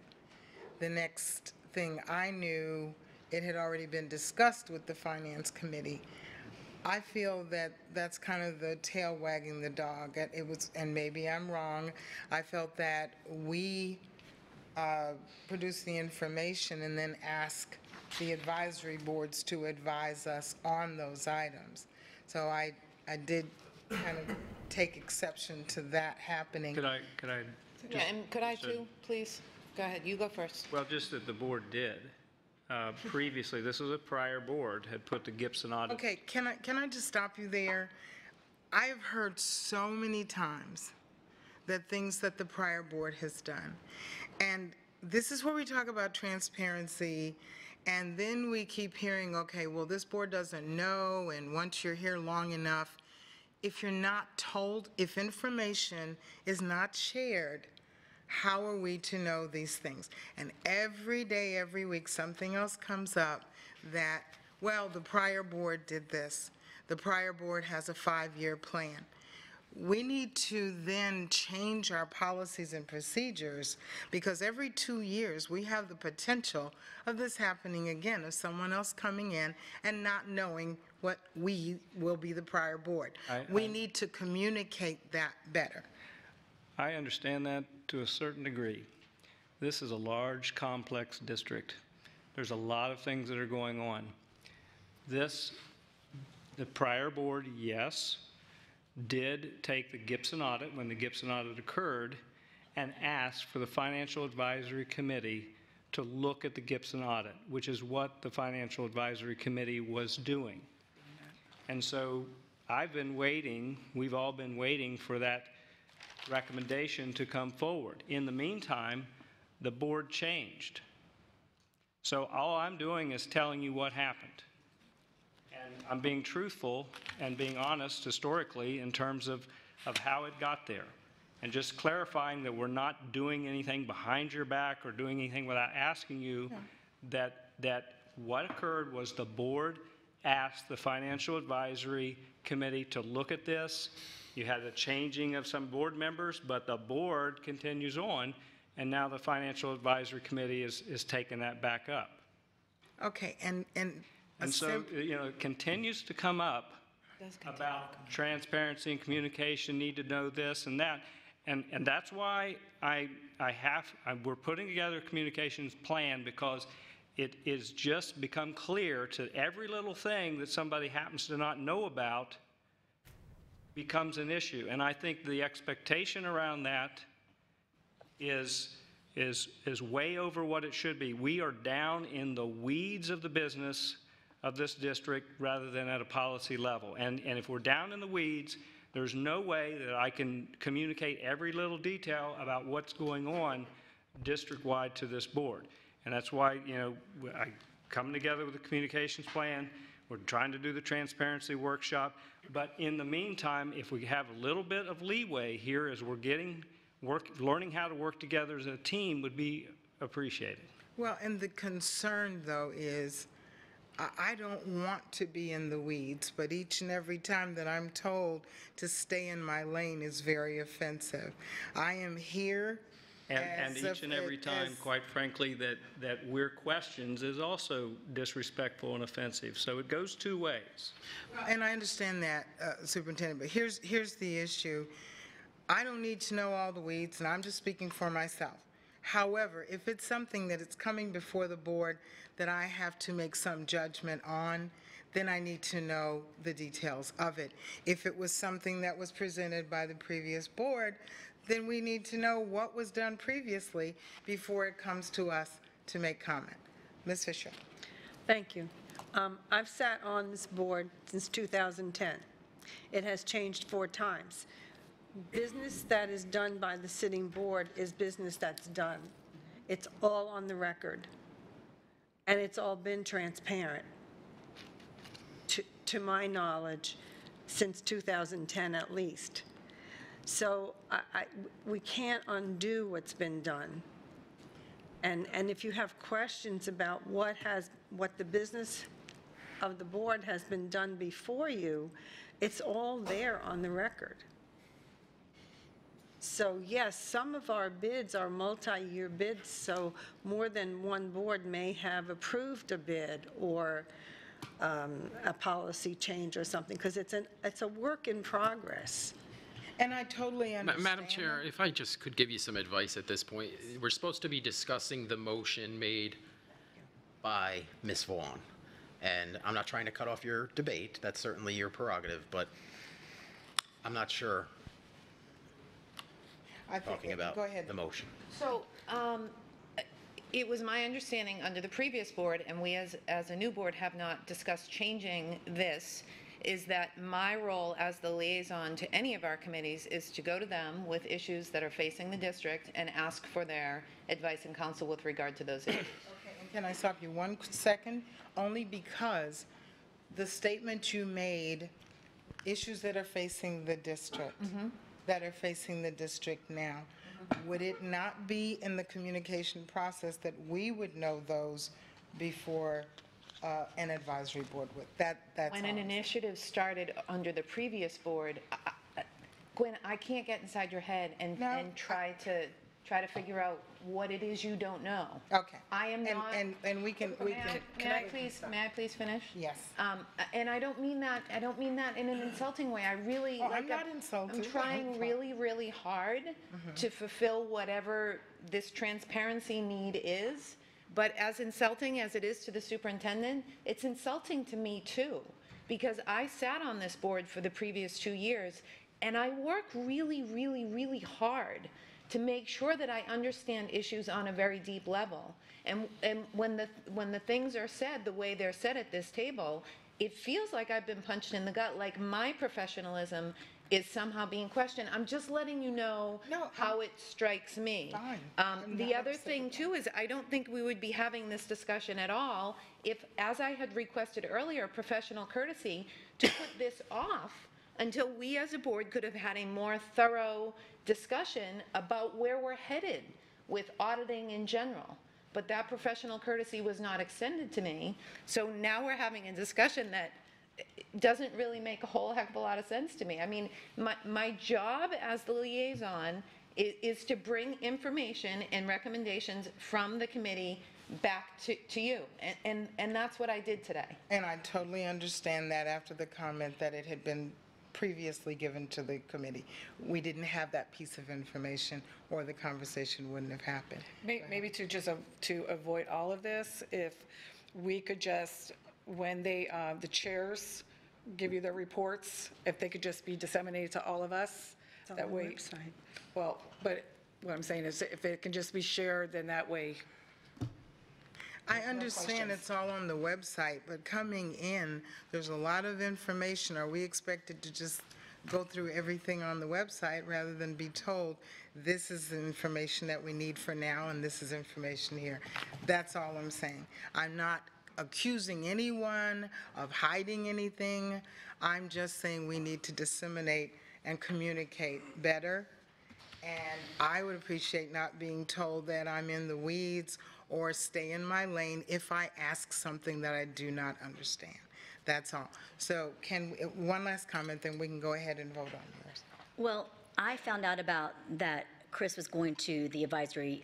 The next thing I knew, it had already been discussed with the Finance Committee. I feel that that's kind of the tail wagging the dog. It was, and maybe I'm wrong, I felt that we produce the information and then ask the advisory boards to advise us on those items. So I did kind of take exception to that happening. Could I? Yeah, and could I too, please? Go ahead, you go first. Well, just that the board did. Previously, this was a prior board, had put the Gibson audit. Okay, can I just stop you there? I have heard so many times that things that the prior board has done. And this is where we talk about transparency, and then we keep hearing, okay, well, this board doesn't know, and once you're here long enough, if you're not told, if information is not shared, how are we to know these things? And every day, every week, something else comes up that, well, the prior board did this. The prior board has a 5-year plan. We need to then change our policies and procedures because every 2 years we have the potential of this happening again, of someone else coming in and not knowing what we will be the prior board. We need to communicate that better. I understand that to a certain degree. This is a large, complex district. There's a lot of things that are going on. The prior board, yes, did take the Gibson audit when the Gibson audit occurred and asked for the Financial Advisory Committee to look at the Gibson audit, which is what the Financial Advisory Committee was doing. And so I've been waiting, we've all been waiting for that recommendation to come forward. In the meantime, the board changed. So all I'm doing is telling you what happened. And I'm being truthful and being honest historically in terms of how it got there. And just clarifying that we're not doing anything behind your back or doing anything without asking you that what occurred was the board asked the Financial Advisory Committee to look at this. You had a changing of some board members, but the board continues on, and now the Financial Advisory Committee is taking that back up. Okay, and so, you know, it continues to come up about transparency and communication, need to know this and that. And that's why we're putting together a communications plan, because it is just become clear to every little thing that somebody happens to not know about becomes an issue. And I think the expectation around that is way over what it should be. We are down in the weeds of the business of this district rather than at a policy level. And if we're down in the weeds, there's no way that I can communicate every little detail about what's going on district-wide to this board. And that's why, I come together with a communications plan. We're trying to do the transparency workshop. But in the meantime, if we have a little bit of leeway here as we're learning how to work together as a team would be appreciated. Well, and the concern, though, is I don't want to be in the weeds, but each and every time that I'm told to stay in my lane is very offensive. I am here. And each and every time, quite frankly, that we're questions is also disrespectful and offensive. So it goes two ways. And I understand that, Superintendent, but here's the issue. I don't need to know all the weeds, and I'm just speaking for myself. However, if it's something that is coming before the board that I have to make some judgment on, then I need to know the details of it. If it was something that was presented by the previous board, then we need to know what was done previously before it comes to us to make comment. Ms. Fisher. Thank you. I've sat on this board since 2010. It has changed 4 times. Business that is done by the sitting board is business that's done. It's all on the record, and it's all been transparent, to my knowledge, since 2010 at least. So we can't undo what's been done. And if you have questions about what the business of the board has been done before you, it's all there on the record. So yes, some of our bids are multi-year bids, so more than one board may have approved a bid or a policy change or something, because it's a work in progress. And I totally understand. Madam Chair, if I just could give you some advice at this point. We're supposed to be discussing the motion made by Ms. Vaughn. And I'm not trying to cut off your debate. That's certainly your prerogative, but I'm not sure talking about the motion. So it was my understanding under the previous board, and we as a new board have not discussed changing this, is that my role as the liaison to any of our committees is to go to them with issues that are facing the district and ask for their advice and counsel with regard to those issues. Okay, and can I stop you 1 second? Only because the statement you made, issues that are facing the district, that are facing the district now, would it not be in the communication process that we would know those before an advisory board would? That's when an initiative started under the previous board, Gwen, I can't get inside your head and try to figure out what it is you don't know. Okay. I am not. And we can. May I please finish? Yes. And I don't mean that in an insulting way. I really. I'm not insulted. I'm trying really, really hard to fulfill whatever this transparency need is. But as insulting as it is to the superintendent, it's insulting to me too, because I sat on this board for the previous 2 years, and I work really, really, really hard to make sure that I understand issues on a very deep level. And when the things are said the way they're said at this table, it feels like I've been punched in the gut, like my professionalism is somehow being questioned. I'm just letting you know how it strikes me. The other thing too is I don't think we would be having this discussion at all if, as I had requested earlier, professional courtesy, to put this off until we as a board could have had a more thorough discussion about where we're headed with auditing in general. But that professional courtesy was not extended to me. So now we're having a discussion that doesn't really make a whole heck of a lot of sense to me. I mean, my job as the liaison is to bring information and recommendations from the committee back to you, and that's what I did today. And I totally understand that after the comment that it had been previously given to the committee. We didn't have that piece of information, or the conversation wouldn't have happened. Maybe to avoid all of this, if we could just, when the chairs give you their reports, if they could just be disseminated to all of us, It's on that the way. website. Well, but what I'm saying is if it can just be shared, then that way. I understand it's all on the website, but coming in, there's a lot of information. Are we expected to just go through everything on the website rather than be told, this is the information that we need for now and this is information here. That's all I'm saying. I'm not accusing anyone of hiding anything. I'm just saying we need to disseminate and communicate better. And I would appreciate not being told that I'm in the weeds or stay in my lane if I ask something that I do not understand. That's all. So one last comment, then we can go ahead and vote on yours. Well, I found out about that Chris was going to the advisory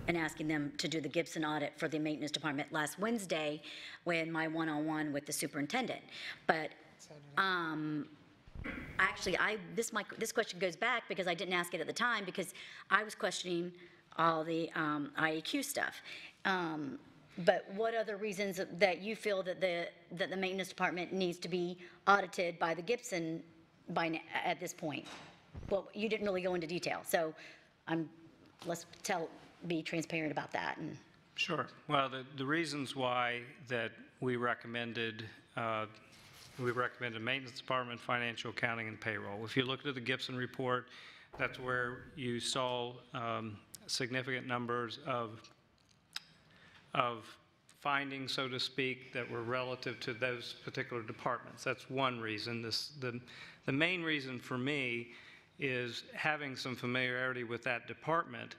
and asking them to do the Gibson audit for the maintenance department last Wednesday when my one-on-one with the superintendent. But actually, this question goes back because I didn't ask it at the time because I was questioning all the IEQ stuff. But what other reasons that you feel that the maintenance department needs to be audited by the Gibson at this point? Well, you didn't really go into detail, so let's be transparent about that. Sure. Well, the reasons why that we recommended maintenance department, financial accounting, and payroll. If you looked at the Gibson report, that's where you saw significant numbers of findings, so to speak, that were relative to those particular departments. That's one reason. The main reason for me is having some familiarity with that department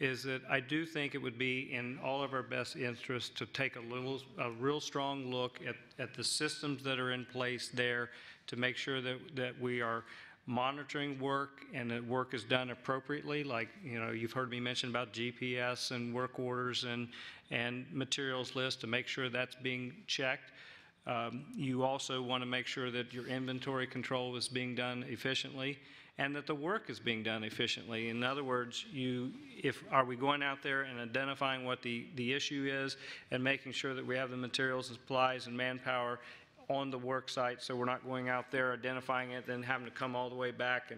is that I do think it would be in all of our best interest to take a real strong look at the systems that are in place there to make sure that we are monitoring work and that work is done appropriately. Like, you've heard me mention about GPS and work orders and materials list to make sure that's being checked. You also want to make sure that your inventory control is being done efficiently and that the work is being done efficiently. In other words, are we going out there and identifying what the issue is and making sure that we have the materials and supplies and manpower on the work site, so we're not going out there identifying it, then having to come all the way back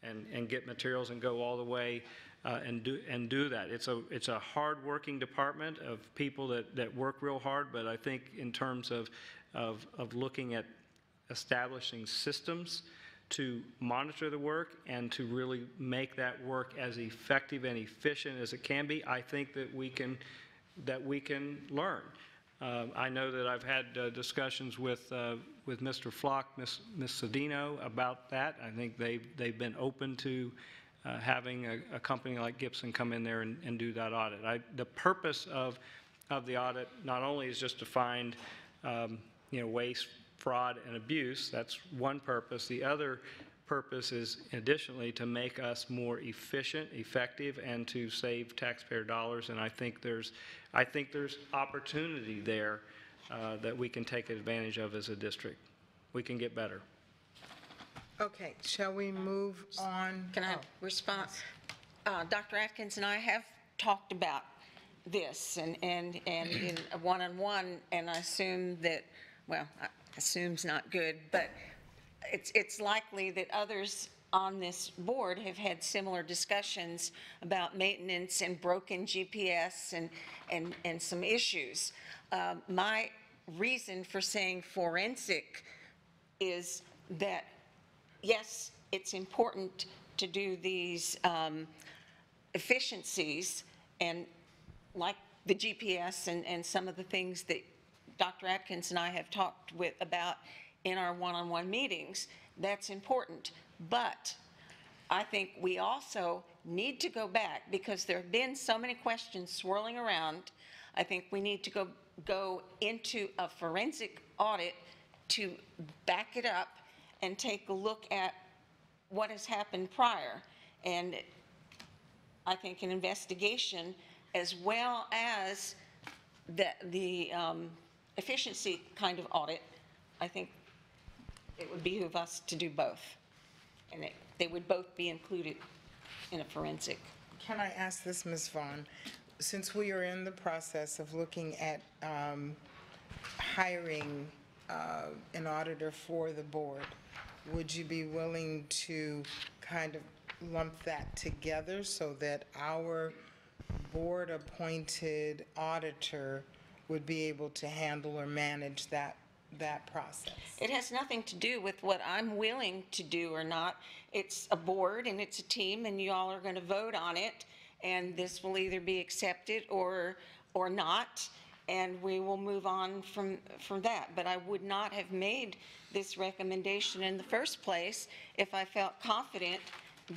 and get materials and go all the way and do that. It's a hard-working department of people that work real hard, but I think in terms of looking at establishing systems to monitor the work and to really make that work as effective and efficient as it can be, I think that we can learn. I know that I've had discussions with Mr. Flock, Ms. Cedino about that. I think they've been open to having a company like Gibson come in there and do that audit. The purpose of the audit not only is just to find waste, fraud, and abuse. That's one purpose. The other purpose is additionally to make us more efficient, effective, and to save taxpayer dollars. And I think there's opportunity there that we can take advantage of as a district. We can get better. Okay, shall we move on? Can I respond? Dr. Atkins and I have talked about this and in a one-on-one, and I assume that, well, assume's not good, but it's likely that others on this board have had similar discussions about maintenance and broken GPS and some issues. My reason for saying forensic is that, yes, it's important to do these efficiencies, and like the GPS and some of the things that Dr. Atkins and I have talked about in our one-on-one meetings, that's important. But I think we also need to go back, because there have been so many questions swirling around. I think we need to go into a forensic audit to back it up and take a look at what has happened prior. And I think an investigation, as well as the efficiency kind of audit, I think it would behoove us to do both. And they would both be included in a forensic. Can I ask this, Ms. Vaughn? Since we are in the process of looking at hiring an auditor for the board, would you be willing to kind of lump that together so that our board-appointed auditor would be able to handle or manage that that process? It has nothing to do with what I'm willing to do or not. It's a board and it's a team, and you all are going to vote on it, and this will either be accepted or not, and we will move on from that. But I would not have made this recommendation in the first place if I felt confident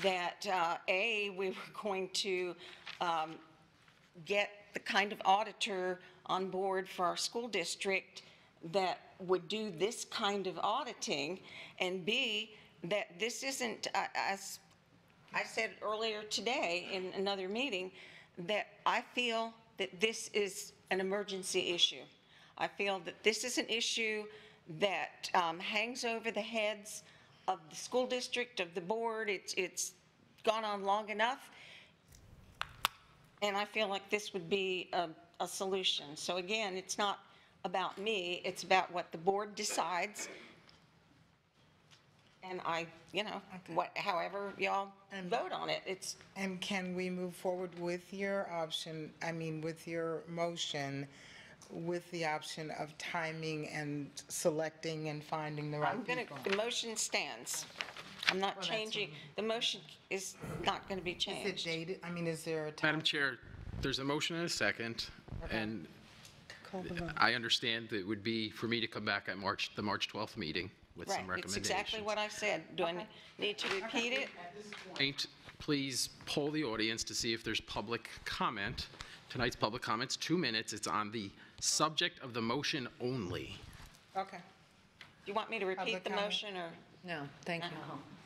that, A, we were going to get the kind of auditor on board for our school district that would do this kind of auditing, and B, that this isn't, as I said earlier today in another meeting, that I feel that this is an emergency issue. I feel that this is an issue that hangs over the heads of the school district, of the board. It's gone on long enough, and I feel like this would be a solution. So again, it's not about me, it's about what the board decides. And however y'all vote on it, And can we move forward with your option, with your motion, with the option of timing and selecting and finding the right people? The motion stands. I'm not changing, the motion is not going to be changed. Is it dated? Is there a time? Madam Chair, there's a motion and a second, and I understand that it would be for me to come back at the March 12th meeting with some recommendations. It's exactly what I said. Do I need to repeat it? Point, please poll the audience to see if there's public comment. Tonight's public comment's 2 minutes. It's on the subject of the motion only. Okay. Do you want me to repeat the motion, or? No, thank you.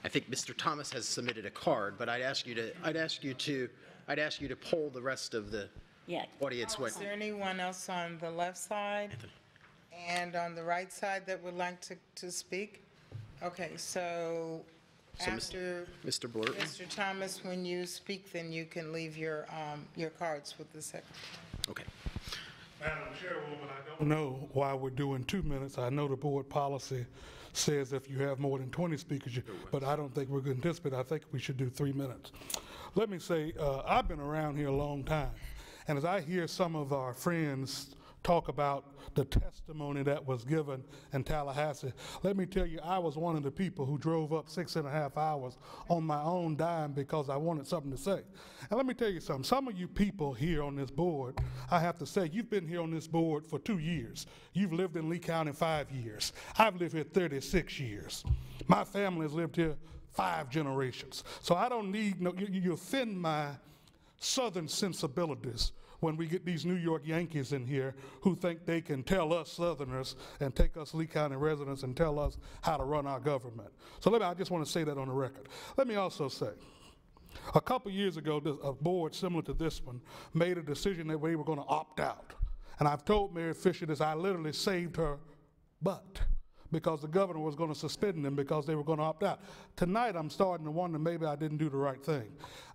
I think Mr. Thomas has submitted a card, but I'd ask you to poll the rest of the audience. Is there anyone else on the left side and on the right side that would like to speak? Okay, so after Mr. Blurton. Mr. Thomas, when you speak, then you can leave your cards with the secretary. Okay. Madam Chairwoman, I don't know why we're doing 2 minutes. I know the board policy says if you have more than 20 speakers, but I don't think we're going to anticipate. I think we should do 3 minutes. Let me say, I've been around here a long time, and as I hear some of our friends talk about the testimony that was given in Tallahassee, let me tell you, I was one of the people who drove up 6.5 hours on my own dime because I wanted something to say. And let me tell you something, some of you people here on this board, I have to say, you've been here on this board for 2 years. You've lived in Lee County 5 years. I've lived here 36 years. My family has lived here 5 generations. So I don't need, you offend my Southern sensibilities when we get these New York Yankees in here who think they can tell us Southerners and take us Lee County residents and tell us how to run our government. So I just want to say that on the record. Let me also say, a couple years ago, a board similar to this one made a decision that we were going to opt out. And I've told Mary Fisher this, I literally saved her butt, because the governor was going to suspend them because they were going to opt out. Tonight, I'm starting to wonder maybe I didn't do the right thing.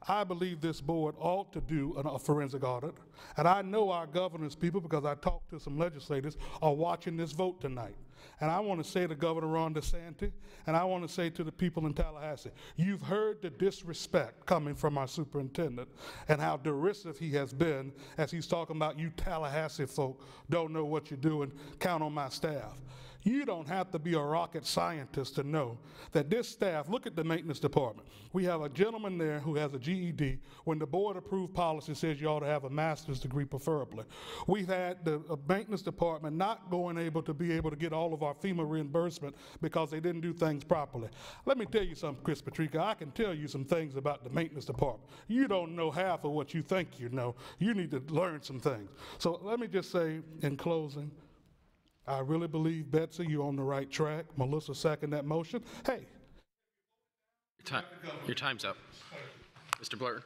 I believe this board ought to do a forensic audit, and I know our governor's people, because I talked to some legislators, are watching this vote tonight. And I want to say to Governor Ron DeSantis, and I want to say to the people in Tallahassee, you've heard the disrespect coming from our superintendent and how derisive he has been as he's talking about you Tallahassee folk don't know what you're doing, count on my staff. You don't have to be a rocket scientist to know that this staff, look at the maintenance department. We have a gentleman there who has a GED. When the board approved policy says you ought to have a master's degree preferably. We've had the maintenance department not able to get all of our FEMA reimbursement because they didn't do things properly. Let me tell you something, Chris Patrica, I can tell you some things about the maintenance department. You don't know half of what you think you know. You need to learn some things. So let me just say in closing, I really believe, Betsy, you're on the right track. Melissa seconded that motion. Hey. Your time's up. Mr. Blurton.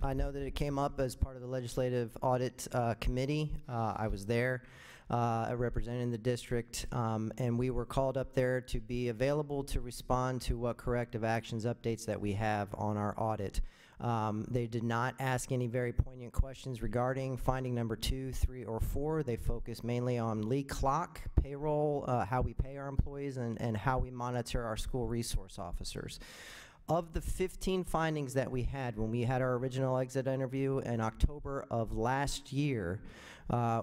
I know that it came up as part of the Legislative Audit Committee. I was there representing the district, and we were called up there to be available to respond to what corrective actions updates that we have on our audit. They did not ask any very poignant questions regarding finding number 2, 3, or 4. They focused mainly on leak clock, payroll, how we pay our employees, and how we monitor our school resource officers. Of the 15 findings that we had when we had our original exit interview in October of last year,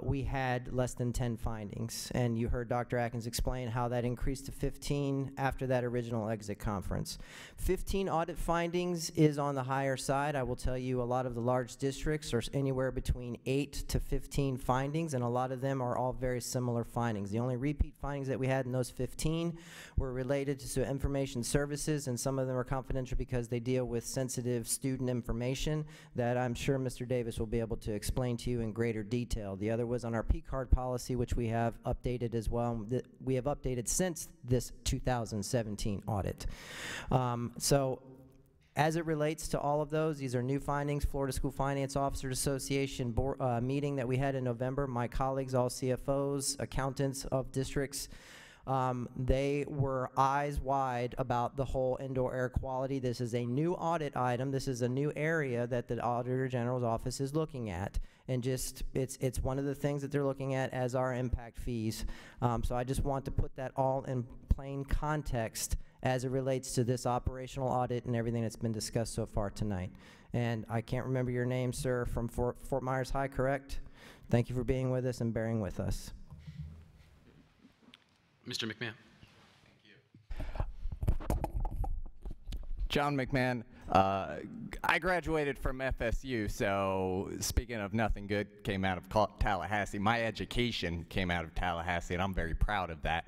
we had less than 10 findings. And you heard Dr. Atkins explain how that increased to 15 after that original exit conference. 15 audit findings is on the higher side. I will tell you a lot of the large districts are anywhere between 8 to 15 findings, and a lot of them are all very similar findings. The only repeat findings that we had in those 15 were related to information services, and some of them are confidential because they deal with sensitive student information that I'm sure Mr. Davis will be able to explain to you in greater detail. The other was on our P-card policy, which we have updated as well. We have updated since this 2017 audit. So as it relates to all of those, these are new findings. Florida School Finance Officers Association board, meeting that we had in November. My colleagues, all CFOs, accountants of districts, they were eyes wide about the whole indoor air quality. This is a new audit item. This is a new area that the Auditor General's office is looking at. And just, it's one of the things that they're looking at as our impact fees. So I just want to put that all in plain context as it relates to this operational audit and everything that's been discussed so far tonight. And I can't remember your name, sir, from Fort Myers High, correct? Thank you for being with us and bearing with us. Mr. McMahon. John McMahon. I graduated from FSU, so speaking of nothing good came out of Tallahassee. My education came out of Tallahassee, and I'm very proud of that.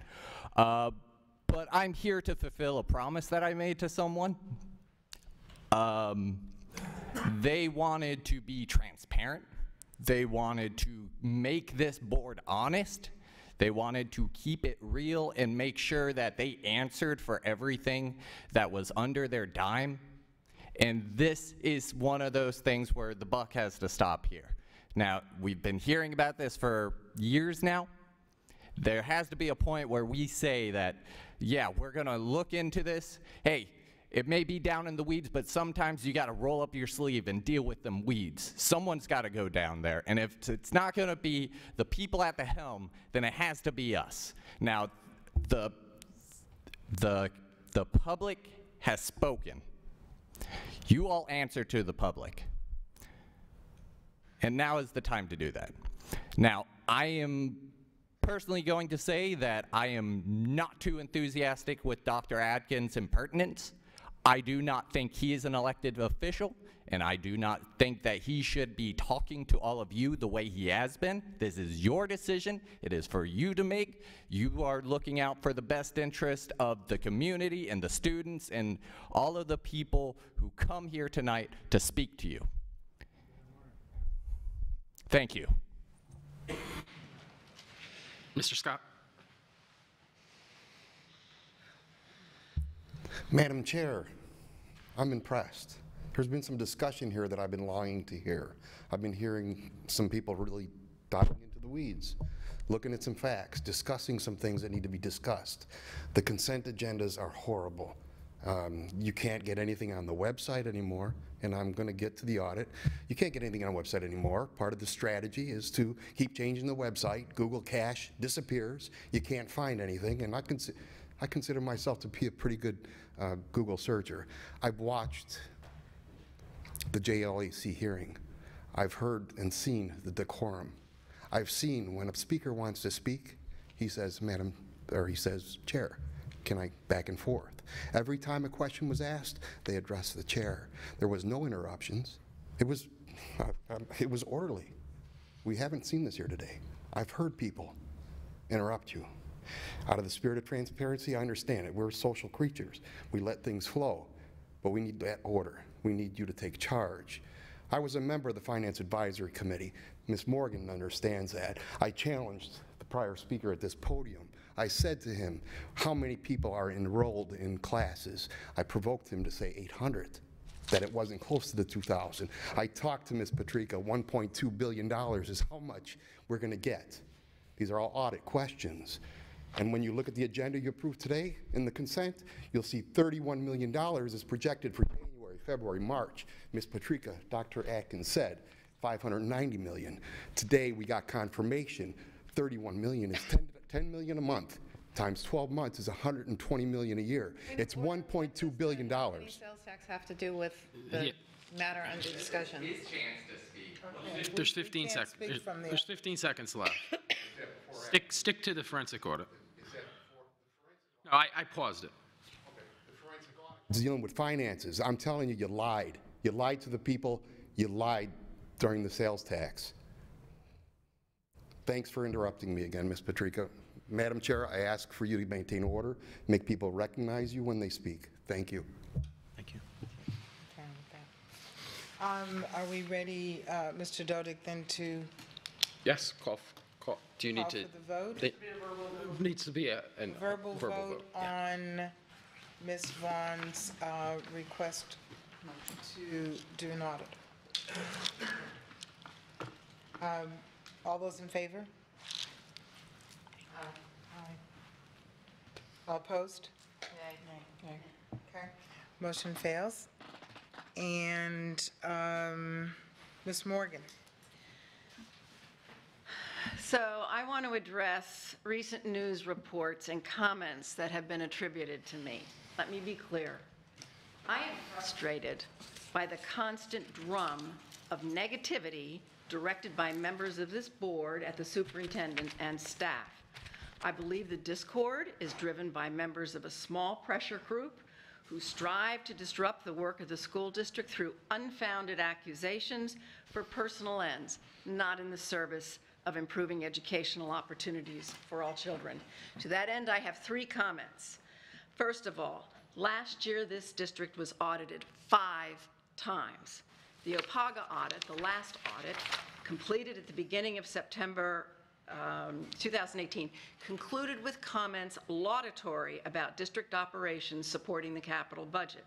But I'm here to fulfill a promise that I made to someone. They wanted to be transparent. They wanted to make this board honest. They wanted to keep it real and make sure that they answered for everything that was under their dime. And this is one of those things where the buck has to stop here. Now, we've been hearing about this for years now. There has to be a point where we say that, yeah, we're gonna look into this. Hey, it may be down in the weeds, but sometimes you gotta roll up your sleeve and deal with them weeds. Someone's gotta go down there, and if it's not gonna be the people at the helm, then it has to be us. Now, the public has spoken. You all answer to the public. And now is the time to do that. Now, I am personally going to say that I am not too enthusiastic with Dr. Atkins' impertinence. I do not think he is an elected official, and I do not think that he should be talking to all of you the way he has been. This is your decision. It is for you to make. You are looking out for the best interest of the community and the students and all of the people who come here tonight to speak to you. Thank you. Mr. Scott. Madam Chair, I'm impressed. There's been some discussion here that I've been longing to hear. I've been hearing some people really diving into the weeds, looking at some facts, discussing some things that need to be discussed. The consent agendas are horrible. You can't get anything on the website anymore, and I'm going to get to the audit. You can't get anything on the website anymore. Part of the strategy is to keep changing the website. Google cache disappears. You can't find anything, and I consider myself to be a pretty good Google searcher. I've watched the JLAC hearing. I've heard and seen the decorum. I've seen when a speaker wants to speak, he says, Madam, or he says, Chair, can I back and forth? Every time a question was asked, they addressed the chair. There was no interruptions. It was orderly. We haven't seen this here today. I've heard people interrupt you. Out of the spirit of transparency, I understand it. We're social creatures. We let things flow, but we need that order. We need you to take charge. I was a member of the Finance Advisory Committee. Ms. Morgan understands that. I challenged the prior speaker at this podium. I said to him, how many people are enrolled in classes? I provoked him to say 800, that it wasn't close to the 2,000. I talked to Ms. Patrica, $1.2 billion is how much we're gonna get. These are all audit questions. And when you look at the agenda you approved today in the consent, you'll see $31 million is projected for January, February, March. Ms. Patrica, Dr. Atkins said $590 million. Today we got confirmation, 31 million is 10 million a month times 12 months is 120 million a year. It's $1.2 billion. What does sales tax have to do with the matter under discussion? His chance to speak. There's 15 seconds. There's 15 seconds left. Stick to the forensic audit. No, I paused it. Dealing with finances, I'm telling you, you lied. You lied to the people. You lied during the sales tax. Thanks for interrupting me again, Ms. Patrica. Madam Chair, I ask for you to maintain order, make people recognize you when they speak. Thank you. Thank you. Are we ready, Mr. Dodick, then to Yes, call. Do you need call to? for the vote? It needs to be a Verbal vote on Ms. Vaughn's request to do an audit. All those in favor? Aye. All opposed? Nay. Okay. Motion fails. And Ms. Morgan? So I want to address recent news reports and comments that have been attributed to me. Let me be clear. I am frustrated by the constant drum of negativity directed by members of this board at the superintendent and staff. I believe the discord is driven by members of a small pressure group who strive to disrupt the work of the school district through unfounded accusations for personal ends, not in the service of improving educational opportunities for all children. To that end, I have 3 comments. First of all, last year this district was audited 5 times. The OPAGA audit, the last audit, completed at the beginning of September 2018, concluded with comments laudatory about district operations supporting the capital budget.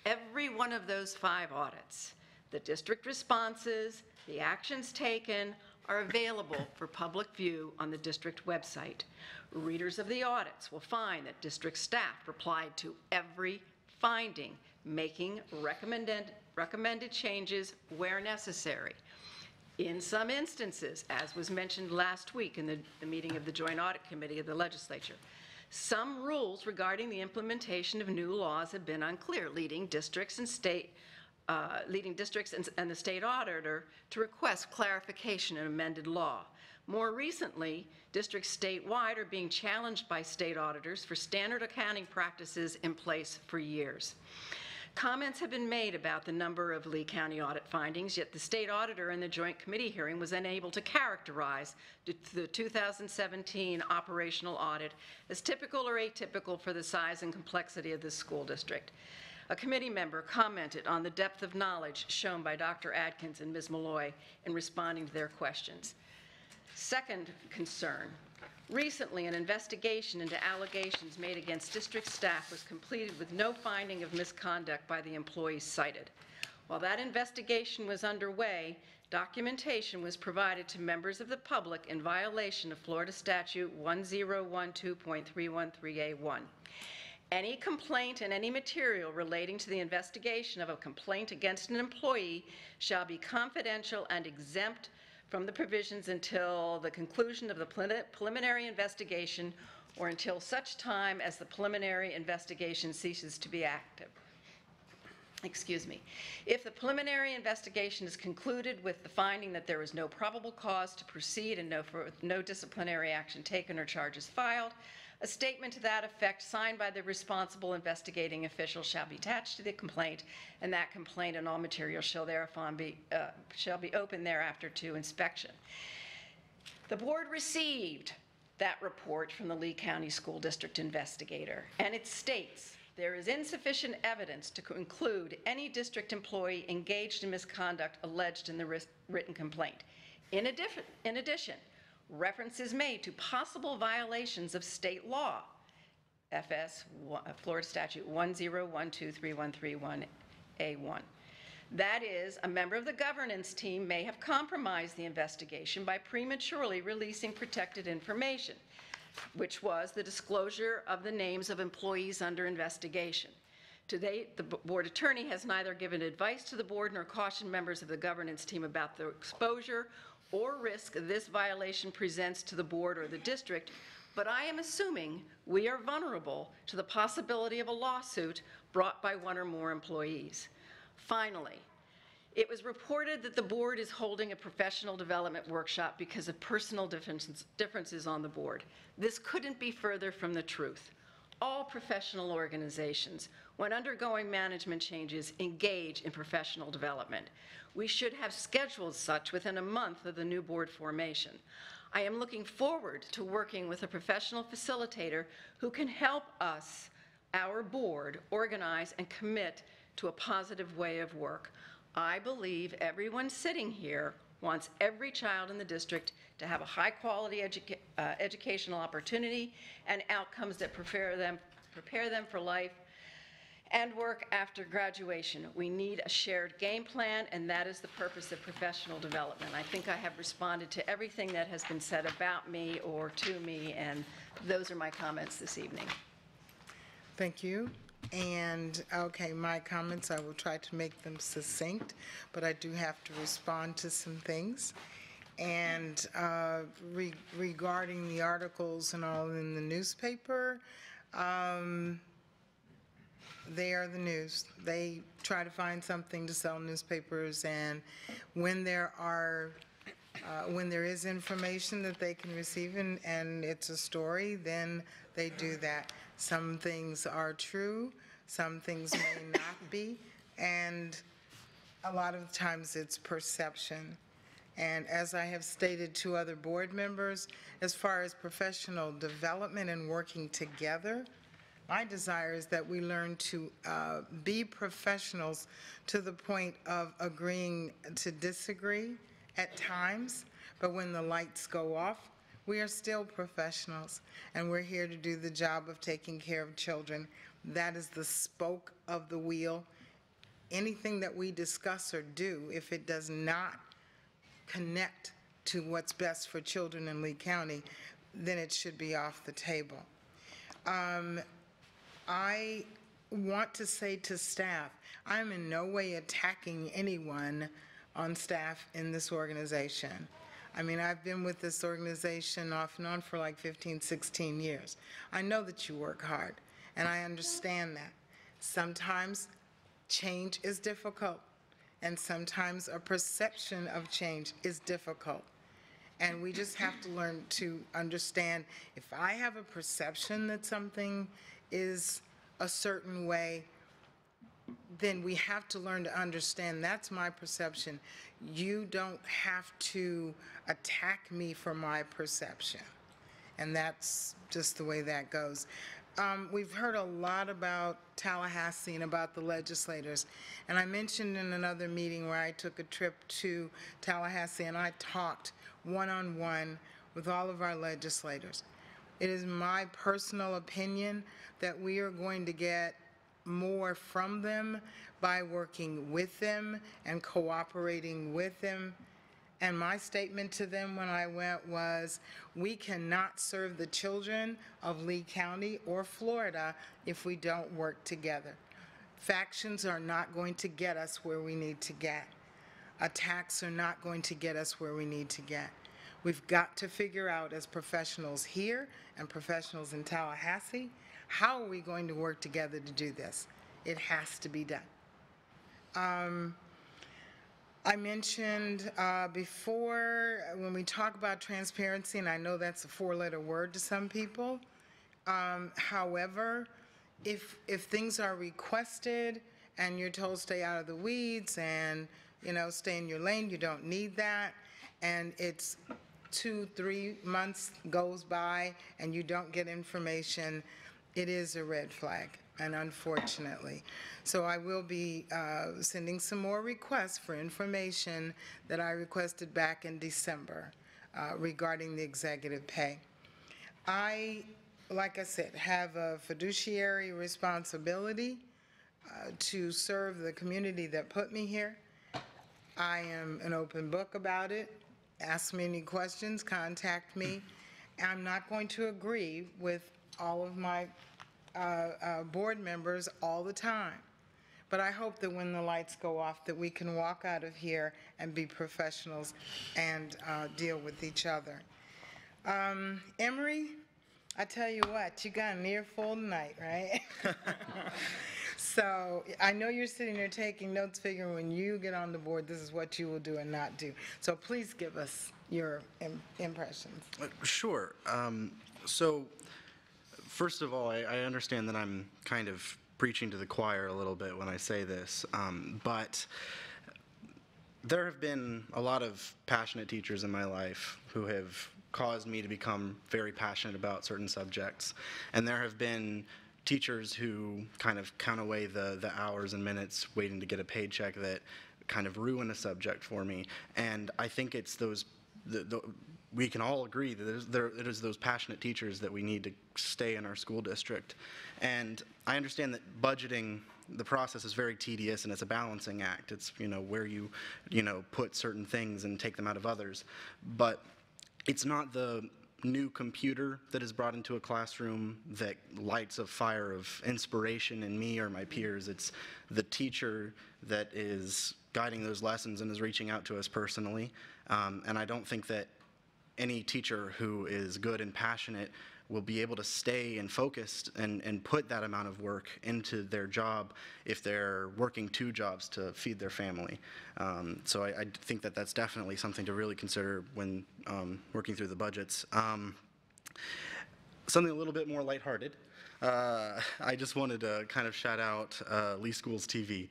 Every one of those 5 audits, the district responses, the actions taken, are available for public view on the district website. Readers of the audits will find that district staff replied to every finding, making recommended changes where necessary. In some instances, as was mentioned last week in the meeting of the Joint Audit Committee of the Legislature, some rules regarding the implementation of new laws have been unclear, leading districts and the state auditor to request clarification in amended law. More recently, districts statewide are being challenged by state auditors for standard accounting practices in place for years. Comments have been made about the number of Lee County audit findings, yet the state auditor in the joint committee hearing was unable to characterize the 2017 operational audit as typical or atypical for the size and complexity of this school district. A committee member commented on the depth of knowledge shown by Dr. Adkins and Ms. Malloy in responding to their questions. Second concern, recently an investigation into allegations made against district staff was completed with no finding of misconduct by the employees cited. While that investigation was underway, documentation was provided to members of the public in violation of Florida Statute 1012.313A1. Any complaint and any material relating to the investigation of a complaint against an employee shall be confidential and exempt from the provisions until the conclusion of the preliminary investigation or until such time as the preliminary investigation ceases to be active. Excuse me. If the preliminary investigation is concluded with the finding that there is no probable cause to proceed and no disciplinary action taken or charges filed, a statement to that effect signed by the responsible investigating official shall be attached to the complaint, and that complaint and all materials shall thereupon be open thereafter to inspection. The board received that report from the Lee County School District investigator, and it states there is insufficient evidence to conclude any district employee engaged in misconduct alleged in the written complaint. In addition, reference is made to possible violations of state law, Florida Statute 10123131A1. That is, a member of the governance team may have compromised the investigation by prematurely releasing protected information, which was the disclosure of the names of employees under investigation. To date, the board attorney has neither given advice to the board nor cautioned members of the governance team about the exposure or risk this violation presents to the board or the district, but I am assuming we are vulnerable to the possibility of a lawsuit brought by one or more employees. Finally, It was reported that the board is holding a professional development workshop because of personal differences on the board. This couldn't be further from the truth. All professional organizations, when undergoing management changes, engage in professional development. We should have scheduled such within a month of the new board formation. I am looking forward to working with a professional facilitator who can help us, our board, organize and commit to a positive way of work. I believe everyone sitting here wants every child in the district to have a high-quality educational opportunity and outcomes that prepare them for life and work after graduation. We need a shared game plan, and that is the purpose of professional development. I think I have responded to everything that has been said about me or to me, and those are my comments this evening. Thank you. And, okay, my comments, I will try to make them succinct, but I do have to respond to some things. And regarding the articles and all in the newspaper, they are the news. They try to find something to sell newspapers, and when there is information that they can receive and it's a story, then they do that. Some things are true, some things may not be, and a lot of times it's perception. And as I have stated to other board members, as far as professional development and working together, my desire is that we learn to be professionals to the point of agreeing to disagree at times, but when the lights go off, we are still professionals, and we're here to do the job of taking care of children. That is the spoke of the wheel. Anything that we discuss or do, if it does not connect to what's best for children in Lee County, then it should be off the table. I want to say to staff, I'm in no way attacking anyone on staff in this organization. I mean, I've been with this organization off and on for like 15, 16 years. I know that you work hard, and I understand that. Sometimes change is difficult, and sometimes a perception of change is difficult. And we just have to learn to understand, if I have a perception that something is a certain way, then we have to learn to understand that's my perception. You don't have to attack me for my perception. And that's just the way that goes. We've heard a lot about Tallahassee and about the legislators. And I mentioned in another meeting where I took a trip to Tallahassee and I talked one-on-one with all of our legislators. It is my personal opinion that we are going to get more from them by working with them and cooperating with them. And my statement to them when I went was, we cannot serve the children of Lee County or Florida if we don't work together. Factions are not going to get us where we need to get. Attacks are not going to get us where we need to get. We've got to figure out, as professionals here and professionals in Tallahassee, how are we going to work together to do this? It has to be done. I mentioned before, when we talk about transparency, and I know that's a four-letter word to some people, however, if things are requested and you're told stay out of the weeds and, you know, stay in your lane, you don't need that, and it's 2-3 months goes by and you don't get information, it is a red flag, and unfortunately. So I will be sending some more requests for information that I requested back in December regarding the executive pay. I, like I said, have a fiduciary responsibility to serve the community that put me here. I am an open book about it. Ask me any questions, contact me. I'm not going to agree with all of my board members all the time. But I hope that when the lights go off that we can walk out of here and be professionals and deal with each other. Emory, I tell you what, you got an earful tonight, right? So I know you're sitting there taking notes, figuring when you get on the board, this is what you will do and not do. So please give us your impressions. Sure. So, first of all, I understand that I'm kind of preaching to the choir a little bit when I say this, but there have been a lot of passionate teachers in my life who have caused me to become very passionate about certain subjects, and there have been teachers who kind of count away the hours and minutes waiting to get a paycheck that kind of ruin a subject for me. And I think it's those, we can all agree that it is those passionate teachers that we need to stay in our school district. And I understand that budgeting, the process is very tedious and it's a balancing act. It's, where you put certain things and take them out of others. But it's not the new computer that is brought into a classroom that lights a fire of inspiration in me or my peers. It's the teacher that is guiding those lessons and is reaching out to us personally. And I don't think that any teacher who is good and passionate will be able to stay and focused and put that amount of work into their job if they're working 2 jobs to feed their family. So I think that that's definitely something to really consider when working through the budgets. Something a little bit more lighthearted. I just wanted to kind of shout out Lee Schools TV.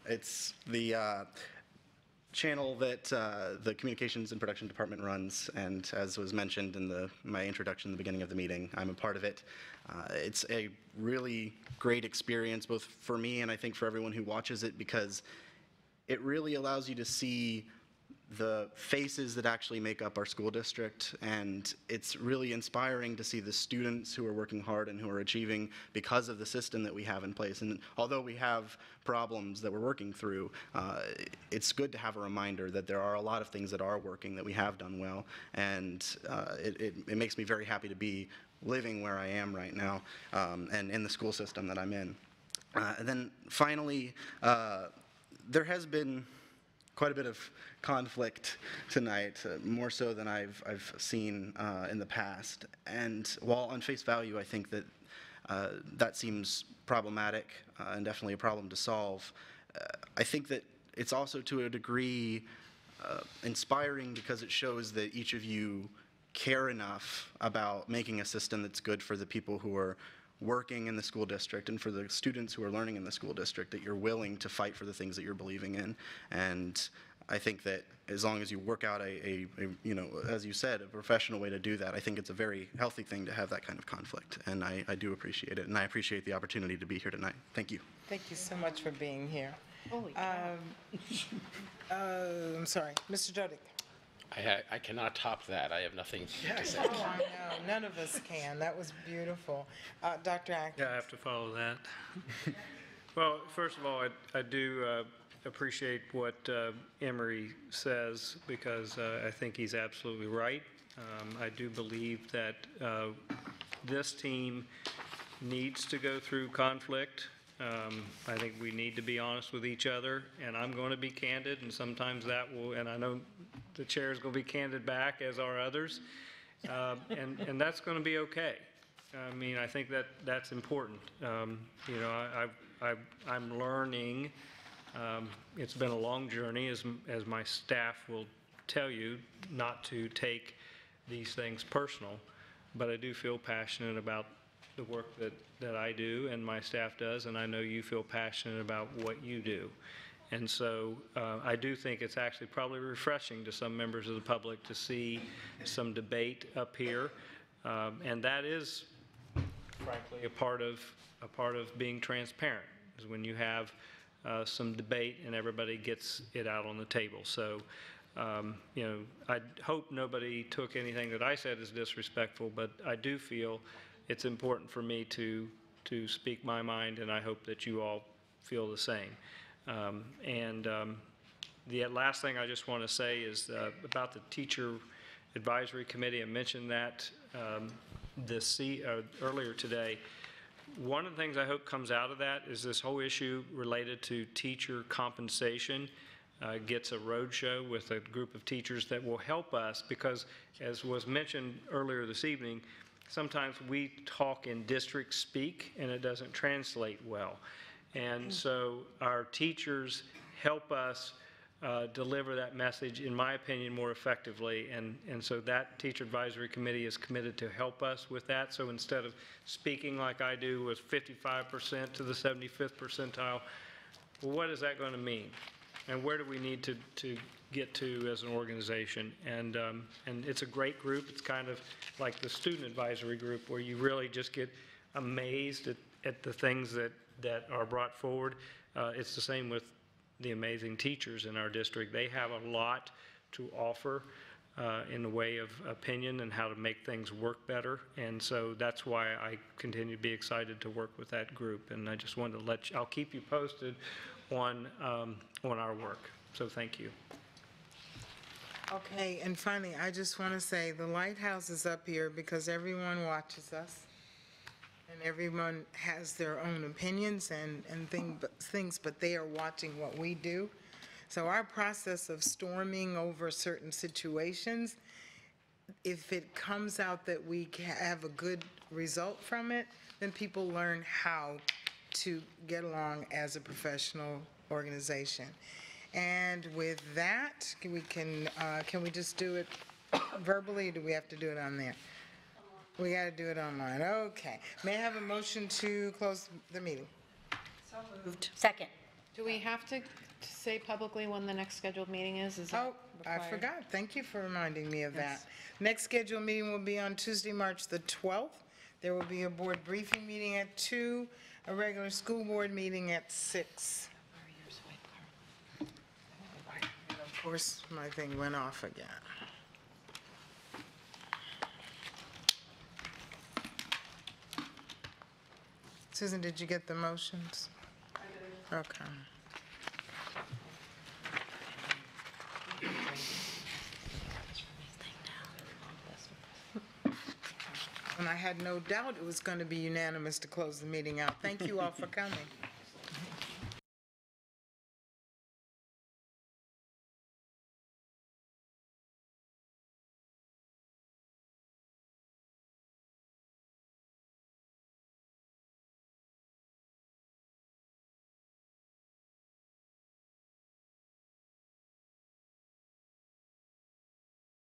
It's the channel that the Communications and Production Department runs, and as was mentioned in my introduction in the beginning of the meeting, I'm a part of it. It's a really great experience both for me and I think for everyone who watches it, because it really allows you to see the faces that actually make up our school district, and it's really inspiring to see the students who are working hard and who are achieving because of the system that we have in place. And although we have problems that we're working through, it's good to have a reminder that there are a lot of things that are working, that we have done well, and it makes me very happy to be living where I am right now and in the school system that I'm in. And then finally, there has been quite a bit of conflict tonight, more so than I've seen in the past. And while on face value, I think that that seems problematic and definitely a problem to solve, I think that it's also to a degree inspiring, because it shows that each of you care enough about making a system that's good for the people who are working in the school district and for the students who are learning in the school district, that you're willing to fight for the things that you're believing in. And I think that as long as you work out as you said, a professional way to do that, I think it's a very healthy thing to have that kind of conflict. And I do appreciate it, and I appreciate the opportunity to be here tonight. Thank you. Thank you so much for being here. Holy I'm sorry, Mr. Dodick. I cannot top that. I have nothing to say. Oh, I know, none of us can. That was beautiful. Dr. Atkins. Yeah, I have to follow that. Well, first of all, I do appreciate what Emery says, because I think he's absolutely right. I do believe that this team needs to go through conflict. I think we need to be honest with each other, and I'm going to be candid, and sometimes that will, and I know the chair is going to be candid back, as are others, and that's going to be okay. I mean, I think that's important. I'm learning. It's been a long journey, as my staff will tell you, not to take these things personal, but I do feel passionate about the work that I do and my staff does, and I know you feel passionate about what you do. And so I do think it's actually probably refreshing to some members of the public to see some debate up here, and that is, frankly, a part of being transparent, is when you have some debate and everybody gets it out on the table. So, I hope nobody took anything that I said as disrespectful, but I do feel it's important for me to speak my mind, and I hope that you all feel the same. The last thing I just want to say is about the Teacher Advisory Committee. I mentioned that earlier today. One of the things I hope comes out of that is this whole issue related to teacher compensation gets a roadshow with a group of teachers that will help us, because, as was mentioned earlier this evening, sometimes we talk in district speak and it doesn't translate well. And so our teachers help us deliver that message, in my opinion, more effectively. And so that teacher advisory committee is committed to help us with that. So instead of speaking like I do with 55% to the 75th percentile, well, what is that going to mean? And where do we need to get to as an organization? And it's a great group. It's kind of like the student advisory group, where you really just get amazed at the things that are brought forward. It's the same with the amazing teachers in our district. They have a lot to offer in the way of opinion and how to make things work better. And so that's why I continue to be excited to work with that group. And I just wanted to let you, I'll keep you posted on our work. So thank you. Okay, and finally, I just want to say the lighthouse is up here because everyone watches us, and everyone has their own opinions and things, but they are watching what we do. So our process of storming over certain situations, if it comes out that we have a good result from it, then people learn how to get along as a professional organization. And with that, can we just do it verbally, or do we have to do it on there? We got to do it online. Okay. May I have a motion to close the meeting? So moved. Second. Do we have to say publicly when the next scheduled meeting is? Is that I required? forgot. Thank you for reminding me of Yes. that. Next scheduled meeting will be on Tuesday, March the 12th. There will be a board briefing meeting at 2, a regular school board meeting at 6. And of course, my thing went off again. Susan, did you get the motions? I did. Okay. And I had no doubt it was going to be unanimous to close the meeting out. Thank you all for coming.